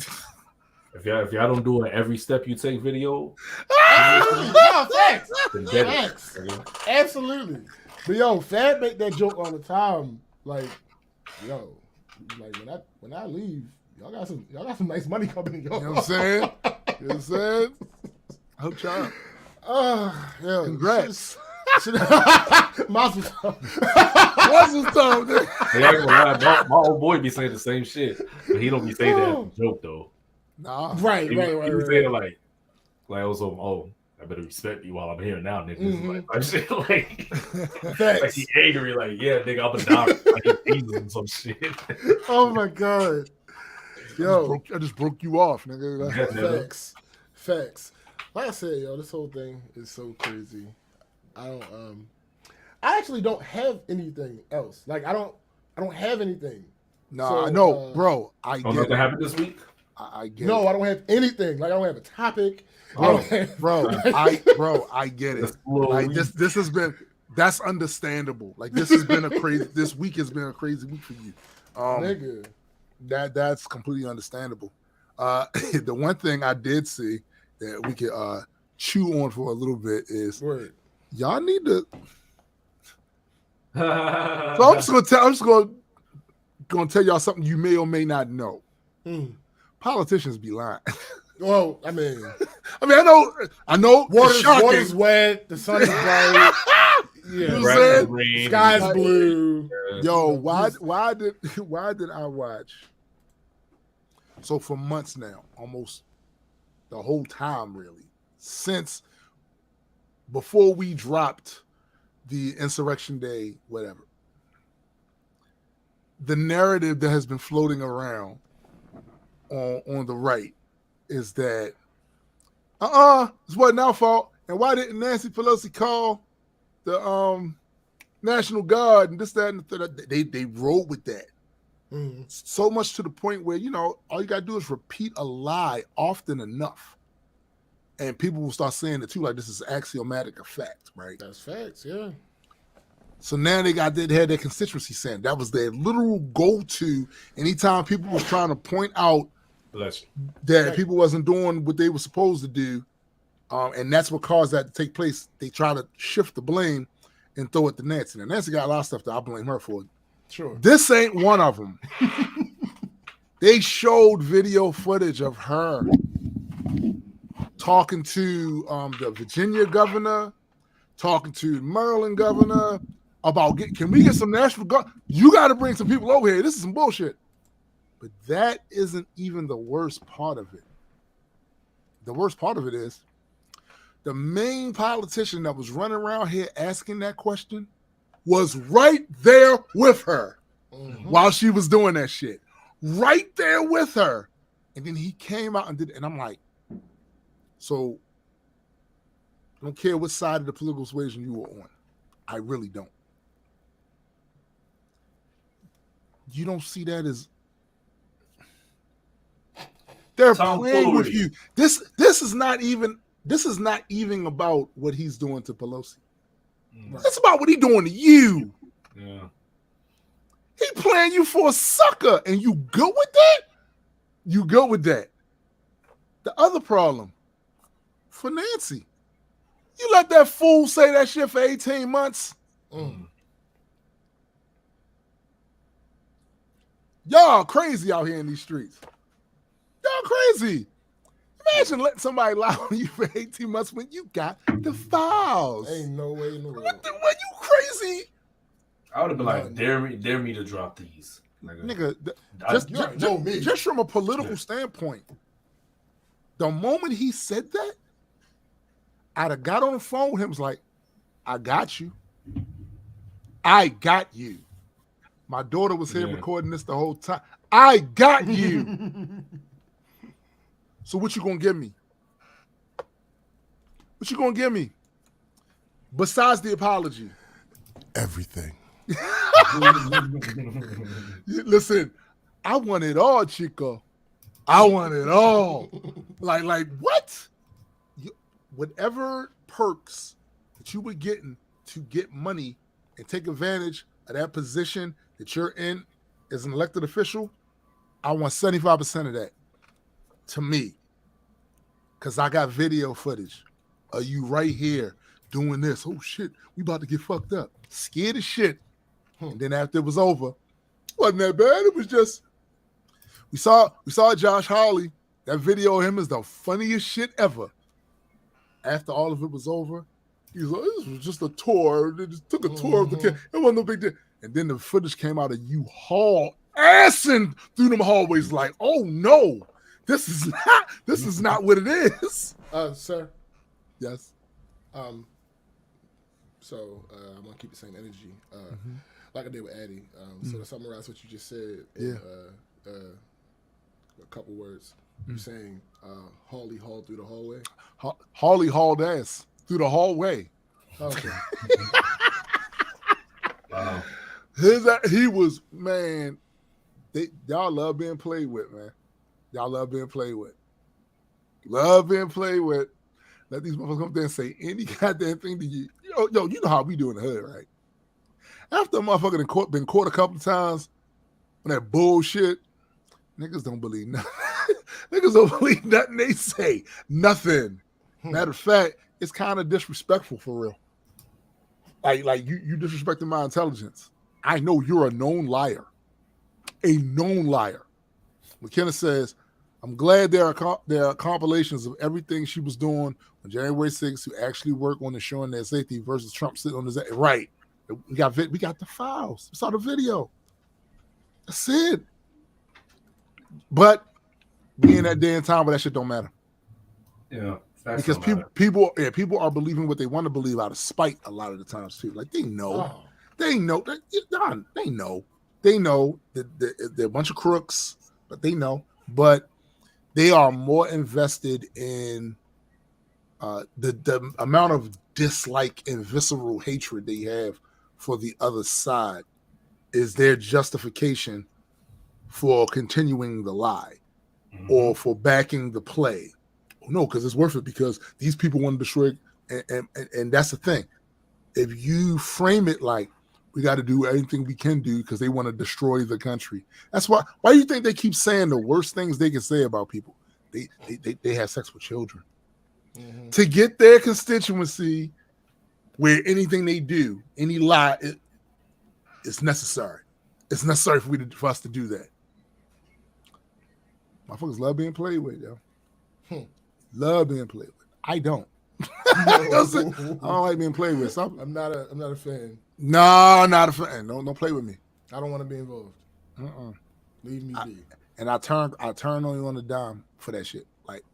If y'all don't do an every step you take video, facts. Absolutely. But yo, Fab make that joke all the time. Like, yo, like when I leave, y'all got some nice money coming in. You know what I'm saying? You know what I'm saying? I hope y'all. Yeah. Congrats. Mazel tov. Mazel tov, nigga. Hey, I ain't gonna lie, my old boy be saying the same shit, but he don't be saying that as a joke though. Nah. Right. He was saying like also, I better respect you while I'm here now, nigga. Mm-hmm. Like he angry, like, yeah, nigga, I'm a doctor. Like he's and some shit. Oh my god. Yo, I just broke you off, nigga. Facts. Like I said, yo, this whole thing is so crazy. I actually don't have anything else. Like I don't have anything. No, so, I know, bro. I get nothing happened this week? I get no, it. I don't have anything. Like I don't have a topic. Bro, I get it. Like this has been, that's understandable. Like this week has been a crazy week for you. Nigga. That's completely understandable. The one thing I did see that we could chew on for a little bit is y'all need to. So I'm just gonna tell y'all something you may or may not know. Politicians be lying. Well, I mean, I know. Water's wet. The sun is bright. Yeah, sky's blue. Yo, why did I watch? So for months now, almost the whole time, really, since before we dropped the Insurrection Day, whatever, the narrative that has been floating around on the right is that this wasn't our fault, and why didn't Nancy Pelosi call the National Guard and this, that, and the third? They rolled with that. So much to the point where, all you got to do is repeat a lie often enough. And people will start saying it too, like this is axiomatic a fact, right? That's facts, yeah. So now they had their constituency saying that was their literal go-to anytime people was trying to point out that people wasn't doing what they were supposed to do. And that's what caused that to take place. They try to shift the blame and throw it to Nancy. Now, Nancy got a lot of stuff that I blame her for. Sure. This ain't one of them. They showed video footage of her talking to the Virginia governor, talking to the Maryland governor about can we get some National Guard? You got to bring some people over here. This is some bullshit. But that isn't even the worst part of it. The worst part of it is the main politician that was running around here asking that question was right there with her while she was doing that shit. Right there with her. And then he came out and did it. And I'm like, so I don't care what side of the political persuasion you were on. I really don't. You don't see that as they're playing with you. This is not even about what he's doing to Pelosi. It's about what he's doing to you. Yeah. He playing you for a sucker, and you good with that? You good with that? The other problem for Nancy, you let that fool say that shit for 18 months. Y'all crazy out here in these streets. Y'all crazy. Imagine letting somebody lie on you for 18 months when you got the files. Ain't no way in the world. What you crazy? I would have been like, dare me to drop these. Nigga, me. Just from a political standpoint, the moment he said that, I'd have got on the phone with him, was like, I got you. I got you. My daughter was here recording this the whole time. I got you. So what you gonna give me? What you gonna give me? Besides the apology? Everything. Listen, I want it all, Chico. I want it all. Like what? Whatever perks that you were getting to get money and take advantage of that position that you're in as an elected official, I want 75% of that to me. Because I got video footage of you right here doing this. Oh, shit, we about to get fucked up. Scared as shit. And then after it was over, wasn't that bad. It was just, we saw Josh Hawley. That video of him is the funniest shit ever. After all of it was over, he was like, this was just a tour. They just took a tour of the kid. It wasn't no big deal. And then the footage came out of you assing through them hallways like, oh no, this is not what it is. Sir. Yes. So I'm gonna keep the same energy. Like I did with Addie. So to summarize what you just said in a couple words, you're saying Hawley hauled through the hallway? Hawley hauled ass through the hallway. Okay. Wow. He was, man, y'all love being played with, man. Y'all love being played with. Love being played with. Let these motherfuckers come there and say any goddamn thing to you. Yo, you know how we do in the hood, right? After a motherfucker been caught a couple of times on that bullshit, niggas don't believe nothing. Niggas don't believe nothing they say. Nothing. Matter of fact, it's kind of disrespectful for real. Like you disrespecting my intelligence. I know you're a known liar. A known liar. McKenna says, I'm glad there are compilations of everything she was doing on January 6th to actually work on ensuring their safety versus Trump sitting on his right. We got the files. We saw the video. That's it. But we in that day and time where that shit don't matter. Yeah. Because people are believing what they want to believe out of spite a lot of the times too. Like they know. They know that they're a bunch of crooks, but they know. But they are more invested in the amount of dislike and visceral hatred they have for the other side is their justification for continuing the lie or for backing the play. No, because it's worth it because these people want to destroy it. And that's the thing. If you frame it like we got to do everything we can do because they want to destroy the country. That's why do you think they keep saying the worst things they can say about people? They have sex with children to get their constituency where anything they do, any lie, it's necessary. It's necessary for us to do that. Motherfuckers love being played with, yo. Love being played with. I don't. I don't like being played with. So I'm not a fan. No, not a fan. Don't play with me. I don't want to be involved. Leave me be. And I turn on you on the dime for that shit. Like,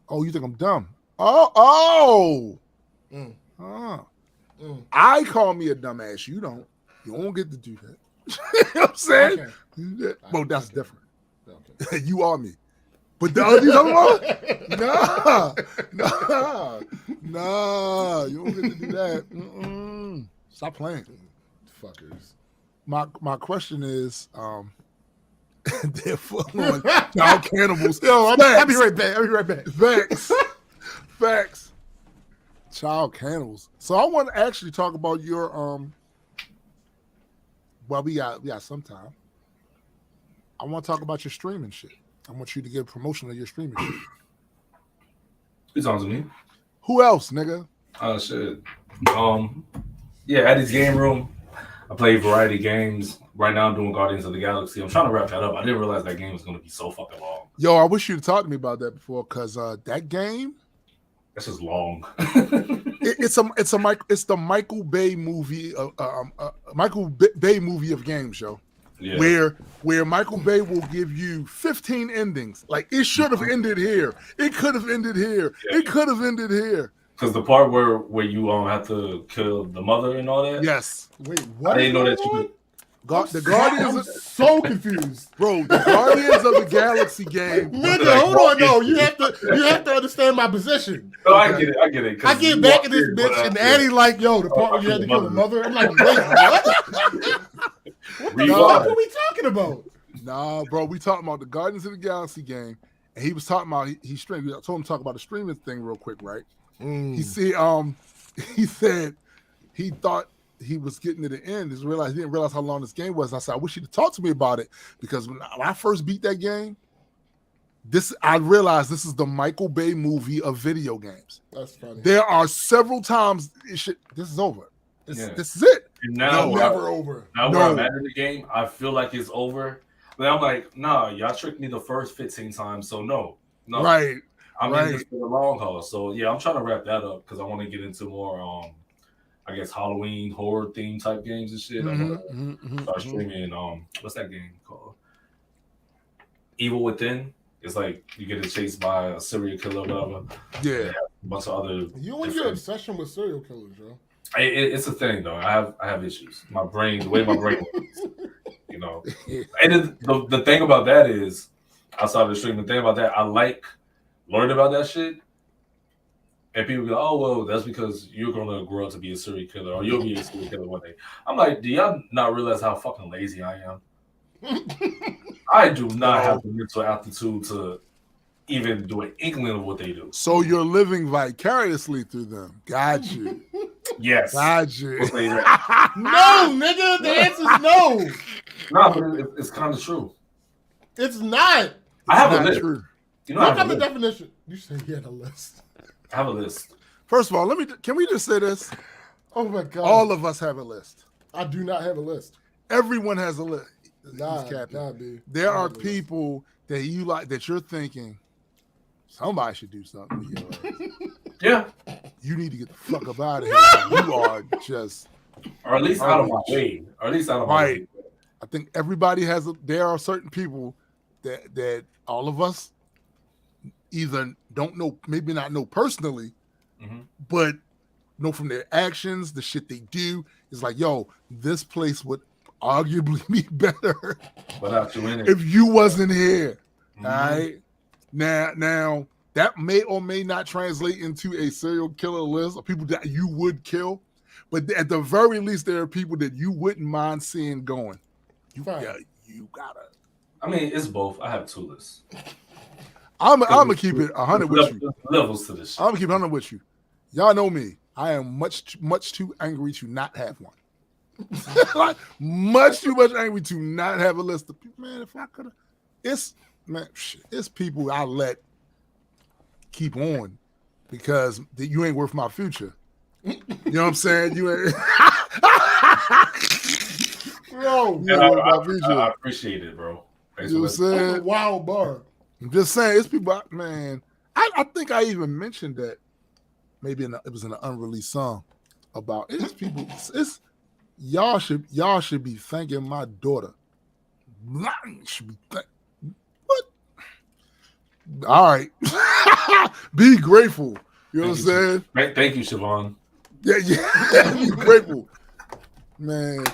oh, you think I'm dumb? I call me a dumbass. You don't. You don't get to do that. You know what I'm saying? Okay. Well, that's different. Okay. You are me. But the other nah, you don't get to do that. Stop playing. Fuckers. My question is, they're full on child cannibals. Yo, I'll be right back. Facts. Child cannibals. So I want to actually talk about your well, we got some time. I want to talk about your streaming shit. I want you to give promotion of your streaming shit. Who's on to me? Who else, nigga? Oh shit. Yeah, at his game room, I play variety games. right now I'm doing Guardians of the Galaxy. I'm trying to wrap that up. I didn't realize that game was going to be so fucking long. Yo, I wish you'd talked to me about that before, because that game. That's just long. It's the Michael Bay movie, Bay movie of games, yo. Yeah. Where Michael Bay will give you 15 endings. Like, it should have ended here. It could have ended here. Yeah. It could have ended here. Because the part where you have to kill the mother and all that. Yes. Wait, what? I didn't know that you could. The Guardians are so confused, bro. The Guardians of the Galaxy game. Nigga, hold on, no. You have to understand my position. No, I get it. I get back at this bitch, and Annie like, yo, the part where you had to kill the mother. I'm like, wait, what? What the fuck are we talking about? Nah, bro, we talking about the Guardians of the Galaxy game, and he was talking about he streamed. I told him to talk about the streaming thing real quick, right? He said he thought he was getting to the end. He didn't realize how long this game was. I said, I wish you'd talk to me about it, because when I first beat that game, I realized this is the Michael Bay movie of video games. That's funny. There are several times this is over. This is it. Now never over. Now where I'm at in the game, I feel like it's over. But I'm like, nah, y'all tricked me the first 15 times, so no. Right. I'm in this for the long haul. So yeah, I'm trying to wrap that up because I want to get into more I guess Halloween horror theme type games and shit. I'm gonna start streaming what's that game called? Evil Within. It's like you get chased by a serial killer or whatever. Yeah. A bunch of other you and your obsession with serial killers, yo. It's a thing though. I have issues. My brain, the way my brain works, you know. And the thing about that is, outside of the stream, the thing about that, I like learning about that shit. And people go, oh, well, that's because you're going to grow up to be a serial killer, or you'll be a serial killer one day. I'm like, do y'all not realize how fucking lazy I am? I do not have the mental aptitude to even do an inkling of what they do. So you're living vicariously through them. Got you. Yes. Got you. No, nigga. The answer's no. No, but it's kind of true. It's not. I have a list. True. You know, look up the definition. You said you had a list. I have a list. First of all, can we just say this? Oh my god! All of us have a list. I do not have a list. Everyone has a list. Nah, dude. There are people that you like that you're thinking somebody should do something with your ass. Yeah. You need to get the fuck up out of here. You are just, or at least out of my way. Or at least out of my way. I think everybody has. There are certain people that all of us either don't know, maybe not know personally, but know from their actions, the shit they do. It's like, yo, this place would arguably be better without you in it if you wasn't here. All right. Now that may or may not translate into a serial killer list of people that you would kill, but at the very least, there are people that you wouldn't mind seeing going. You gotta. I mean, it's both. I have two lists. I'm gonna keep it 100 with you. Levels to this shit. I'm gonna keep it 100 with you. Y'all know me. I am much too angry to not have one. Like, much too much angry to not have a list of people. Man, if I could have, it's people I let keep on because you ain't worth my future. You know what I'm saying? You ain't. Bro, I appreciate it, bro. You know what I'm saying? That's a wild bar. I'm just saying, it's people, man. I think I even mentioned that maybe it was in an unreleased song about it's people. It's y'all should be thanking my daughter. Should be what? All right, be grateful. You know what I'm saying? Thank you, Siobhan. Yeah, be grateful, man.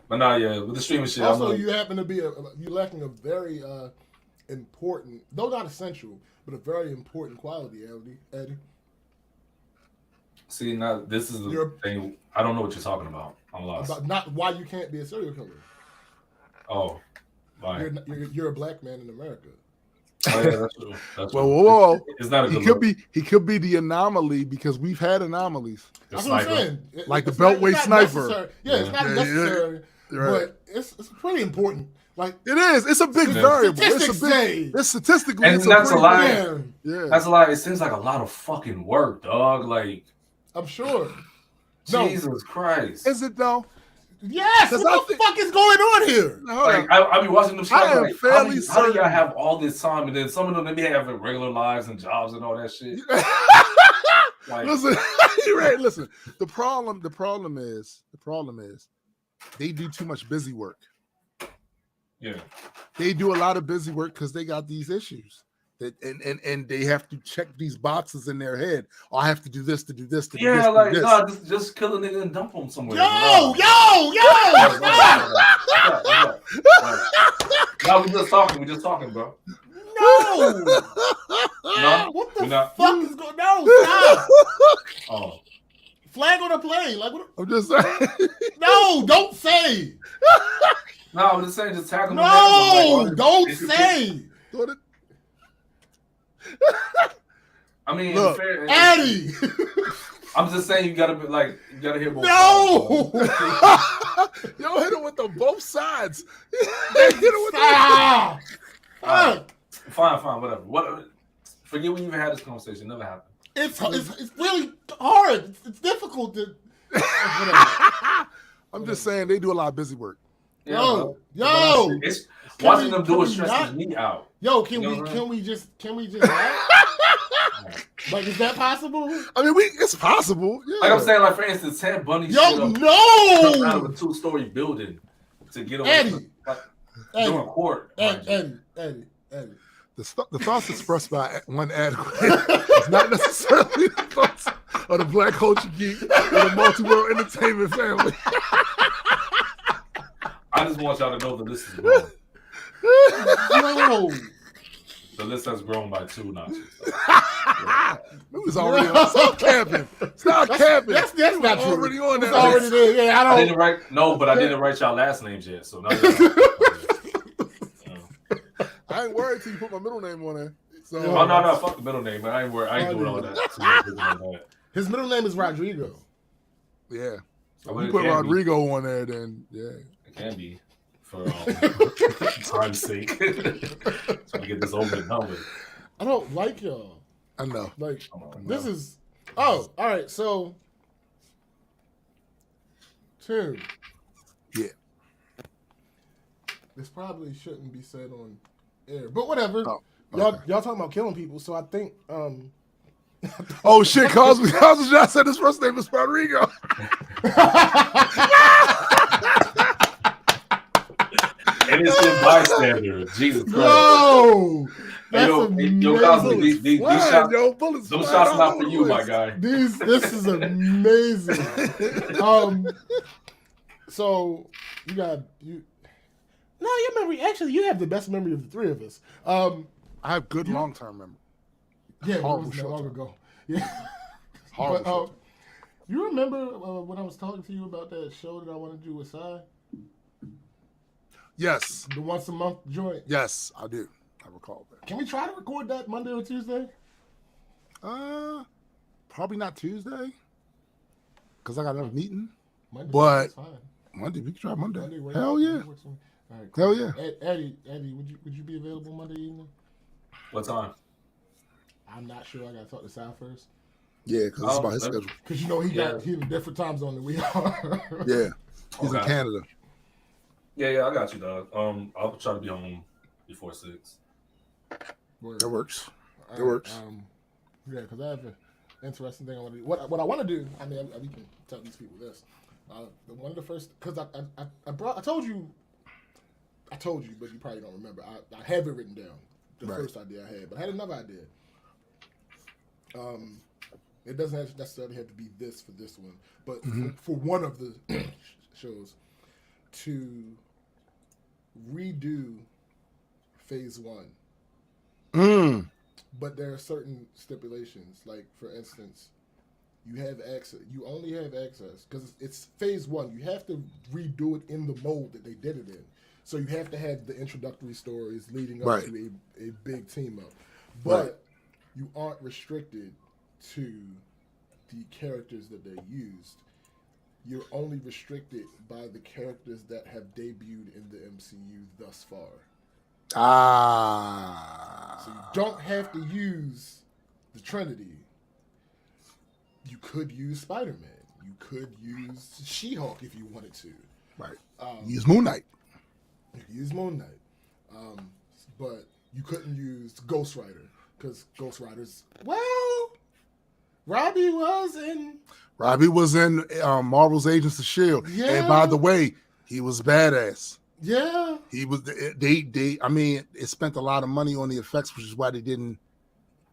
But nah, yeah, with the streaming shit. Also, you happen to be you're lacking a very important, though not essential, but a very important quality, Eddie. See, now this is the thing. I don't know what you're talking about. I'm lost. About not why you can't be a serial killer. Oh, why? You're a black man in America. Oh, yeah, that's true. That's well, true. It's not a good he could be the anomaly because we've had anomalies. That's what I'm saying. Like the Beltway sniper. Necessary. Yeah, it's not necessary, but it's pretty important. Like it is. It's a big variable. It's statistically. And that's a lie. Yeah. That's a lie. It seems like a lot of fucking work, dog. Like I'm sure. Jesus Christ. Is it though? Yes. What the fuck is going on here? Like I be watching them. I am like, fairly how do y'all have all this time, and then some of them they be having regular lives and jobs and all that shit. Like, listen, right, listen. The problem is they do too much busy work. Yeah, they do a lot of busy work because they got these issues. And they have to check these boxes in their head. Oh, I have to do this to do this to do this. Like nah, just kill a nigga and dump him somewhere. Yo. No, we just talking, bro. No. What the fuck is going? No, stop. Oh, flag on the play. Like what? I'm just saying. No, don't say. No, I'm just saying, just tackle. No, don't say. I mean, look, Eddie. I'm just saying you gotta hear both. No. Yo, hit him with both sides. Stop. Fine, whatever. Forget we even had this conversation. It never happened. It's really hard. It's difficult to. I'm just saying they do a lot of busy work. Yeah, yo. Watching them do it stresses me out. Yo, can we just like, is that possible? I mean, it's possible. Yeah. Like I'm saying, like for instance, Ted Bundy. Yo, no! Out of a 2-story building to get away from doing court. Eddie. The thoughts expressed by one adequate is not necessarily the thoughts of the Black Culture Geek or the Multi-World Entertainment family. I just want y'all to know the list is wrong. No. The list has grown by 2 notches. It was already on. Stop camping. Stop camping. That's not true. Already on that. Already there. Yeah, I didn't write. No, but I didn't write y'all last names yet. So now I ain't worried till you put my middle name on there. So. Oh no, fuck the middle name, man. I ain't worried. I ain't doing all that. His middle name is Rodrigo. Yeah. So if you put Rodrigo on there, then yeah. It can be. For time's sake. So we get this over and done with. I don't like y'all. I know. Like, this is... Oh, all right. So, Tim. Yeah. This probably shouldn't be said on air, but whatever. Oh, okay. Y'all talking about killing people, so I think... Oh, shit. Cosby just said his first name is Rodrigo. Innocent bystander. Jesus Christ. No! Yo, Cosby, these shots, those shots not for you, my guy. This is amazing. So you got you. No, your memory. Actually, you have the best memory of the three of us. I have good long-term memory. Yeah, it wasn't that long ago. Yeah. Horrible. You remember when I was talking to you about that show that I want to do with Sai? Yes. The once a month joint? Yes, I do. I recall that. Can we try to record that Monday or Tuesday? Probably not Tuesday. Because I got another meeting. Monday, but Monday, we can try Monday. Hell yeah. All right, Hell cool. yeah. Eddie, would you be available Monday evening? What time? I'm not sure. I got to talk to Sal first. Yeah, because it's about his schedule. Because he in a different time zone than we are. Yeah. He's in Canada. Yeah, I got you, dog. I'll try to be home before 6. That works. It works. Yeah, because I have an interesting thing I want to do. What I want to do, I mean, we can tell these people this. One of the first, because I told you, but you probably don't remember. I have it written down. The first idea I had, but I had another idea. It doesn't necessarily have to be this for this one, but for one of the shows, to redo Phase 1. But there are certain stipulations. Like, for instance, you have access. You only have access because it's Phase 1. You have to redo it in the mold that they did it in. So you have to have the introductory stories leading up to a big team up. But you aren't restricted to the characters that they used. You're only restricted by the characters that have debuted in the MCU thus far. So you don't have to use the Trinity. You could use Spider-Man. You could use She-Hulk if you wanted to. Right. Use Moon Knight. You could use Moon Knight, but you couldn't use Ghost Rider because Ghost Rider's Robbie was in Marvel's Agents of S.H.I.E.L.D. Yeah. And by the way, he was badass. Yeah. He was. I mean, it spent a lot of money on the effects, which is why they didn't.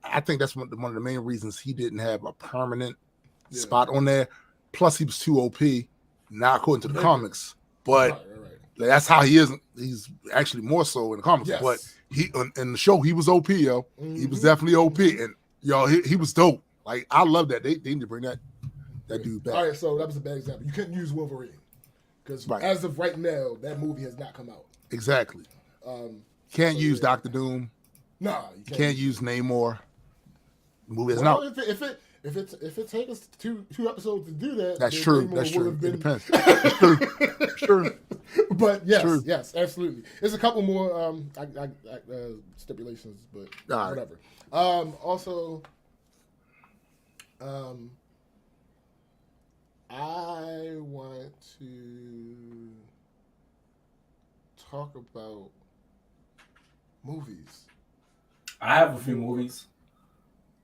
I think that's one of the main reasons he didn't have a permanent spot on there. Plus, he was too OP, not according to the comics. But right. That's how he is. He's actually more so in the comics. Yes. But in the show, he was OP, yo. Mm-hmm. He was definitely OP, and yo, he was dope. Like, I love that. They need to bring that dude back. All right, so that was a bad example. You couldn't use Wolverine because as of right now, that movie has not come out. Exactly. Can't use Dr. Doom. Nah, you can't use Namor. The movie is not. If it takes us two episodes to do that, that's true. That's true. It depends. It's true. It's true. But yes, absolutely. There's a couple more stipulations, but whatever. Also, I want to talk about movies. I have a few movies.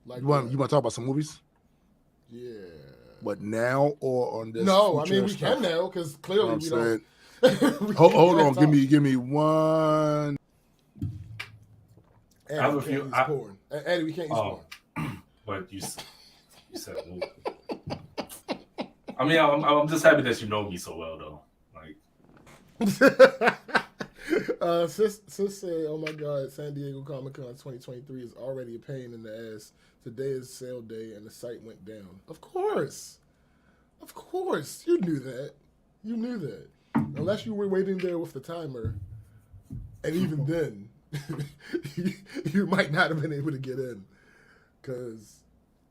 Like you want to talk about some movies? Yeah. What, now or on this? No, I mean we can now because clearly we don't. Hold on, give me one. Eddie, I have a few. Eddie, we can't use porn. But you said movie. I mean, I'm just happy that you know me so well, though. Like, sis said, "Oh my God, San Diego Comic-Con 2023 is already a pain in the ass. Today is sale day, and the site went down. Of course, you knew that. Unless you were waiting there with the timer, and even then, you might not have been able to get in because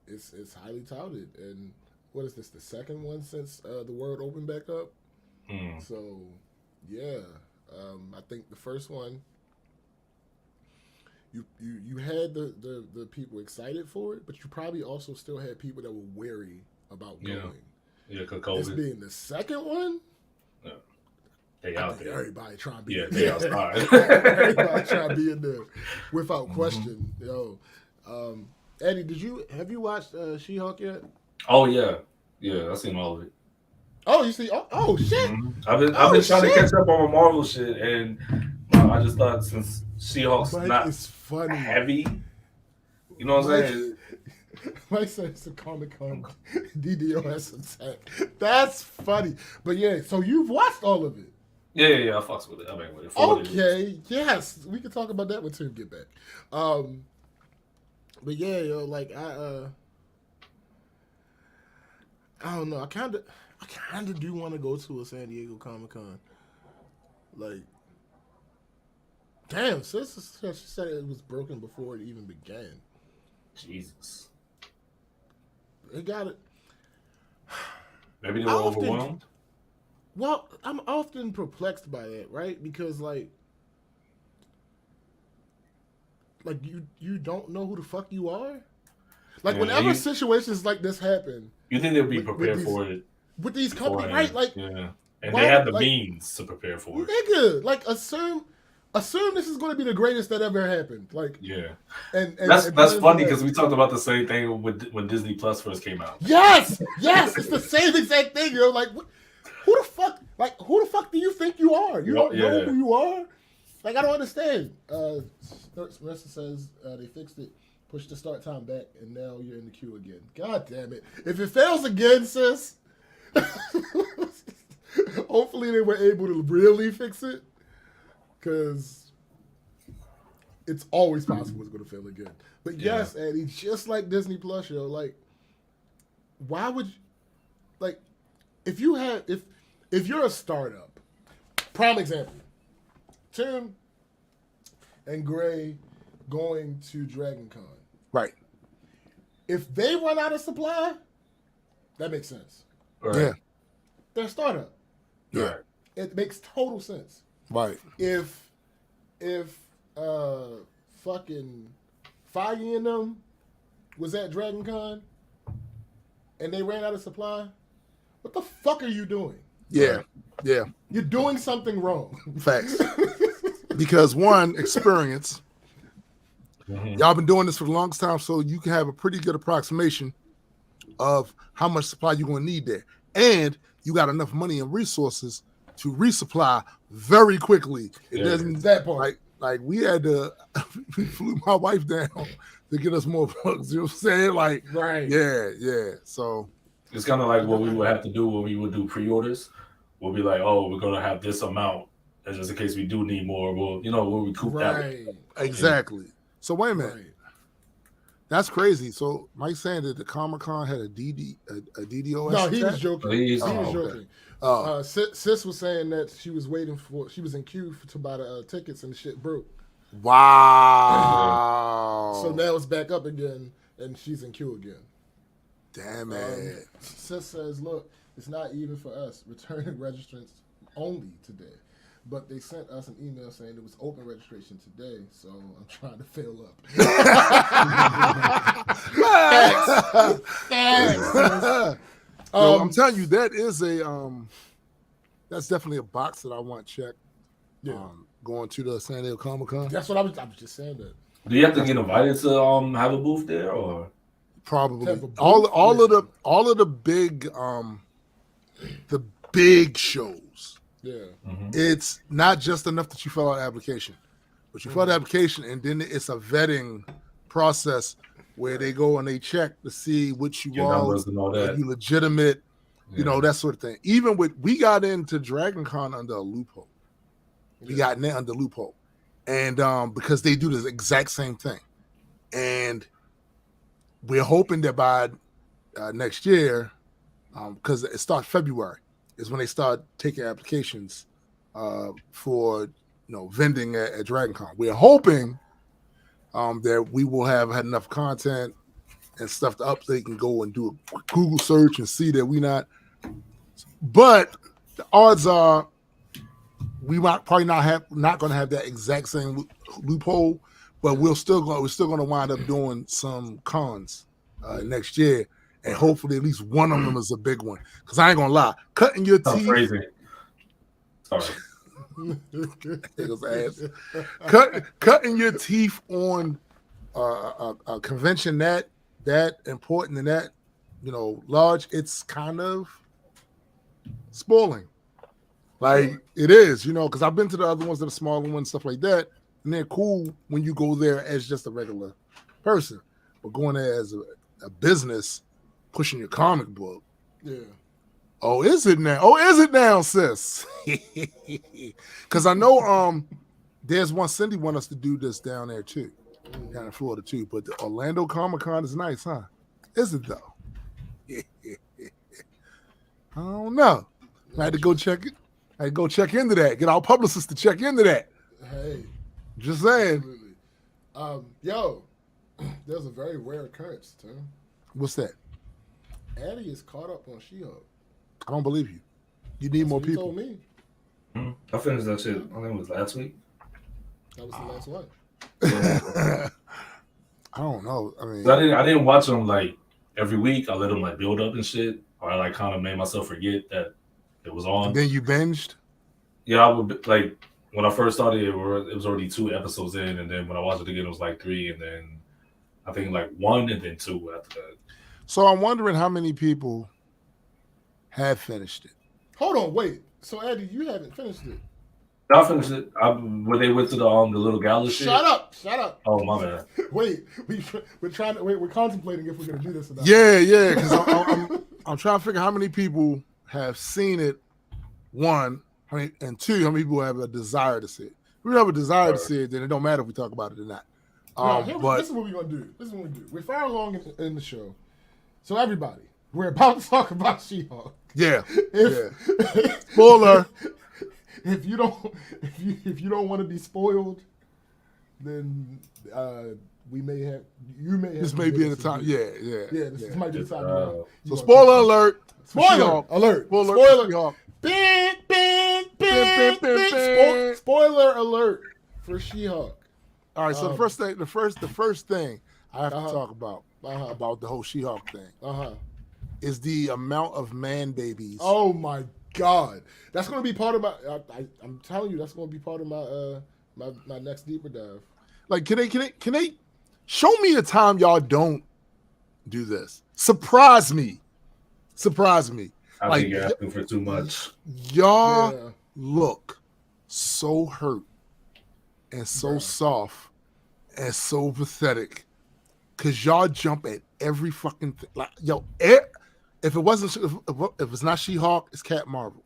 it's highly touted. And what is this? The second one since the world opened back up. So, yeah." I think the first one, you had the people excited for it, but you probably also still had people that were wary about going. Yeah, because COVID. This being the second one, they out there. Everybody trying to be in there. Yeah, they outside. Everybody trying to be in there without question. Yo, Eddie, have you watched She-Hulk yet? Oh yeah, I've seen all of it. Oh, you see? Oh shit! I've been trying to catch up on my Marvel shit, and I just thought since She-Hulk's not funny. Heavy, you know what I'm saying? Mike said it's a Comic-Con DDoS attack. That's funny. But yeah, so you've watched all of it. Yeah, I fucks with it. I mean, with it. Okay, yes, we can talk about that when Tim get back. But yeah, yo, like I don't know. I kind of do want to go to a San Diego Comic-Con. Like, damn, sis, she said it was broken before it even began. Jesus. They got it. Maybe they were overwhelmed? Well, I'm often perplexed by that, right? Because, like you don't know who the fuck you are? Like, whenever situations like this happen... You think they'll be prepared for it? With these companies, right? Like, yeah, and they have the means to prepare for it. Nigga, like assume this is going to be the greatest that ever happened. Like, yeah, and that's funny because we talked about the same thing when Disney Plus first came out. Yes, it's the same exact thing. You're like, who the fuck? Like, who the fuck do you think you are? You don't know who you are. Like, I don't understand. Marissa says they fixed it. Push the start time back, and now you're in the queue again. God damn it! If it fails again, sis. Hopefully they were able to really fix it, because it's always possible it's going to fail again. But yes, Eddie, just like Disney Plus, yo, like, why would you, like, if you're a startup, prime example, Tim and Gray going to Dragon Con, right? If they run out of supply, that makes sense. Right. Yeah. They're a startup. Yeah. It makes total sense. Right. If fucking Feige and them was at Dragon Con and they ran out of supply, what the fuck are you doing? Yeah, yeah. You're doing something wrong. Facts. Because one, experience. Y'all been doing this for the longest time, so you can have a pretty good approximation of how much supply you're going to need there. And you got enough money and resources to resupply very quickly. It doesn't that part. Like we had to we flew my wife down to get us more plugs. You know what I'm saying? Like, right. Yeah. So it's kind of like what we would have to do when we would do pre-orders. We'll be like, oh, we're gonna have this amount, and just in case we do need more, we'll recoup that. Exactly. So wait a minute. Right. That's crazy. So Mike's saying that the Comic-Con had a DDoS. No, he was joking. He was joking. Sis was saying that she was in queue to buy the tickets and the shit broke. Wow. So now it's back up again and she's in queue again. Damn it. Sis says, look, it's not even for us. Returning registrants only today. But they sent us an email saying it was open registration today, so I'm trying to fill up. Thanks. I'm telling you, that is that's definitely a box that I want checked. Yeah. Going to the San Diego Comic-Con. That's what I was just saying that. Do you have to get invited to have a booth there, or probably all of the big shows? Yeah. It's not just enough that you fill out an application, but you fill out an application and then it's a vetting process where they go and they check to see what you are you legitimate, you know, that sort of thing. Even we got into Dragon Con under a loophole. We got in there under loophole. And because they do the exact same thing. And we're hoping that by next year, because it starts February, is when they start taking applications for vending at Dragon Con. We're hoping that we will have had enough content and stuff to up so they can go and do a Google search and see that we're not. But the odds are we might probably not going to have that exact same loophole, but we're still going to wind up doing some cons next year. And hopefully at least one of them is a big one. Because I ain't going to lie. Cutting your teeth. Crazy. Sorry. Cutting your teeth on a convention that important and that, large, it's kind of spoiling. Like, it is, because I've been to the other ones that are smaller ones, stuff like that. And they're cool when you go there as just a regular person. But going there as a business, pushing your comic book. Yeah. Oh, is it now, sis? Because I know there's one Cindy want us to do this down there too, down in Florida too. But the Orlando Comic-Con is nice, huh? Is it though? I don't know. I had to go check it. I had to go check into that. Get our publicist to check into that. Hey, just saying. Absolutely. There's a very rare occurrence, Tim. What's that? Addie is caught up on She-Hulk. I don't believe you. You need more people. Told me. I finished that shit. I think it was last week. That was the last one. I don't know. I mean, I didn't watch them like every week. I let them like build up and shit, or I like kind of made myself forget that it was on. And then you binged. Yeah, I would like when I first started. It was already 2 episodes in, and then when I watched it again, it was like 3, and then I think like 1 and then 2 after that. So I'm wondering how many people have finished it. Hold on, wait. So Eddie, you haven't finished it. I finished it. When they went to the little gala shit. Shut up. Oh my bad. Wait, we're contemplating if we're gonna do this or not. Yeah, because I'm trying to figure how many people have seen it. 1, and 2, how many people have a desire to see it. If we have a desire to see it, then it don't matter if we talk about it or not. But this is what we're gonna do. We're far along in the show. So everybody, we're about to talk about She-Hulk. Yeah. Spoiler. If you don't want to be spoiled, then you may have. This may be in the time. Yeah. This might be the time. So spoiler alert. Spoiler alert. Spoiler. Bing. Spoiler alert for She-Hulk. All right. So the first thing I have to talk about the whole She-Hulk thing is the amount of man babies. Oh my God, that's gonna be part of my. I'm telling you, that's gonna be part of my next deeper dive. Like, can they show me a time y'all don't do this? Surprise me. I think you're asking for too much. Y'all look so hurt and so soft and so pathetic because y'all jump at every fucking thing. Like, yo, if it's not She-Hulk, it's Cat Marvel.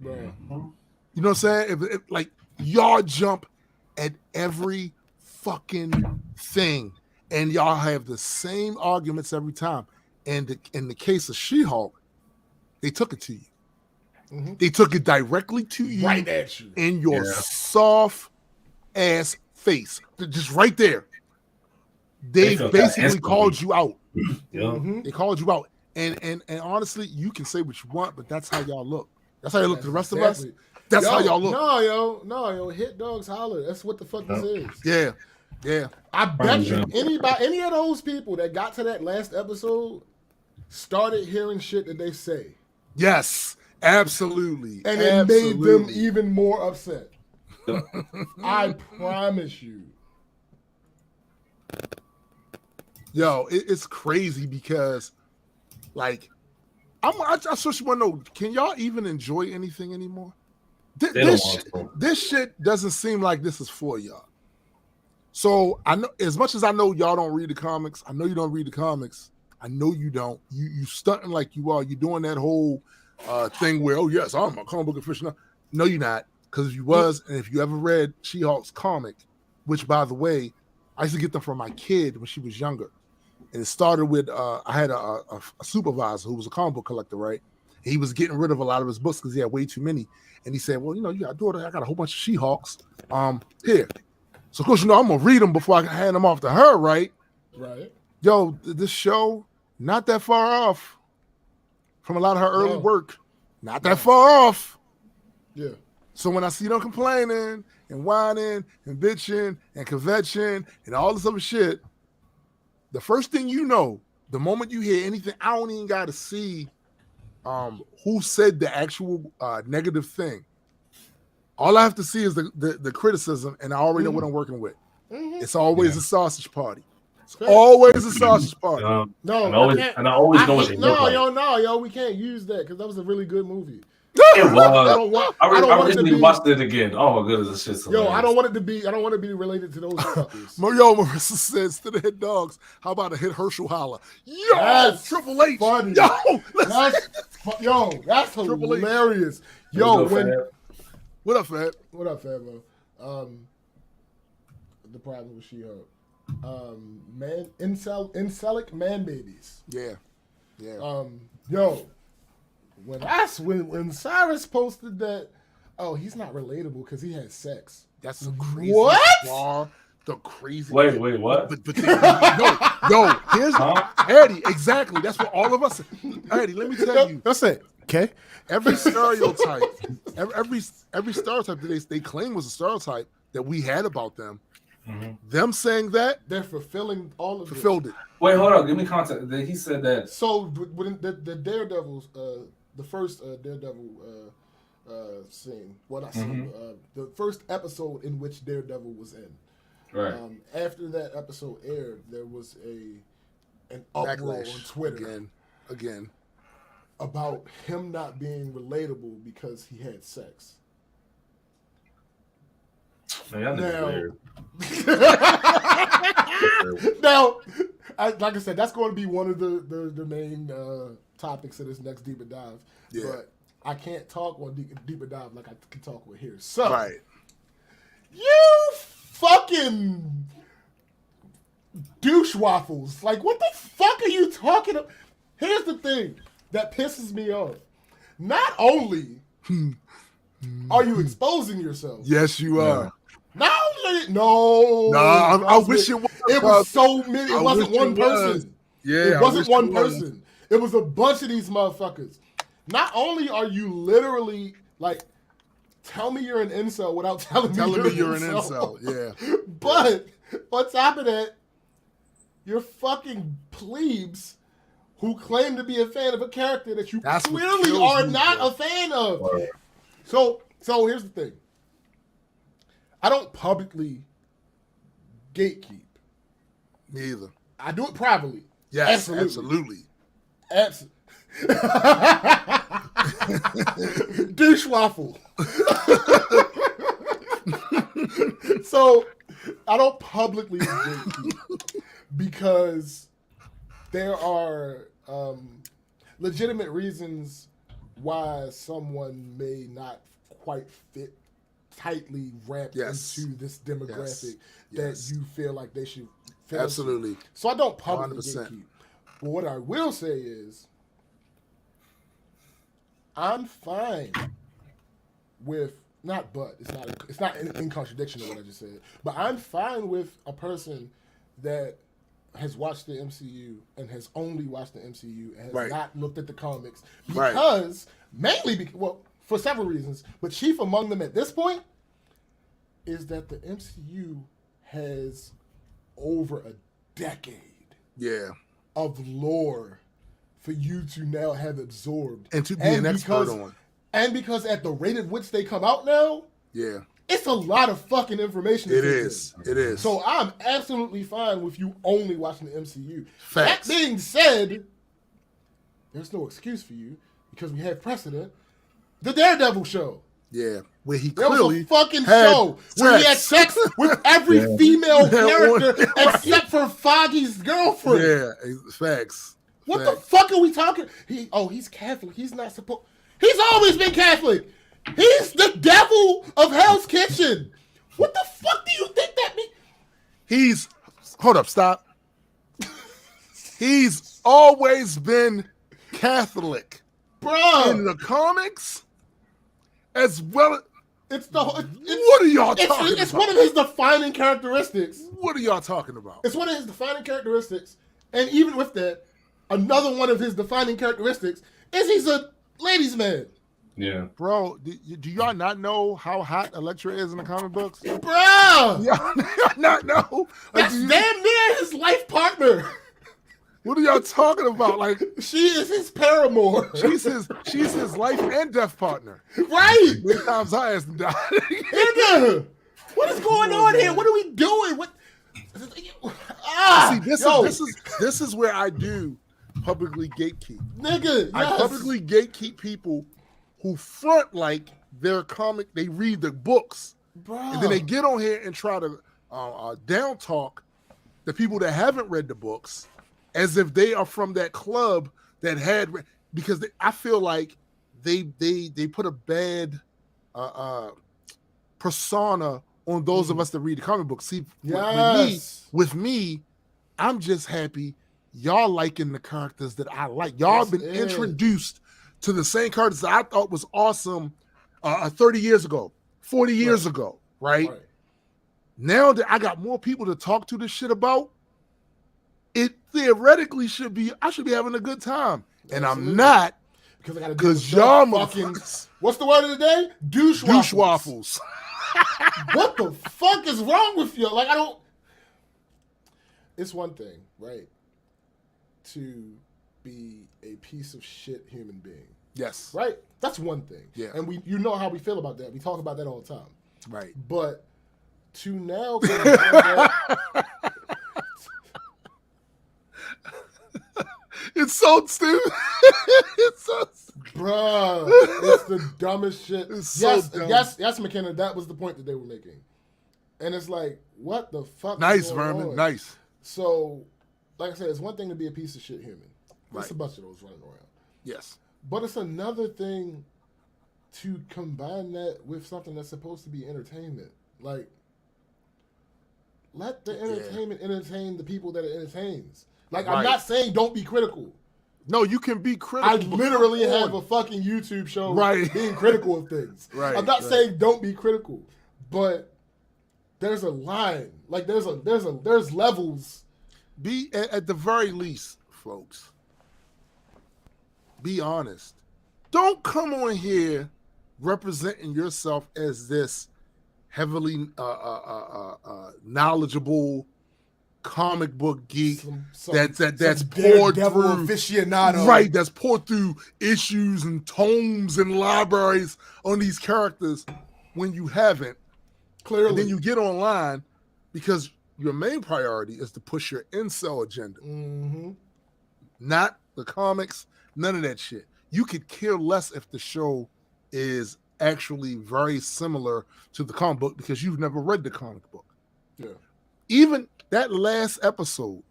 Mm-hmm. You know what I'm saying? If like y'all jump at every fucking thing, and y'all have the same arguments every time. And in the case of She-Hulk, they took it to you. Mm-hmm. They took it directly to you, right at you, in your soft ass face, just right there. They basically called you out. Yeah. Mm-hmm. They called you out, and honestly, you can say what you want, but that's how y'all look. That's how you look to the rest of us. That's how y'all look. No, yo, hit dogs holler. That's what the fuck this is. Yeah. I bet you any of those people that got to that last episode started hearing shit that they say. Yes, absolutely. And it made them even more upset. I promise you. Yo, it's crazy because, like, I just want to know, can y'all even enjoy anything anymore? This shit doesn't seem like this is for y'all. So I know, as much as I know y'all don't read the comics, I know you don't read the comics. I know you don't. You stunting like you are. You're doing that whole thing where, oh yes, I'm a comic book aficionado. No, you're not. Because if you was, and if you ever read She-Hulk's comic, which by the way, I used to get them from my kid when she was younger. And it started with I had a supervisor who was a comic book collector, right? And he was getting rid of a lot of his books because he had way too many. And he said, well, you got a daughter, I got a whole bunch of She-Hulks. Here. So of course, I'm gonna read them before I can hand them off to her, right? Right. Yo, this show, not that far off from a lot of her early work. Not that far off. Yeah. So when I see them complaining and whining and bitching and kvetching and all this other shit, the first thing you know, the moment you hear anything, I don't even got to see who said the actual negative thing. All I have to see is the criticism, and I already know what I'm working with. Mm-hmm. It's always a sausage party. It's always a sausage party. No, I always know what they look like. We can't use that because that was a really good movie. It was. I recently watched it again. Oh my goodness, this shit's hilarious. I don't want it to be related to those fuckers. Marissa says to the hit dogs, how about a hit Herschel holla? Yo, Triple H. Funny. That's hilarious. What up, Fab? What up, Fab, bro? The problem with She-Hulk. Incelic man babies. Yeah. When Cyrus posted that, he's not relatable because he had sex. That's the crazy bar. The crazy. Wait, what? But here's Eddie. Exactly. That's what all of us. Eddie, let me tell you. That's it. Okay. Every stereotype, every stereotype that they claim was a stereotype that we had about them. Mm-hmm. Them saying that they're fulfilling all of fulfilled it. Wait, hold on. Give me context. He said that. So when the Daredevils, the first Daredevil scene, the first episode in which Daredevil was in. Right. After that episode aired, there was an uproar on Twitter again about him not being relatable because he had sex. Man, now, like I said, that's going to be one of the main topics of this next deeper dive. Yeah. But I can't talk on deeper dive like I can talk with here. So, right. You fucking douche waffles. Like, what the fuck are you talking about? Here's the thing that pisses me off. Not only are you exposing yourself. Yes, you are. Not only, no. I wish it was. It was so many. It wasn't one person. Yeah, it wasn't one person. It was a bunch of these motherfuckers. Not only are you literally like, tell me you're an incel without telling me you're an incel. Yeah. But on top of that, you're fucking plebes who claim to be a fan of a character that you clearly are not a fan of. Right. So here's the thing. I don't publicly gatekeep. Me either. I do it privately. Yes, absolutely. Douche waffle. So I don't publicly gatekeep because there are legitimate reasons why someone may not quite fit tightly wrapped into this demographic that you feel like they should fit absolutely into. So I don't publicly gatekeep. But what I will say is I'm fine with it's not in contradiction to what I just said, but I'm fine with a person that has watched the MCU and has only watched the MCU and has not looked at the comics because for several reasons, but chief among them at this point is that the MCU has over a decade of lore for you to now have absorbed and to be an expert on. And because at the rate at which they come out now, it's a lot of fucking information. It is. So I'm absolutely fine with you only watching the MCU. Facts. That being said, there's no excuse for you because we have precedent. The Daredevil show. Yeah, where he there clearly was a fucking show where he had sex with every female character except for Foggy's girlfriend. Yeah, facts. What the fuck are we talking? He's Catholic. He's not supposed. He's always been Catholic. He's the devil of Hell's Kitchen. What the fuck do you think that means? Hold up, stop. He's always been Catholic. Bruh. In the comics, as well as what are y'all talking about? It's one of his defining characteristics. What are y'all talking about? It's one of his defining characteristics. And even with that, another one of his defining characteristics is he's a ladies' man. Yeah. Bro, do y'all not know how hot Elektra is in the comic books? Bro! Y'all not know? That's damn near his life partner. What are y'all talking about? Like, she is his paramour. She's his life and death partner. Right. Many times I asked him died. Nigga, what is going on here? What are we doing? What? See, this is where I do publicly gatekeep. Nigga, yes. I publicly gatekeep people who front like their comic. They read the books, and then they get on here and try to down talk the people that haven't read the books, as if they are from that club that had, because I feel like they put a bad persona on those of us that read the comic books. See, with me, I'm just happy y'all liking the characters that I like. Y'all have been introduced to the same characters that I thought was awesome 30 years ago, 40 years ago, right? Now that I got more people to talk to this shit about, it theoretically should be having a good time. And I'm not, because y'all motherfuckers. What's the word of the day? Douche waffles. What the fuck is wrong with you? Like, it's one thing, right, to be a piece of shit human being. Yes. Right? That's one thing. Yeah. And you know how we feel about that. We talk about that all the time. Right. But to now it's so stupid. It's so stupid. Bruh, it's the dumbest shit. It's so dumb. Yes, McKenna, that was the point that they were making. And it's like, what the fuck? Nice, Vermin. Nice. So, like I said, it's one thing to be a piece of shit human. There's a bunch of those running around. Yes. But it's another thing to combine that with something that's supposed to be entertainment. Like, let the entertainment entertain the people that it entertains. Like, I'm not saying don't be critical. No, you can be critical. I literally have a fucking YouTube show being critical of things. Right. I'm not saying don't be critical, but there's a line. Like, there's levels. Be at the very least, folks. Be honest. Don't come on here representing yourself as this heavily knowledgeable comic book geek some that's poured through aficionado. Right, that's poured through issues and tomes and libraries on these characters when you haven't. Clearly. And then you get online because your main priority is to push your incel agenda. Mm-hmm. Not the comics, none of that shit. You could care less if the show is actually very similar to the comic book because you've never read the comic book. Yeah. Even that last episode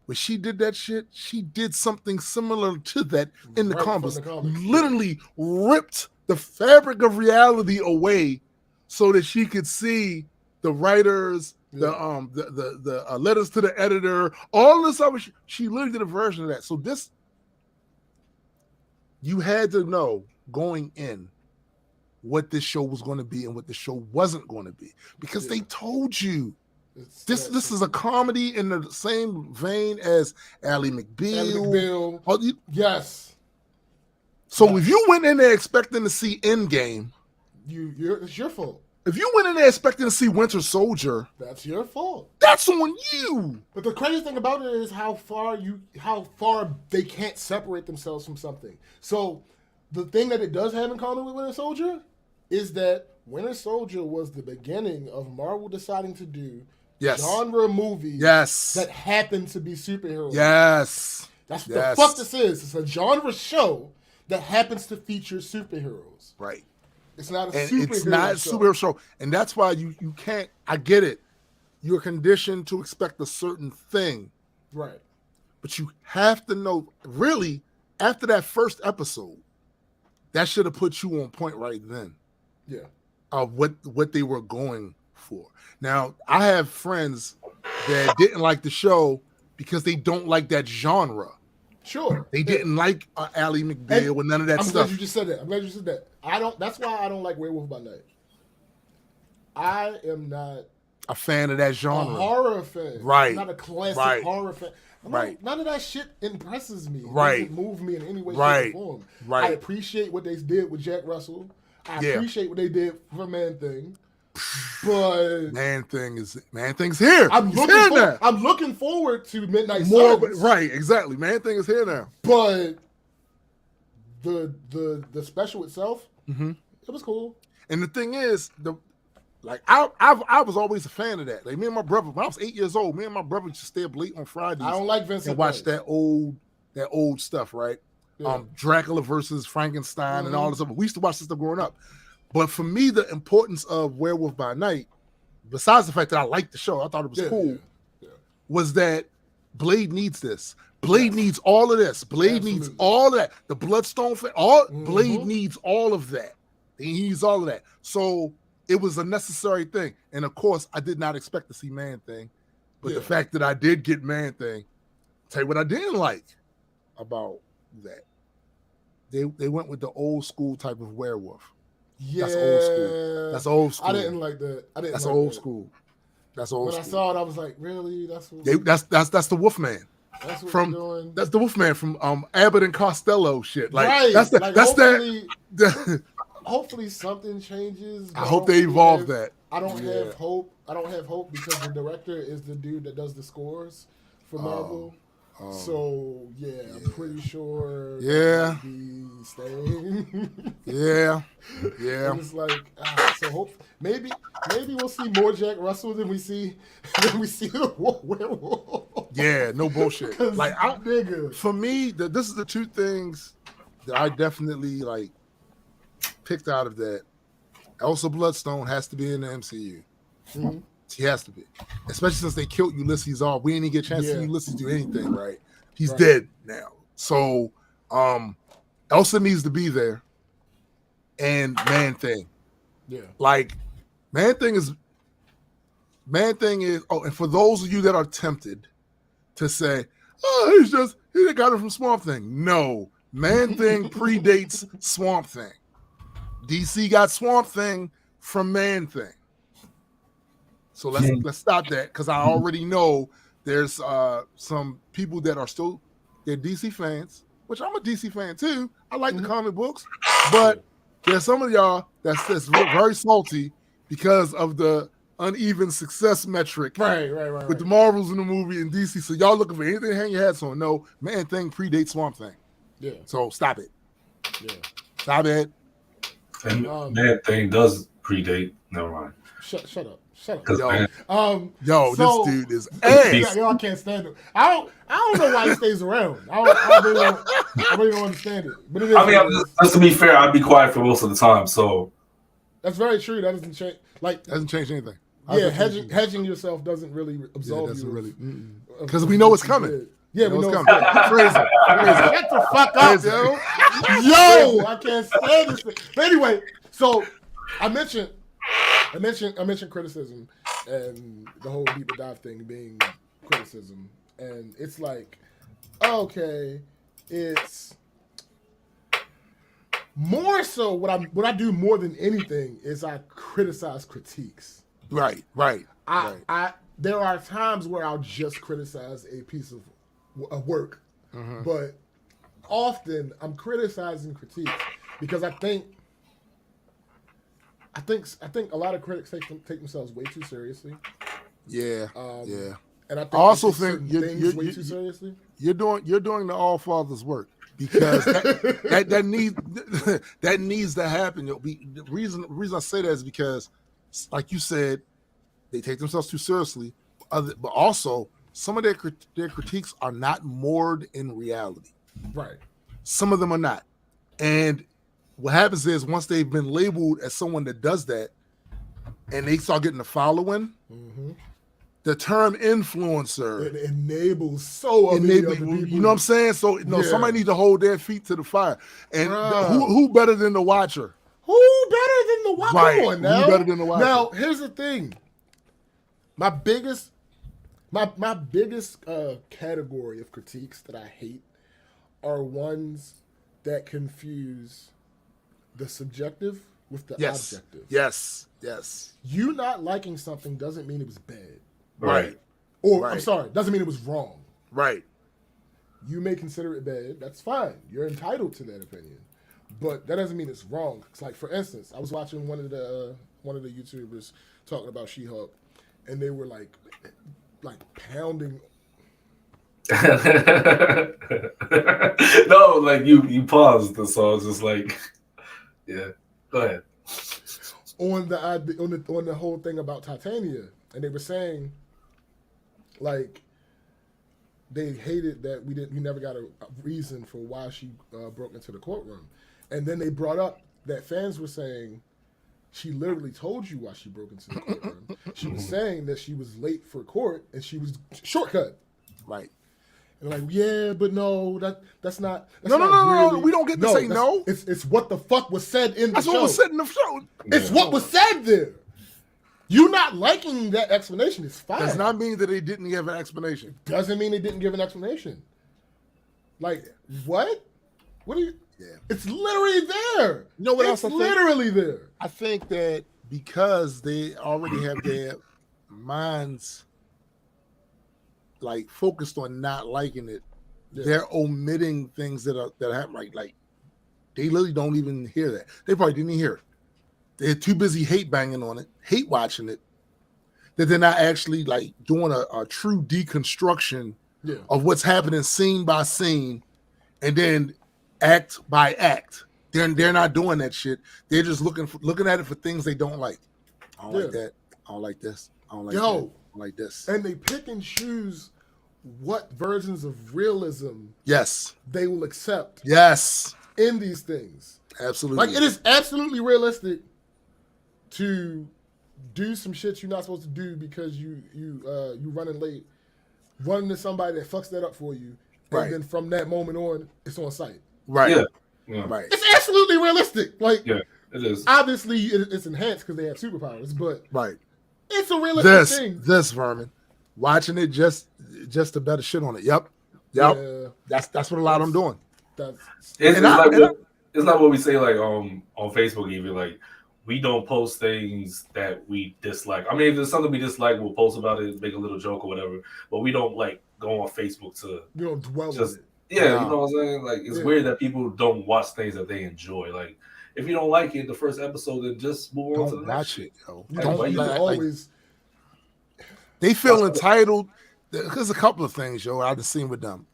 when she did that shit, she did something similar to that in the comics. Literally ripped the fabric of reality away so that she could see the writers, the letters to the editor, all this other shit. She literally did a version of that. So this, you had to know going in what this show was going to be and what the show wasn't going to be because they told you. This is a comedy in the same vein as Ally McBeal. Yes. So if you went in there expecting to see Endgame, it's your fault. If you went in there expecting to see Winter Soldier, that's your fault. That's on you. But the crazy thing about it is how far they can't separate themselves from something. So the thing that it does have in common with Winter Soldier is that Winter Soldier was the beginning of Marvel deciding to do genre movies that happen to be superheroes. Yes. That's what the fuck this is. It's a genre show that happens to feature superheroes. Right. It's not a superhero show. And that's why you can't, I get it. You're conditioned to expect a certain thing. Right. But you have to know, really, after that first episode, that should have put you on point right then. Yeah. Of what they were going for. Now, I have friends that didn't like the show because they don't like that genre. Sure. They didn't like Ally McBeal and none of that stuff. I'm glad you just said that. That's why I don't like Werewolf by Night. I am not a fan of that genre. A horror fan. Right. I'm not a classic horror fan. None of that shit impresses me. It doesn't move me in any way, shape, or form. Right. I appreciate what they did with Jack Russell. I appreciate what they did for Man Thing. But Man Thing's here. I'm looking forward to Midnight Suns. Right, exactly. Man Thing is here now. But the special itself, it was cool. And the thing is, I was always a fan of that. Like me and my brother, when I was 8 years old, me and my brother used to stay up late on Fridays. I don't like Vincent and watch that old stuff, right? Yeah. Dracula versus Frankenstein and all this stuff. We used to watch this stuff growing up. But for me, the importance of Werewolf by Night, besides the fact that I liked the show, I thought it was cool, was that Blade needs this. Blade needs all of this. Blade needs all of that. The Bloodstone, Blade needs all of that. He needs all of that. So it was a necessary thing. And of course, I did not expect to see Man Thing. But the fact that I did get Man Thing, I'll tell you what I didn't like about that. They went with the old school type of werewolf. Yeah, that's old school. I didn't like that. That's old school. That's old school. When I saw it, I was like, really? That's the Wolfman. That's what from doing. That's the Wolfman from Abbott and Costello shit. Like right. that's that. Hopefully something changes. I hope they evolve that. I don't have hope. I don't have hope because the director is the dude that does the scores for Marvel. So I'm pretty sure. Yeah. Be staying. yeah. And it's like so. Hope maybe we'll see more Jack Russell than we see the werewolf. Yeah, no bullshit. Like nigga. For me, this is the two things that I definitely like picked out of that. Elsa Bloodstone has to be in the MCU. Mm-hmm. He has to be, especially since they killed Ulysses off. We didn't even get a chance to see Ulysses do anything, right? He's dead now. So Elsa needs to be there. And Man Thing. Yeah. Like, Man Thing is, and for those of you that are tempted to say, he got it from Swamp Thing. No, Man Thing predates Swamp Thing. DC got Swamp Thing from Man Thing. So let's stop that because I already know there's some people that are they're DC fans, which I'm a DC fan too. I like the comic books, but there's some of y'all that's very salty because of the uneven success metric. Right. With the Marvels in the movie and DC. So y'all looking for anything to hang your hats on. No, Man-Thing predates Swamp Thing. Yeah. So stop it. Yeah. Stop it. And Man-Thing does predate. Never mind. Shut up. Yo, so, this dude is ass. Y'all can't stand him. I don't know why he stays around. I really don't understand it. But it is. I mean, just to be fair, I'd be quiet for most of the time. So that's very true. That doesn't change. Doesn't change anything. Hedging yourself doesn't really absolve you. Because we know it's coming. Yeah, we know it's coming. Crazy. Shut the fuck up, yo. Yo, I can't stand this thing. But anyway, so I mentioned criticism and the whole deeper dive thing being criticism, and it's like, okay, it's more so what I do more than anything is I criticize critiques. Right. There are times where I'll just criticize a piece of work, but often I'm criticizing critiques because I think a lot of critics take themselves way too seriously. Yeah. And I also think things way too seriously. You're doing the All Father's work because that needs to happen. The reason I say that is because, like you said, they take themselves too seriously. But also, some of their critiques are not moored in reality. Right. Some of them are not, and what happens is once they've been labeled as someone that does that and they start getting a following, the term influencer it enables so many other people. You know what I'm saying? So somebody needs to hold their feet to the fire. And who better than the watcher? Who better than the watcher? Right. Come on now. Who better than the watcher? Now, here's the thing. My biggest category of critiques that I hate are ones that confuse the subjective with the objective. Yes. You not liking something doesn't mean it was bad. Right. Or, I'm sorry, doesn't mean it was wrong. Right. You may consider it bad. That's fine. You're entitled to that opinion. But that doesn't mean it's wrong. It's like, for instance, I was watching one of the YouTubers talking about She-Hulk, and they were like pounding. No, like you paused, so I was just like, yeah, go ahead. On the whole thing about Titania, and they were saying, like, they hated that we never got a reason for why she broke into the courtroom, and then they brought up that fans were saying she literally told you why she broke into the courtroom. She was saying that she was late for court and she was shortcut. Right. And like, yeah, but no, that's not. No. We don't get to say no. It's what the fuck was said in the show. That's what was said in the show. It's what was said there. You not liking that explanation is fine. Does not mean that they didn't give an explanation. Doesn't mean they didn't give an explanation. Like, what? What are you? Yeah. It's literally there. You know what else I think? It's literally there. I think that because they already have their minds like focused on not liking it, they're omitting things that happen. Like they literally don't even hear that. They probably didn't hear it. They're too busy hate banging on it, hate watching it, that they're not actually like doing a true deconstruction of what's happening scene by scene, and then act by act. They're not doing that shit. They're just looking at it for things they don't like. I don't like that. I don't like this. I don't like that. I don't like this. And they pick and choose what versions of realism they will accept in these things. Absolutely. Like, it is absolutely realistic to do some shit you're not supposed to do because you running late, run into somebody that fucks that up for you, and then from that moment on, it's on site. Right. Yeah. Right. It's absolutely realistic. Like, yeah, it is. Obviously, it's enhanced because they have superpowers, but it's a realistic thing. This Vermin, watching it just to better shit on it. Yep. Yeah. That's what a lot of them doing. It's not what we say like on Facebook even, like we don't post things that we dislike. I mean, if there's something we dislike, we'll post about it, make a little joke or whatever. But we don't like go on Facebook to you don't dwell on it. Yeah, you know what I'm saying? Like, it's weird that people don't watch things that they enjoy. Like, if you don't like it, the first episode, then just move on to the next shit. Yo. You They feel entitled. There's a couple of things, yo, I've seen with them.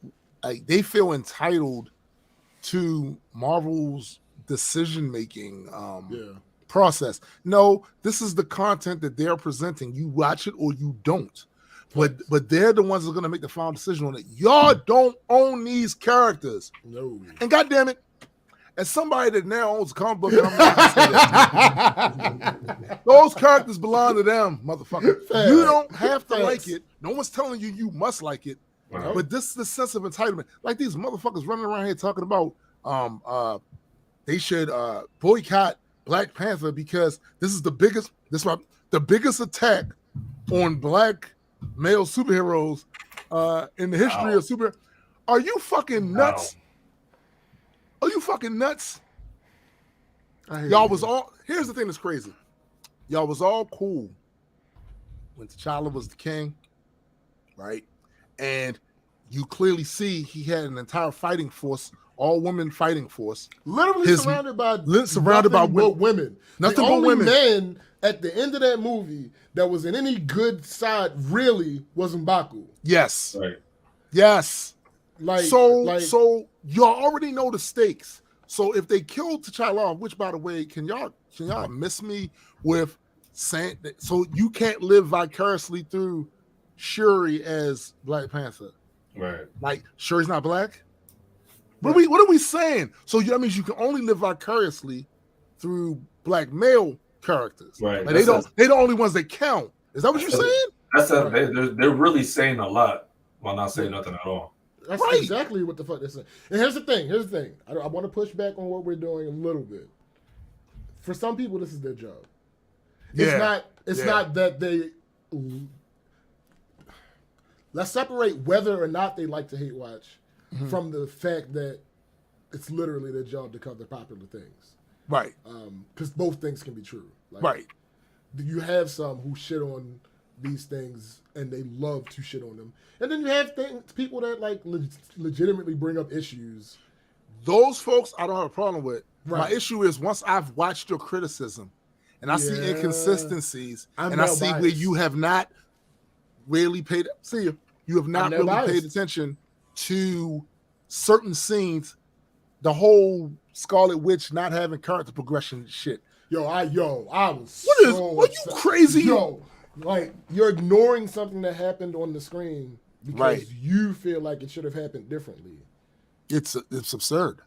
Like they feel entitled to Marvel's decision-making process. No, this is the content that they're presenting. You watch it or you don't. But they're the ones that are going to make the final decision on it. Y'all don't own these characters. No. And goddamn it, as somebody that now owns a comic book, I'm not gonna say that. Those characters belong to them, motherfucker. Fair. You don't have to like it. No one's telling you you must like it. Right. But this is the sense of entitlement. Like these motherfuckers running around here talking about they should boycott Black Panther because this is the biggest attack on Black male superheroes in the history of super. Are you fucking nuts? Are you fucking nuts? Y'all was all. Here's the thing that's crazy. Y'all was all cool when T'Challa was the king, right? And you clearly see he had an entire fighting force, all women fighting force, literally surrounded by women. Nothing the but only women. man at the end of that movie that was in any good side really was M'Baku. Yes. Right. Yes. So you already know the stakes. So if they killed T'Challa, which by the way, can y'all miss me with saying that, so you can't live vicariously through Shuri as Black Panther? Right. Like Shuri's not black? What are we saying? So that means you can only live vicariously through Black male characters. Right. Like they're the only ones that count. Is that what you're saying? They're really saying a lot while not saying nothing at all. That's exactly what the fuck they're saying. And here's the thing. I want to push back on what we're doing a little bit. For some people, this is their job. It's not that they. Let's separate whether or not they like to hate watch from the fact that it's literally their job to cover popular things. Right. Because both things can be true. Like, right. You have some who shit on these things and they love to shit on them. And then you have people that like legitimately bring up issues. Those folks I don't have a problem with. Right. My issue is once I've watched your criticism and I see inconsistencies and I see where you have not really paid paid attention to certain scenes, the whole Scarlet Witch not having character progression shit. I was are you crazy? Yo, like you're ignoring something that happened on the screen because you feel like it should have happened differently. It's absurd.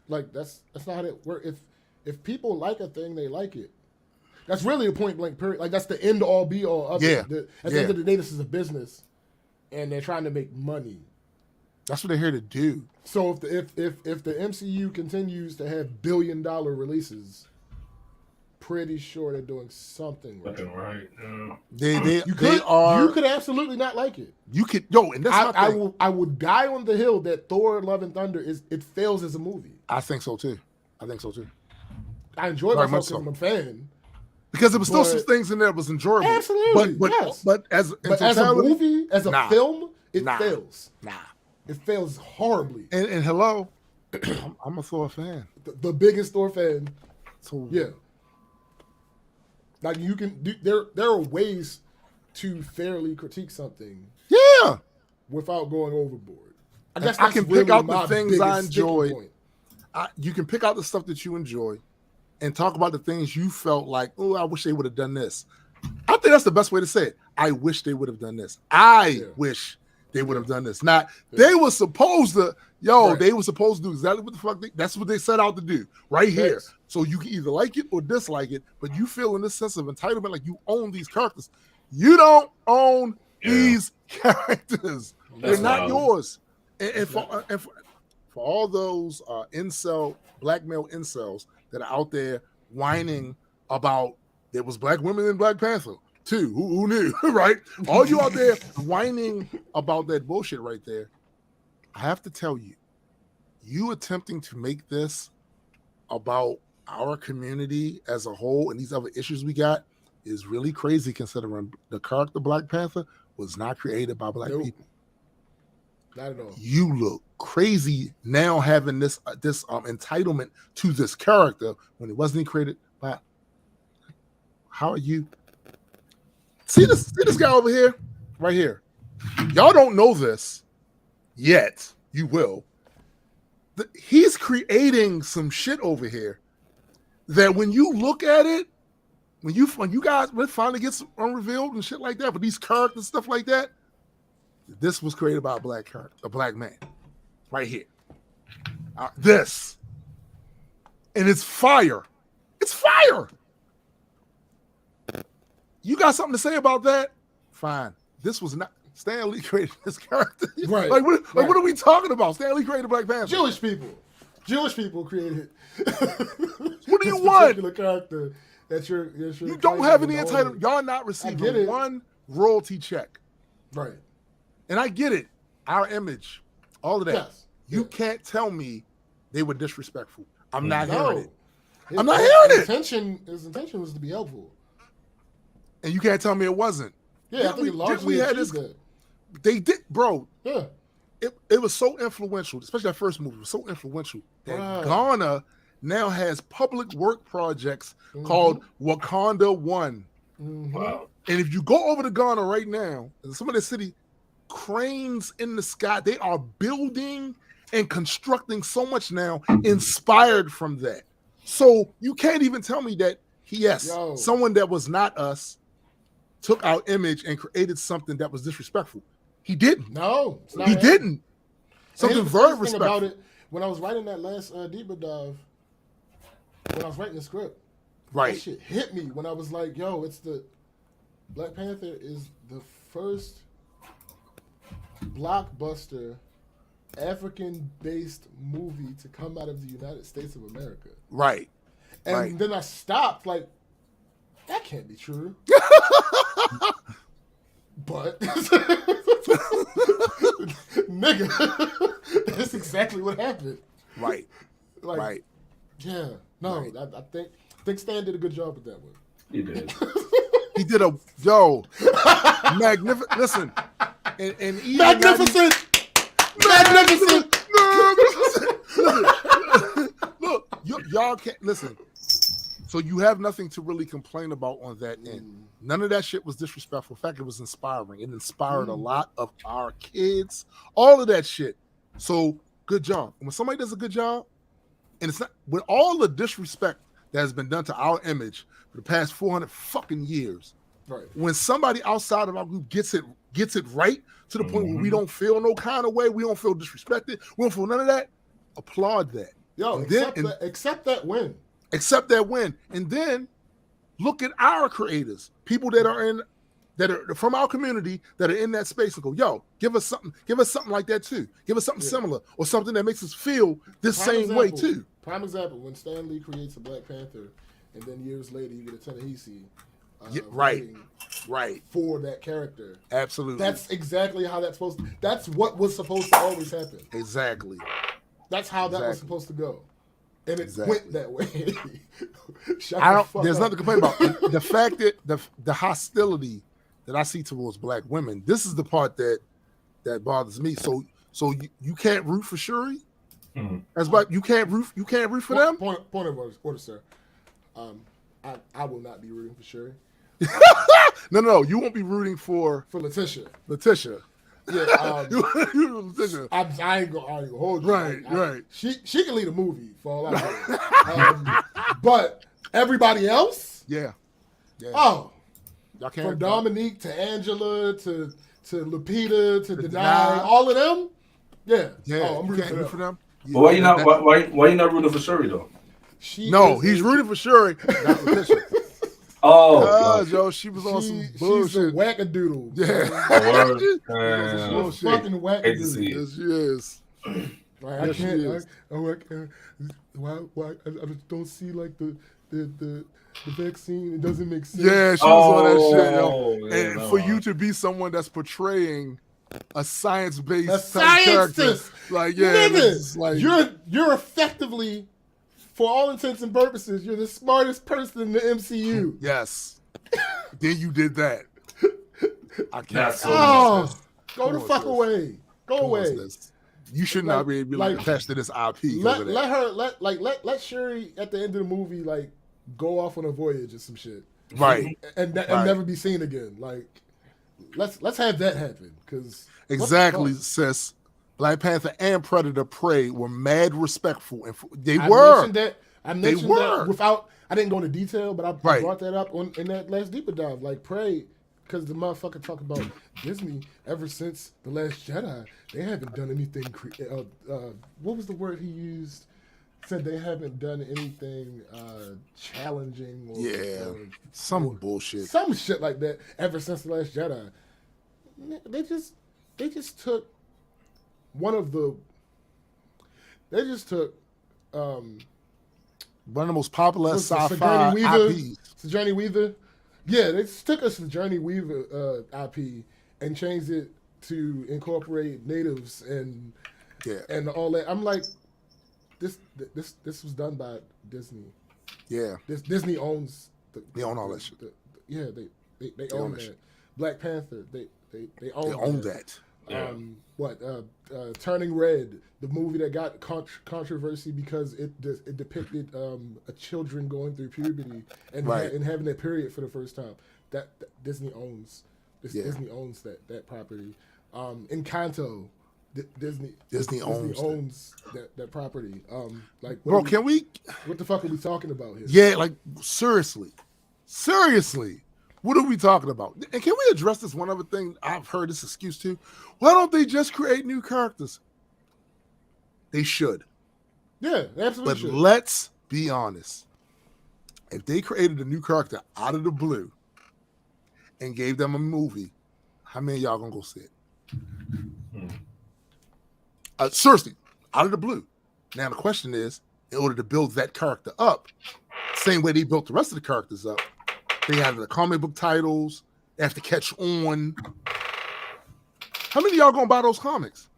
Like that's not how it works. If people like a thing, they like it. That's really a point blank period. Like that's the end all be all of it. At the end of the day, this is a business, and they're trying to make money. That's what they're here to do. So if the MCU continues to have billion-dollar releases, pretty sure they're doing something right. Right. You could absolutely not like it. You could and that's I would die on the hill that Thor: Love and Thunder it fails as a movie. I think so too. I enjoy myself because I'm a fan. Because there was still some things in there that was enjoyable. Absolutely. But as a movie, as a film, it fails. Nah. It fails horribly. And hello, I'm a Thor fan. The biggest Thor fan. So yeah. Like you can there are ways to fairly critique something. Yeah. Without going overboard. I guess I can pick out the things I enjoy. You can pick out the stuff that you enjoy and talk about the things you felt like, oh, I wish they would have done this. I think that's the best way to say it. I wish they would have done this. I wish they would have done this. Not they were supposed to, they were supposed to do exactly what the fuck that's what they set out to do right here. So you can either like it or dislike it, but you feel in this sense of entitlement like you own these characters. You don't own these characters. They're not yours. And for all those black male incels that are out there whining about there was black women in Black Panther too. Who knew, right? All you out there whining about that bullshit right there. I have to tell you, you attempting to make this about our community as a whole and these other issues we got is really crazy considering the character Black Panther was not created by black people. Not at all. You look crazy now having this entitlement to this character when it wasn't created by. How are you? See this guy over here? right here. Y'all don't know this yet. You will. He's creating some shit over here that when you look at it, when you guys finally get some unrevealed and shit like that, but these characters stuff like that, this was created by a black man, right here. This, and it's fire. It's fire. You got something to say about that? Fine. This was not. Stan Lee created this character. Right. What are we talking about? Stan Lee created Black Panther. Jewish people created. What do you want? Particular character that you're you don't have any entitlement. Y'all not receiving one royalty check. Right. And I get it. Our image, all of that. Yes. You can't tell me they were disrespectful. I'm not No. hearing it. I'm not hearing it. His intention was to be helpful. And you can't tell me it wasn't. Yeah, I think it largely had this. that. They did, bro. Yeah. It was so influential, especially that first movie was so influential that Ghana now has public work projects called Wakanda One. Wow. And if you go over to Ghana right now, in some of the city, cranes in the sky, they are building and constructing so much now inspired from that. So you can't even tell me that someone that was not us took our image and created something that was disrespectful. He didn't. No, it's not he didn't. Something very respectful. About it, when I was writing that last deeper dive, when I was writing the script, that shit hit me when I was like, "Yo, it's the Black Panther is the first blockbuster African-based movie to come out of the United States of America." Right. And then I stopped, like, that can't be true. But nigga, that's exactly what happened. Right. Like, right. Yeah. No, right. I think Stan did a good job with that one. He did. He did magnificent. Listen, and magnificent. Look, y'all can't listen. So you have nothing to really complain about on that end. None of that shit was disrespectful. In fact, it was inspiring. It inspired a lot of our kids. All of that shit. So good job. And when somebody does a good job, and it's not with all the disrespect that has been done to our image for the past 400 fucking years. Right. When somebody outside of our group gets it right to the point where we don't feel no kind of way, we don't feel disrespected, we don't feel none of that. Applaud that. Yo, accept that win. Accept that win, and then look at our creators, people that are from our community that are in that space, and go, "Yo, give us something like that too. Give us something similar, or something that makes us feel this same way too." Prime example: when Stan Lee creates a Black Panther, and then years later you get a Ta-Nehisi, right for that character. Absolutely, that's exactly how that's supposed to. That's what was supposed to always happen. Exactly. That's how that was supposed to go. And it went that way. There's nothing to complain about. The fact that the hostility that I see towards black women, this is the part that bothers me. So you can't root for Shuri? As black, you can't root for them? Point of order, sir. I will not be rooting for Shuri. No, you won't be rooting for Letitia. Yeah, I ain't gonna hold you. Right. She can lead a movie for all I know. But everybody else, yeah. Oh, y'all can't from Dominique to Angela to Lupita to Denai, all of them. Yeah. Oh, I'm rooting for them. Yeah. But why you not rooting for Shuri though? He's rooting for Shuri, not for Letitia. Joe, she was on some bullshit. She's a wackadoodle. Yeah. She's fucking wackadoodle. Yes, she is. Right, I can't. Why? I just don't see like the vaccine. It doesn't make sense. Yeah, she was on that shit, yo. And for you to be someone that's portraying a science-based character, like nigga, like you're effectively, for all intents and purposes, you're the smartest person in the MCU. Yes. Then you did that. I can't. Go the fuck away. Go away. You should not be attached to this IP. Let Shuri at the end of the movie go off on a voyage or some shit. Right. And never be seen again. let's have that happen because exactly, sis. Black Panther and Predator Prey were mad respectful, and they were. I mentioned that without. I didn't go into detail, but I brought that up in that last deeper dive. Like Prey, because the motherfucker talk about Disney ever since The Last Jedi, they haven't done anything. What was the word he used? Said they haven't done anything challenging. Or, some bullshit, some shit like that ever since The Last Jedi. They just took one of the. They just took. One of the most popular sci-fi IPs. Sigourney Weaver. Yeah, they took a Sigourney Weaver IP and changed it to incorporate natives and all that. I'm like, this was done by Disney. Yeah. Disney owns they own all that shit. They own that shit. Black Panther, they own that. Yeah. Turning Red, the movie that got controversy because it depicted children going through puberty and having that period for the first time. That Disney owns. Disney owns that property. Encanto, Disney owns that property. Bro, can we? What the fuck are we talking about here? Yeah, like seriously. What are we talking about? And can we address this one other thing I've heard this excuse too? Why don't they just create new characters? They should. Yeah, they absolutely should. But let's be honest. If they created a new character out of the blue and gave them a movie, how many of y'all gonna go see it? Seriously, out of the blue. Now the question is, in order to build that character up, same way they built the rest of the characters up, they have the comic book titles. They have to catch on. How many of y'all gonna buy those comics?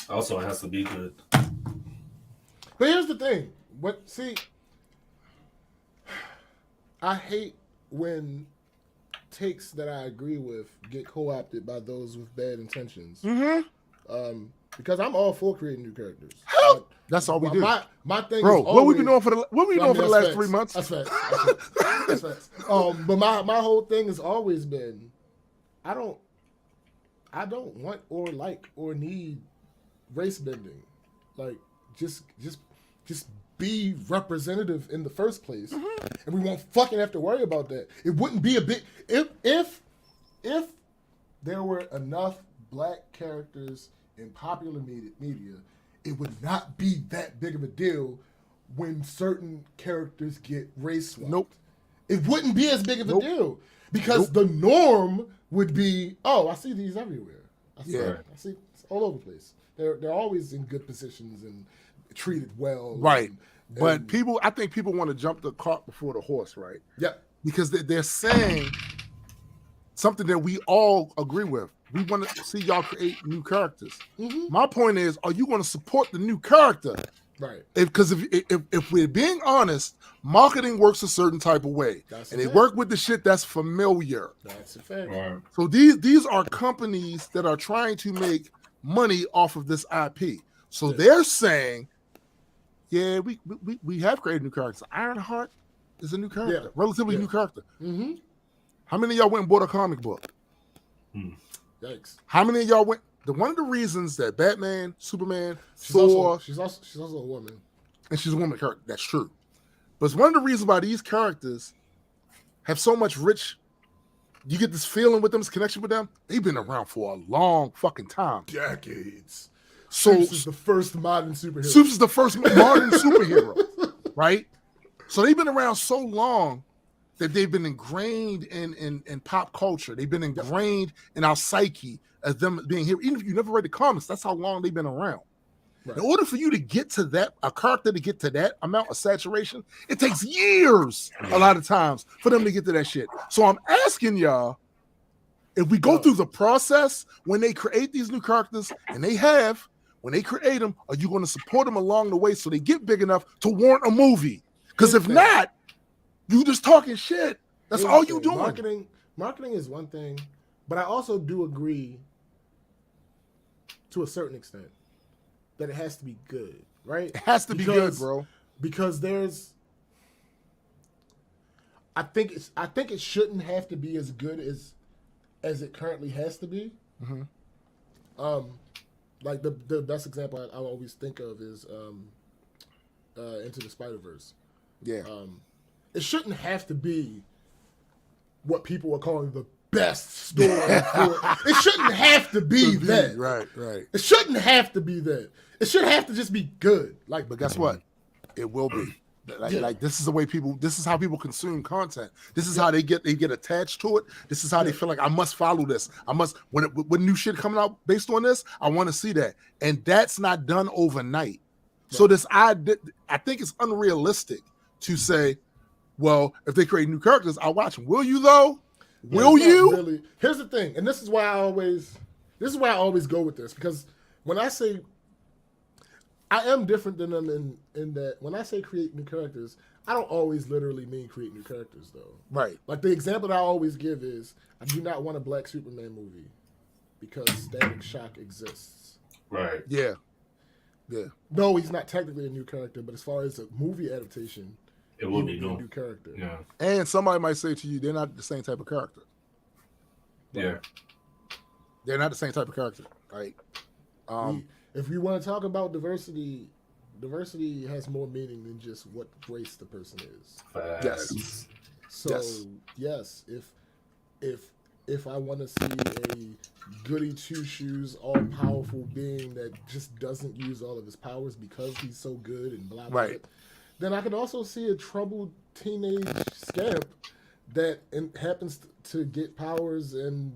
Also, it has to be good. But here's the thing. I hate when takes that I agree with get co-opted by those with bad intentions. Mm-hmm. Because I'm all for creating new characters. That's all we do. My thing, bro. is always, what we been doing for the last 3 months? That's facts. That's facts. But my whole thing has always been, I don't want or like or need race bending. Like just be representative in the first place, and we won't fucking have to worry about that. It wouldn't be a big if there were enough black characters in popular media, it would not be that big of a deal when certain characters get race swapped. Nope. It wouldn't be as big of a deal because the norm would be, oh, I see these everywhere. I see it's all over the place. They're always in good positions and treated well. Right. But I think people want to jump the cart before the horse, right? Yeah. Because they're saying something that we all agree with. We want to see y'all create new characters. Mm-hmm. My point is, are you going to support the new character? Right. Because if we're being honest, marketing works a certain type of way. They work with the shit that's familiar. That's a fact. Right. So these are companies that are trying to make money off of this IP. So they're saying, yeah, we have created new characters. Ironheart is a new character, relatively new character. Mm-hmm. How many of y'all went and bought a comic book? Yikes. How many of y'all went? One of the reasons that Batman, Superman, Thor, she's also a woman, and she's a woman character. That's true, but it's one of the reasons why these characters have so much rich. You get this feeling with them, this connection with them. They've been around for a long fucking time, decades. Supes is the first modern superhero. Supes is the first modern superhero, right? So they've been around so long that they've been ingrained in pop culture. They've been ingrained in our psyche as them being here. Even if you never read the comics, that's how long they've been around. Right. In order for you to get to that, a character to get to that amount of saturation, it takes years a lot of times for them to get to that shit. So I'm asking y'all, if we go through the process when they create these new characters, and when they create them, are you going to support them along the way so they get big enough to warrant a movie? Because if not, you just talking shit. That's all you doing. Marketing is one thing, but I also do agree to a certain extent that it has to be good, right? It has to be good, bro. Because there's I think it shouldn't have to be as good as it currently has to be. Mm-hmm. Like the best example I always think of is Into the Spider-Verse. Yeah. It shouldn't have to be what people are calling the best story. It shouldn't have to be that. Right. It shouldn't have to be that. It should have to just be good. Like, but guess what? It will be. Like this is the way people. This is how people consume content. This is how they get attached to it. This is how they feel like I must follow this. I must when new shit coming out based on this. I want to see that, and that's not done overnight. Yeah. So I think it's unrealistic to say, well, if they create new characters, I'll watch them. Will you though? Will you? Really. Here's the thing, and this is why I always go with this, because when I say I am different than them in that when I say create new characters, I don't always literally mean create new characters though. Right. Like the example that I always give is I do not want a Black Superman movie because Static Shock exists. Right. Yeah. No, he's not technically a new character, but as far as a movie adaptation, it will be a new character. Yeah. And somebody might say to you, they're not the same type of character. Yeah. They're not the same type of character. Right. If we want to talk about diversity has more meaning than just what race the person is. Yes. So yes, if I want to see a goody two shoes, all powerful being that just doesn't use all of his powers because he's so good and blah blah, right, then I could also see a troubled teenage scamp that happens to get powers and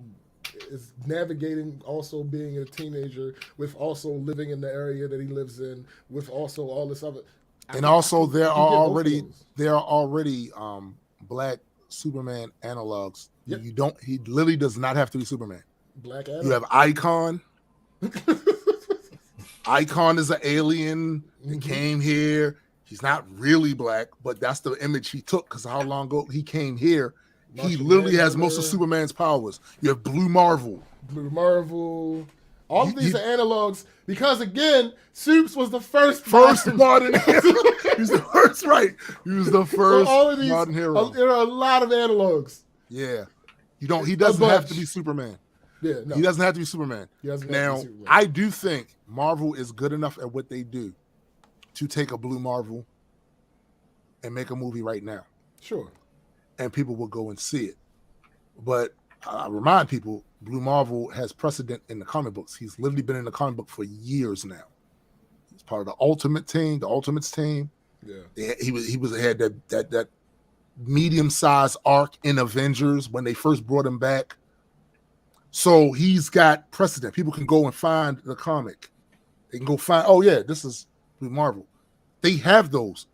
is navigating also being a teenager with also living in the area that he lives in with also all this other. And also there are already Black Superman analogs. Yep. He literally does not have to be Superman. Black Adam. You have Icon. Icon is an alien that came here. He's not really black, but that's the image he took because how long ago he came here. He literally has most of Superman's powers. You have Blue Marvel. All of these are analogs because, again, Supes was the first modern hero. He was the first, right? He was the first modern hero. There are a lot of analogs. Yeah. He doesn't have to be Superman. Yeah, no. He doesn't have to be Superman. Now, I do think Marvel is good enough at what they do to take a Blue Marvel and make a movie right now. Sure. And people will go and see it. But I remind people, Blue Marvel has precedent in the comic books. He's literally been in the comic book for years now. He's part of the Ultimates team. Yeah. He had that medium-sized arc in Avengers when they first brought him back. So he's got precedent. People can go and find the comic. They can go find, oh yeah, this is Blue Marvel. They have those.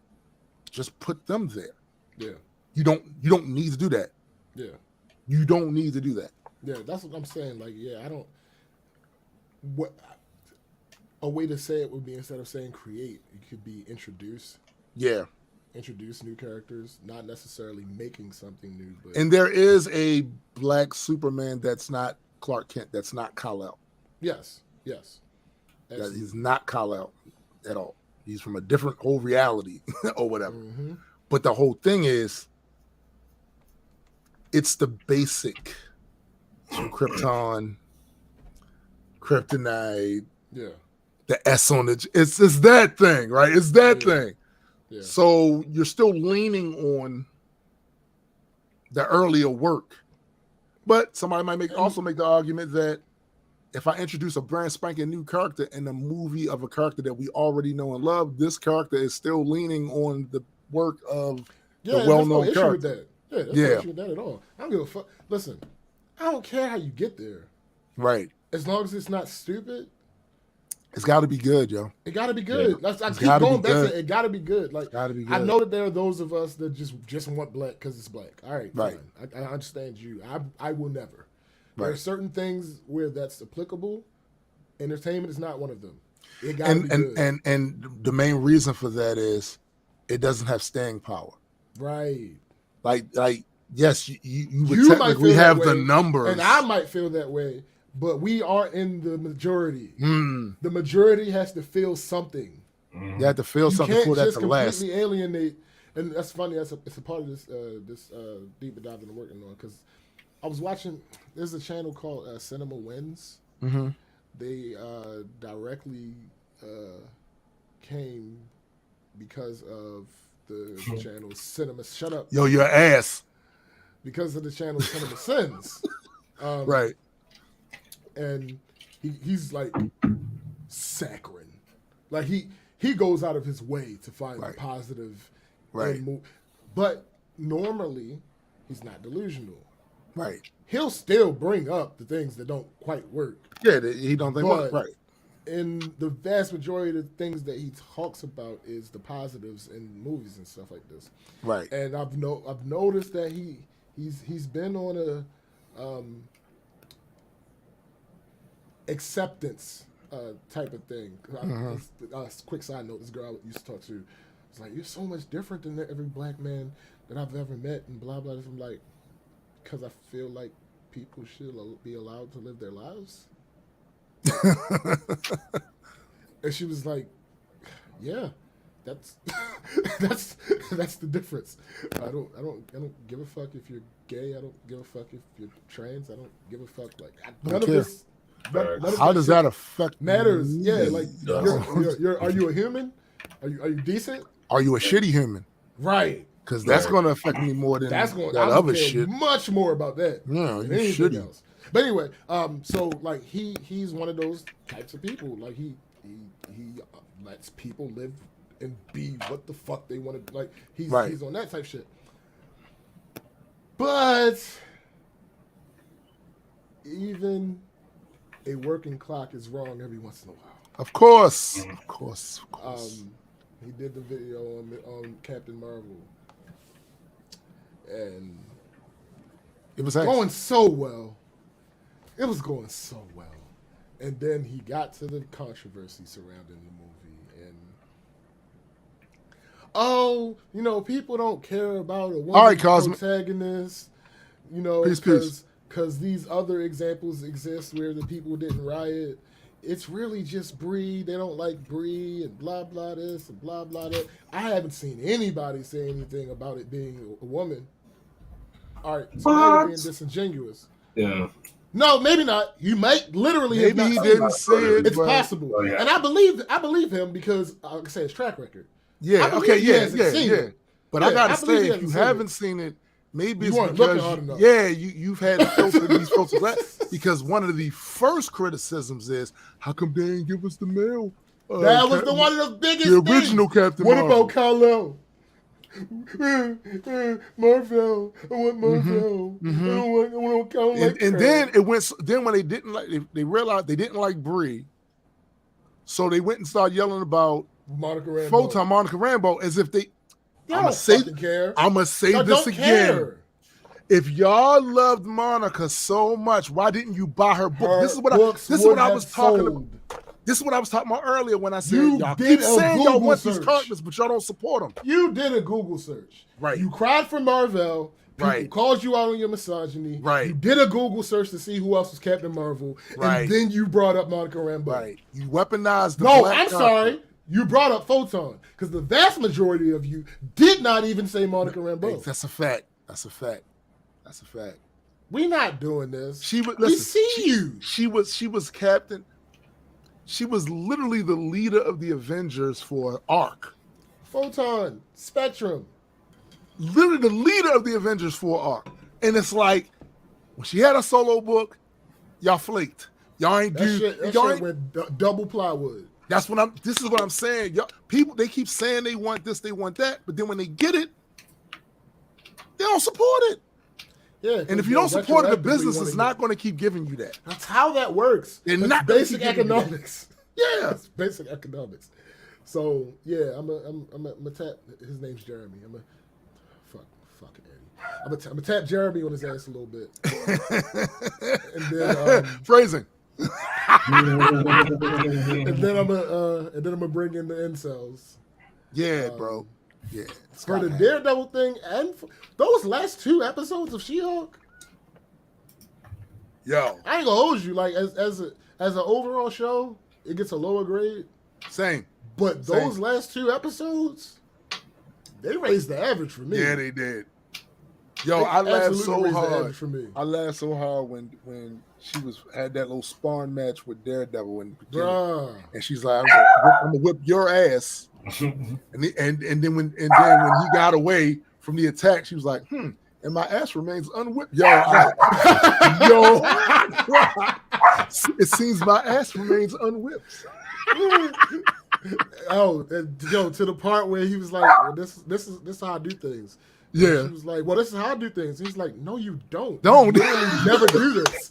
Just put them there. Yeah. You don't need to do that. Yeah. You don't need to do that. Yeah, that's what I'm saying. Like, yeah, a way to say it would be instead of saying create, it could be introduce. Yeah. Introduce new characters, not necessarily making something new. But and there is a Black Superman that's not Clark Kent, that's not Kal-El. Yes. He's not Kal-El at all. He's from a different whole reality or whatever. Mm-hmm. But the whole thing is, it's the basic Krypton, Kryptonite, the S on the. It's that thing, right? It's that thing. Yeah. So you're still leaning on the earlier work, but somebody might also make the argument that if I introduce a brand spanking new character in a movie of a character that we already know and love, this character is still leaning on the work of the well-known character. With that. Yeah, there's no issue with that at all. I don't give a fuck. Listen, I don't care how you get there. Right. As long as it's not stupid. It's got to be good, yo. It got to be good. Yeah. I keep going back to it. Got to be good. Like, gotta be good. I know that there are those of us that just want black because it's black. All right, fine. I understand you. I will never. There are certain things where that's applicable. Entertainment is not one of them. It got to be good. And the main reason for that is it doesn't have staying power. Right. Like yes, you would technically have the numbers. And I might feel that way, but we are in the majority. The majority has to feel something. You have to feel something for that to last. You can't just completely alienate. And that's funny. It's a part of this deep dive that I'm working on because I was watching. There's a channel called Cinema Wins. Mm-hmm. They directly came because of the channel Cinema. Shut up. Yo, your ass. Because of the channel Cinema Sins. Right. And he's like saccharine. Like he goes out of his way to find the positive. Right. But normally he's not delusional. Right. He'll still bring up the things that don't quite work. Yeah, he don't think work. Right. And the vast majority of the things that he talks about is the positives in movies and stuff like this. Right. And I've noticed that he's been on a acceptance type of thing. Quick side note: this girl I used to talk to was like, "You're so much different than every black man that I've ever met," and blah blah. I'm like, because I feel like people should be allowed to live their lives. And she was like, "Yeah, that's that's the difference. I don't give a fuck if you're gay. I don't give a fuck if you're trans. I don't give a fuck. Like none of this. How does that affect matters? me? Yeah, like you're are you a human? Are you decent? Are you a shitty human? Right. Because that's going to affect me more than that other shit. Much more about that. Yeah, than you anything shouldn't. else. But anyway, so like he's one of those types of people. Like he lets people live and be what the fuck they want to. Like he's on that type shit. But even a working clock is wrong every once in a while. Of course. He did the video on Captain Marvel, and it was going so well. It was going so well, and then he got to the controversy surrounding the movie, and people don't care about a woman protagonist, because these other examples exist where the people didn't riot. It's really just Bree. They don't like Bree and blah, blah this and blah, blah that. I haven't seen anybody say anything about it being a woman. All right, so now you're being disingenuous. Yeah. No, maybe not. You might literally maybe have he not didn't say it. It's possible. Oh, yeah. And I believe him because, like I say, his track record. Yeah, okay, yeah. But I got to say, if you haven't seen it, maybe it's because you've had to filter these filters out, because one of the first criticisms is how come they didn't give us the male? That was one of the biggest. The original Captain What Marvel. about Kal-El? Marvel. I want Marvel. Mm-hmm. I want Kal-El. And then it went. Then when they didn't like, they realized they didn't like Bree, so they went and started yelling about Monica Rambeau. Photon Monica Rambeau as if they. I'm gonna say this again. Care. If y'all loved Monica so much, why didn't you buy her book? This is what I was talking about. This is what I was talking about earlier when I said y'all keep saying y'all want these characters, but y'all don't support them. You did a Google search. Right. You cried for Marvel. People called you out on your misogyny. Right. You did a Google search to see who else was Captain Marvel. Right. And then you brought up Monica Rambeau. Right. You weaponized the black sorry. You brought up Photon because the vast majority of you did not even say Monica Rambeau. That's a fact. We not doing this. We see you. She was captain. She was literally the leader of the Avengers for Arc. Photon, Spectrum. Literally the leader of the Avengers for Arc. And it's like, when she had a solo book, y'all flaked. Y'all ain't do. That shit went double plywood. This is what I'm saying. Y'all, people, they keep saying they want this, they want that, but then when they get it, they don't support it. Yeah, and if you don't support it, the business is not going to keep giving you that. That's how that works. They're not basic economics. Yeah, it's basic economics. So yeah, I'm a tap. His name's Jeremy. Fucking Eddie. I'm gonna tap Jeremy on his ass a little bit. And then phrasing. and then I'm gonna bring in the incels. Yeah, bro. Yeah. For the Daredevil thing and those last 2 episodes of She-Hulk. Yo, I ain't gonna hold you. Like as an overall show, it gets a lower grade. Same. But those last 2 episodes, They raised the average for me. Yeah, they did. Yo, I laughed so hard. For me. I laughed so hard when she had that little sparring match with Daredevil in the beginning, and she's like, "I'm gonna whip your ass," and then when he got away from the attack, she was like, "And my ass remains unwhipped." Yo, it seems my ass remains unwhipped. To the part where he was like, well, "This is how I do things." Yeah, and she was like, "Well, this is how I do things." He's like, "No, you don't. Don't you never do this."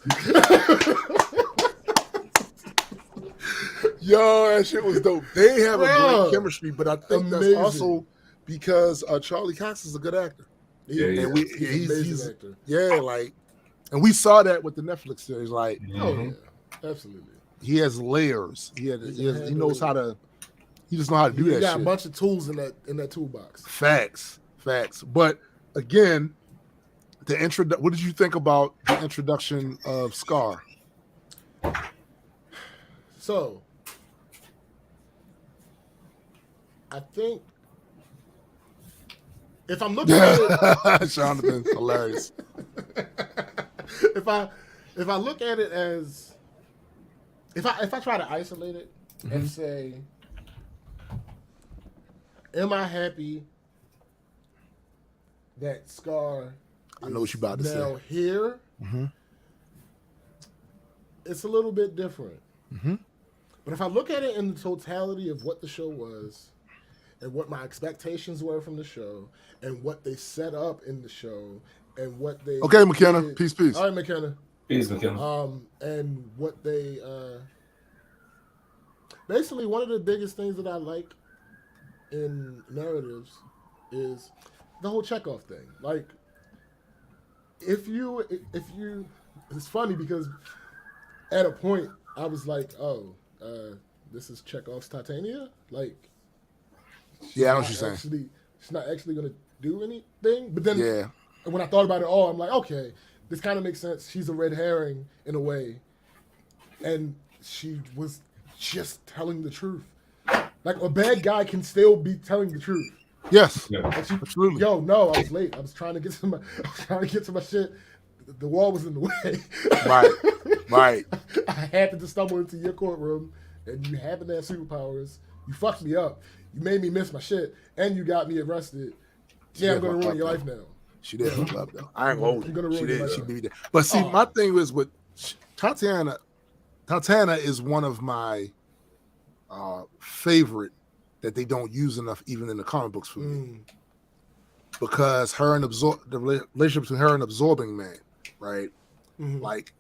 Yo, that shit was dope. They have a great chemistry, but I think that's also because Charlie Cox is a good actor. He's an amazing actor. Yeah, like, and we saw that with the Netflix series. Like, absolutely. He has layers. He knows how to. He just knows how to do that. He got a bunch of tools in that toolbox. Facts. But again, what did you think about the introduction of Scar? So, I think if I'm looking at it, Jonathan, hilarious. If I look at it as if I try to isolate it and say, am I happy that Scar I know what you're about to say. now here? It's a little bit different. But if I look at it in the totality of what the show was and what my expectations were from the show and what they set up in the show and what they Okay, McKenna. did. Peace. All right, McKenna. Peace, McKenna. And what they basically one of the biggest things that I like in narratives is the whole Chekhov thing. Like, if you, it's funny because at a point I was like, this is Chekhov's Titania. Like, yeah, I know what you're saying. She's not actually going to do anything. But then, when I thought about it all, I'm like, okay, this kind of makes sense. She's a red herring in a way, and she was just telling the truth. Like, a bad guy can still be telling the truth. Yes, absolutely. Yo, no, I was late. I was trying to get to my shit. The wall was in the way. Right. I happened to stumble into your courtroom, and you happen to have superpowers. You fucked me up. You made me miss my shit, and you got me arrested. I'm gonna ruin your life now. She did hook up though. I ain't gonna hold it. She did. She beat it. But see, Oh. my thing was with Tatiana. Tatiana is one of my favorite that they don't use enough, even in the comic books for me, because the relationship between her and Absorbing Man, right? Like,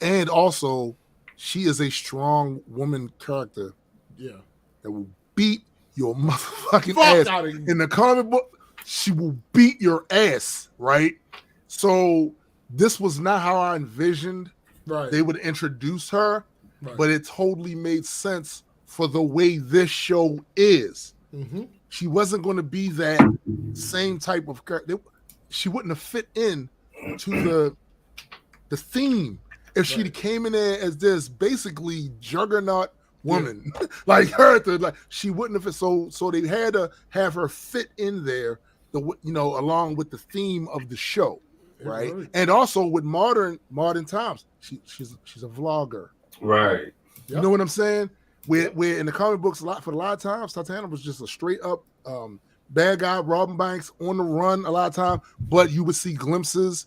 and also she is a strong woman character. Yeah, that will beat your motherfucking ass in the comic book. She will beat your ass, right? So this was not how I envisioned they would introduce her, but it totally made sense for the way this show is. She wasn't going to be that same type of character. She wouldn't have fit in to the theme if she came in there as this basically juggernaut woman, like her. She wouldn't have. So they had to have her fit in there, along with the theme of the show, right? And also with modern times, she's a vlogger, right? You know what I'm saying? Where in the comic books, for a lot of times, Tatiana was just a straight up bad guy, robbing banks, on the run a lot of time. But you would see glimpses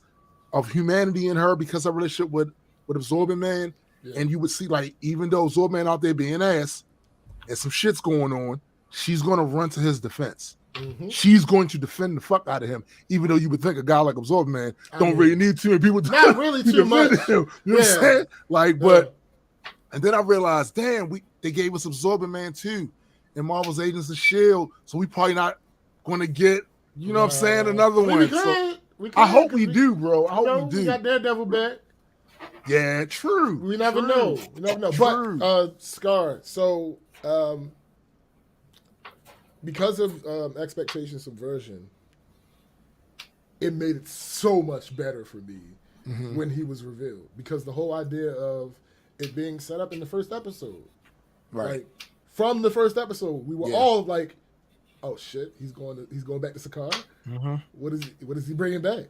of humanity in her because of her relationship with Absorbing Man, and you would see, like, even though Absorbing Man out there being ass and some shit's going on, she's gonna run to his defense. She's going to defend the fuck out of him, even though you would think a guy like Absorbing Man don't really need too many people to not really too much. Him. You know what I'm saying? Like, but and then I realized, damn, they gave us Absorbing Man too in Marvel's Agents of S.H.I.E.L.D., so we probably not going to get, you know what I'm saying, another one. I hope we do, bro. I hope we do. We got Daredevil back. Yeah, true. We never know. True. But Scar, so because of expectation subversion, it made it so much better for me when he was revealed. Because the whole idea of it being set up in the first episode. Right. Like, from the first episode, we were all like, oh shit, he's going back to Sakaar. Mm-hmm. What is he bringing back?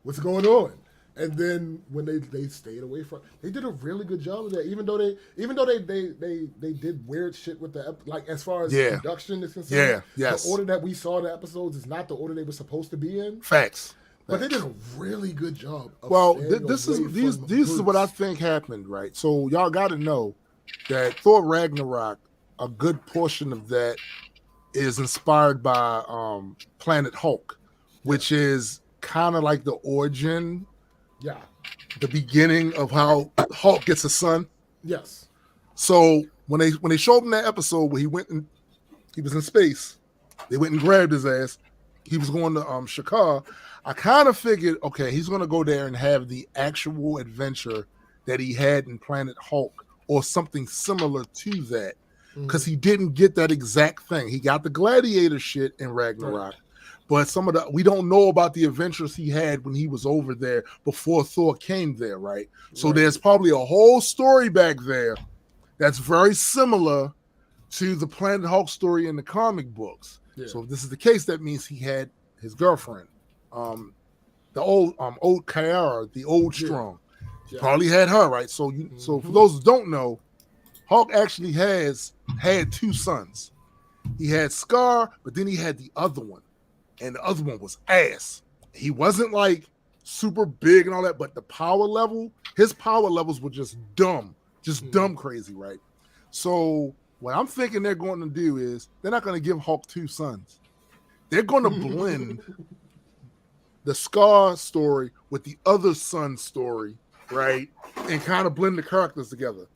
What's going on? And then when they stayed away from, they did a really good job of that. Even though they did weird shit with the like as far as production is concerned. Yeah, yes. The order that we saw the episodes is not the order they were supposed to be in. Facts. But they did a really good job. Well, this is what I think happened, right? So y'all got to know that Thor Ragnarok, a good portion of that is inspired by Planet Hulk, which is kind of like the origin. Yeah. The beginning of how Hulk gets a son. Yes. So when they showed him that episode where he was in space, they went and grabbed his ass. He was going to Sakaar. I kind of figured, okay, he's going to go there and have the actual adventure that he had in Planet Hulk or something similar to that, because he didn't get that exact thing. He got the gladiator shit in Ragnarok. Right. But we don't know about the adventures he had when he was over there before Thor came there, right? So there's probably a whole story back there that's very similar to the Planet Hulk story in the comic books. Yeah. So if this is the case, that means he had his girlfriend, the old Kiara, the old strong. Yeah. Probably had her, right? So so for those who don't know, Hulk actually had two sons. He had Scar, but then he had the other one. And the other one was ass. He wasn't like super big and all that, but his power levels were just dumb crazy, right? So what I'm thinking they're going to do is they're not going to give Hulk two sons. They're going to blend the Scar story with the other son story, right? And kind of blend the characters together.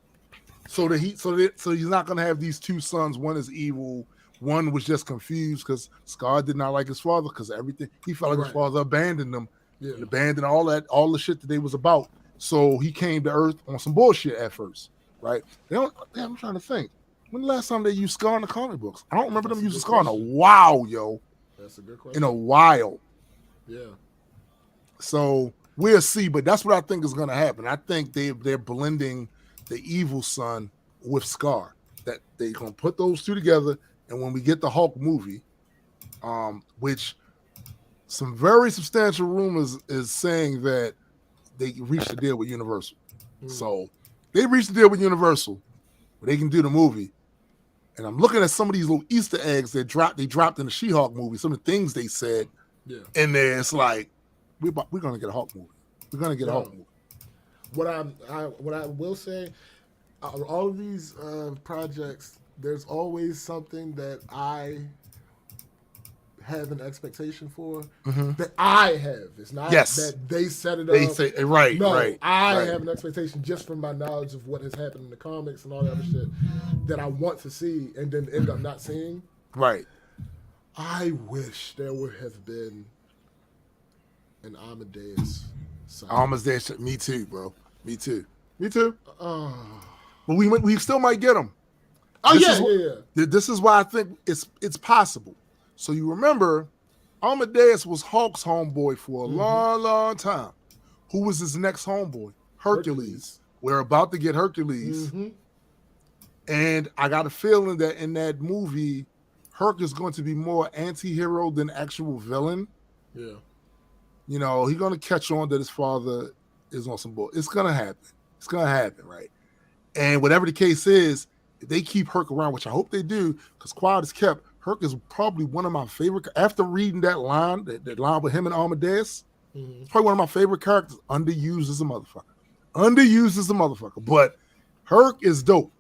So he's not going to have these two sons. One is evil. One was just confused because Scar did not like his father because everything he felt like his father abandoned them, and abandoned all the shit that they was about. So he came to Earth on some bullshit at first, right? I'm trying to think. When the last time they used Scar in the comic books? I don't remember them using Scar in a while, yo. That's a good question. In a while. Yeah. So we'll see, but that's what I think is going to happen. I think they're blending the evil son with Scar. That they're going to put those two together. And when we get the Hulk movie, which some very substantial rumors is saying that they reached a deal with Universal. So they reached a deal with Universal where they can do the movie. And I'm looking at some of these little Easter eggs they dropped in the She-Hulk movie, some of the things they said in there. It's like, we're going to get a Hulk movie. We're going to get a Hulk movie. What I will say, all of these projects, there's always something that I have an expectation for that I have. It's not that they set it up. They say right. I have an expectation just from my knowledge of what has happened in the comics and all that other shit that I want to see and then end up not seeing. Right. I wish there would have been an Amadeus. Amadeus, me too, bro. Me too. But we still might get him. This is why I think it's possible. So you remember, Amadeus was Hulk's homeboy for a long time. Who was his next homeboy? Hercules. We're about to get Hercules. And I got a feeling that in that movie, Herc is going to be more anti-hero than actual villain. Yeah. You know, he's going to catch on that his father is on some bull. It's going to happen. It's going to happen, right? And whatever the case is, if they keep Herc around, which I hope they do, because quiet is kept, Herc is probably one of my favorite. After reading that line, that line with him and Amadeus, it's probably one of my favorite characters. Underused as a motherfucker. But Herc is dope.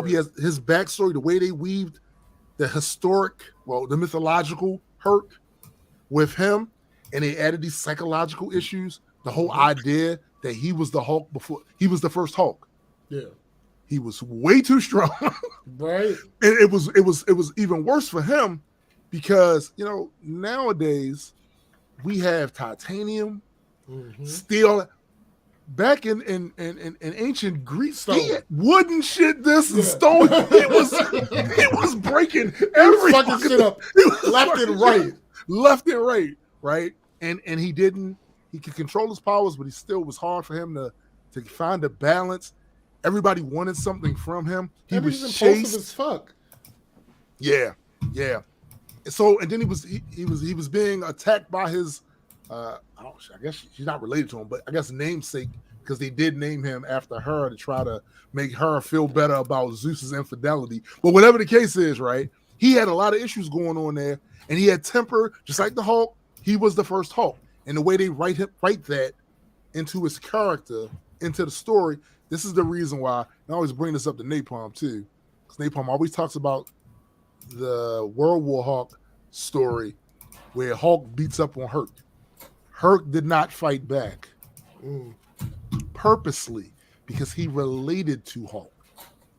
He has his backstory, the way they weaved the the mythological Herc with him, and they added these psychological issues. The whole idea that he was the Hulk before he was the first Hulk. Yeah. He was way too strong. Right. And it was even worse for him because, you know, nowadays we have titanium, steel. Back in ancient Greece, he had wooden shit, this and stone. He was breaking every fucking shit up left and right. Right? And he could control his powers, but it was hard for him to find a balance. Everybody wanted something from him. He was impulsive as fuck. Yeah. Yeah. So and then he was being attacked by his I guess she's not related to him, but I guess namesake, because they did name him after her to try to make her feel better about Zeus's infidelity. But whatever the case is, right? He had a lot of issues going on there, and he had temper, just like the Hulk. He was the first Hulk, and the way they write that into his character, into the story. This is the reason why I always bring this up to Napalm too, because Napalm always talks about the World War Hulk story where Hulk beats up on Herc. Herc did not fight back purposely because he related to Hulk.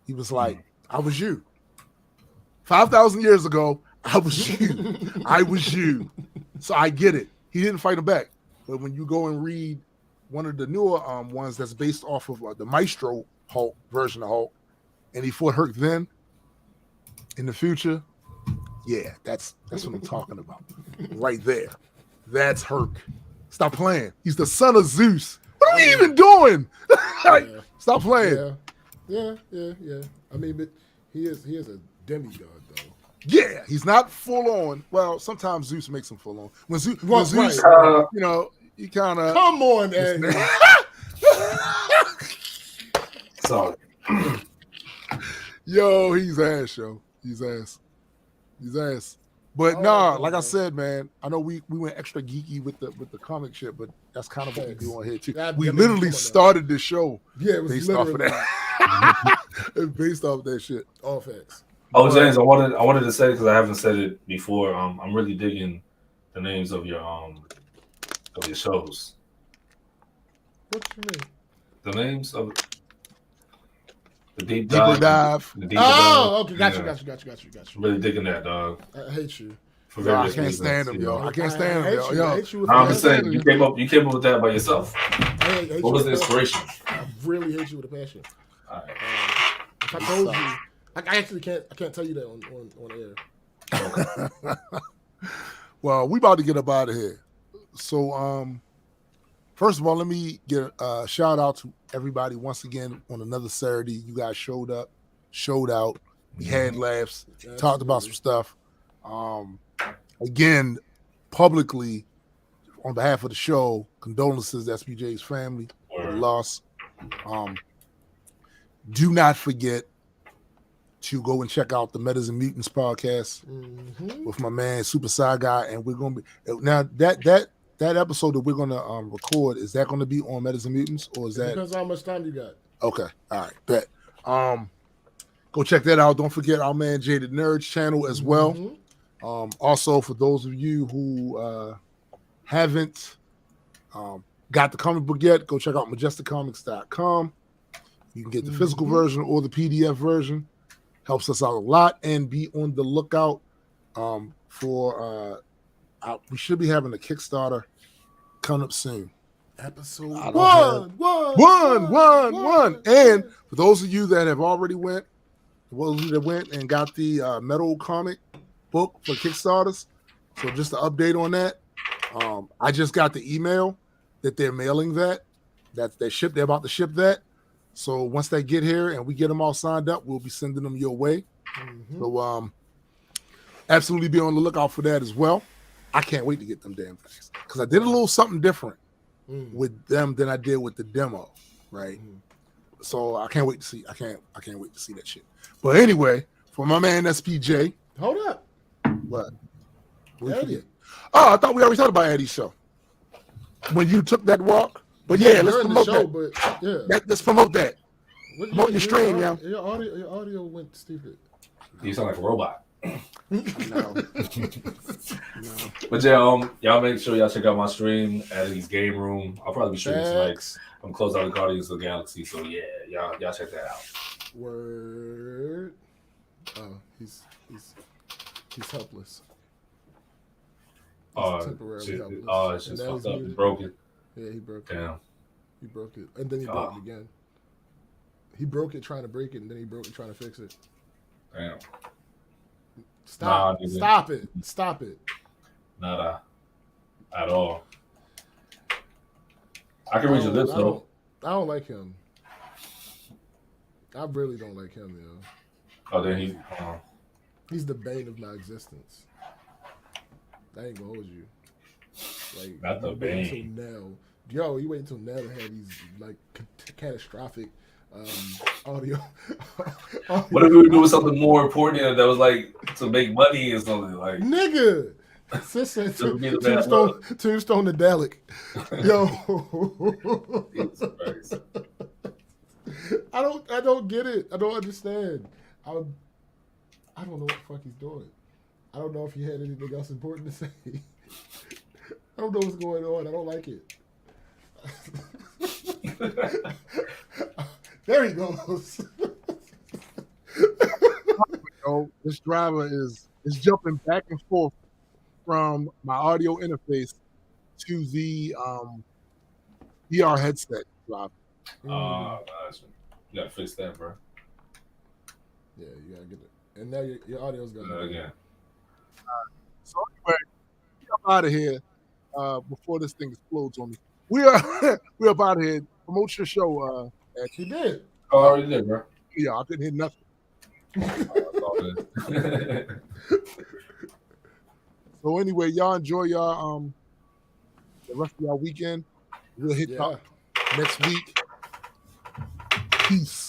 He was like, I was you. 5,000 years ago, I was you. I was you. So I get it. He didn't fight him back. But when you go and read one of the newer ones that's based off of the Maestro Hulk version of Hulk, and he fought Herc then, in the future, yeah, that's what I'm talking about. Right there. That's Herc. Stop playing. He's the son of Zeus. What are we even doing? Like, Yeah. Stop playing. Yeah. I mean, but he is a demigod though. Yeah, he's not full on. Well, sometimes Zeus makes him full on. When Zeus, Right. you know, he kind of. Come on, Eddie. Sorry. Yo, he's ass, yo. He's ass. But like I said, man, I know we went extra geeky with the comic shit, but that's kind of what we do on here too. We literally started this show based off of that. Based off that shit. All facts. Oh, James, I wanted to say, because I haven't said it before. I'm really digging the names of your shows. What you mean? The names of the deep Deeper dive. Okay, got you. I'm really digging that, dog. I hate you. For Yo, I various can't reasons, stand him, you yo. know. I can't stand him, yo. I hate you. I'm just saying, you came up with that by yourself. What was the inspiration? I really hate you with a passion. All right. If I told you, I actually can't tell you that on air. Well, we about to get up out of here. So, first of all, let me get a shout out to everybody once again on another Saturday. You guys showed up, showed out. We had laughs, talked about some stuff. Again, publicly, on behalf of the show, condolences to SBJ's family for the loss. Do not forget to go and check out the Metas and Mutants podcast with my man Super Side Guy, and we're gonna be now that episode that we're gonna record. Is that gonna be on Metas and Mutants, or is that Depends on how much time you got? Okay, all right, bet. Go check that out. Don't forget our man Jaded Nerds channel as well. Also, for those of you who haven't got the comic book yet, go check out majesticcomics.com. You can get the physical version or the PDF version. Helps us out a lot. And be on the lookout for we should be having a Kickstarter coming up soon. Episode one. And for those of you that have already went and got the metal comic book for Kickstarters, so just an update on that. I just got the email that they're mailing they're about to ship that. So once they get here and we get them all signed up, we'll be sending them your way. So absolutely be on the lookout for that as well. I can't wait to get them damn things because I did a little something different with them than I did with the demo, right? So I can't wait to see. I can't wait to see that shit. But anyway, for my man SPJ, hold up. What? Eddie. Oh, I thought we already talked about Eddie's show when you took that walk. But yeah, let's promote that. But yeah, let's promote that. Promote your stream, yo. Your audio went stupid. You sound like a robot. No. But yeah, y'all make sure y'all check out my stream at Eddie's Game Room. I'll probably be streaming tonight. I'm close out of Guardians of the Galaxy, so yeah, y'all check that out. Word. Oh, he's helpless. Temporarily helpless. Oh, it's just fucked up. He broke it. Yeah, he broke it. Damn. He broke it, and then he broke it again. He broke it trying to break it, and then he broke it trying to fix it. Damn. Stop it. Not at all. I can read your lips though. I don't like him. I really don't like him, yo. Oh, then he. He's the bane of my existence. I ain't gonna hold you. Like, not the bane. Until now, yo, you wait until now to have these like catastrophic audio. What if we were doing something more important that was like to make money or something like? Nigga, sis said Tombstone the Dalek. Yo, I don't get it. I don't understand. I don't know what the fuck he's doing. I don't know if he had anything else important to say. I don't know what's going on. I don't like it. There he goes. This driver is jumping back and forth from my audio interface to the VR headset driver. Gosh. You gotta fix that, bro. Yeah, you gotta get it. And now your audio's going again. So anyway, we up out of here before this thing explodes on me. We're up out of here. Promote your show. He did. Oh, I already did, bro. Yeah, I didn't hear nothing. So anyway, y'all enjoy y'all the rest of y'all weekend. We'll hit y'all next week. Peace.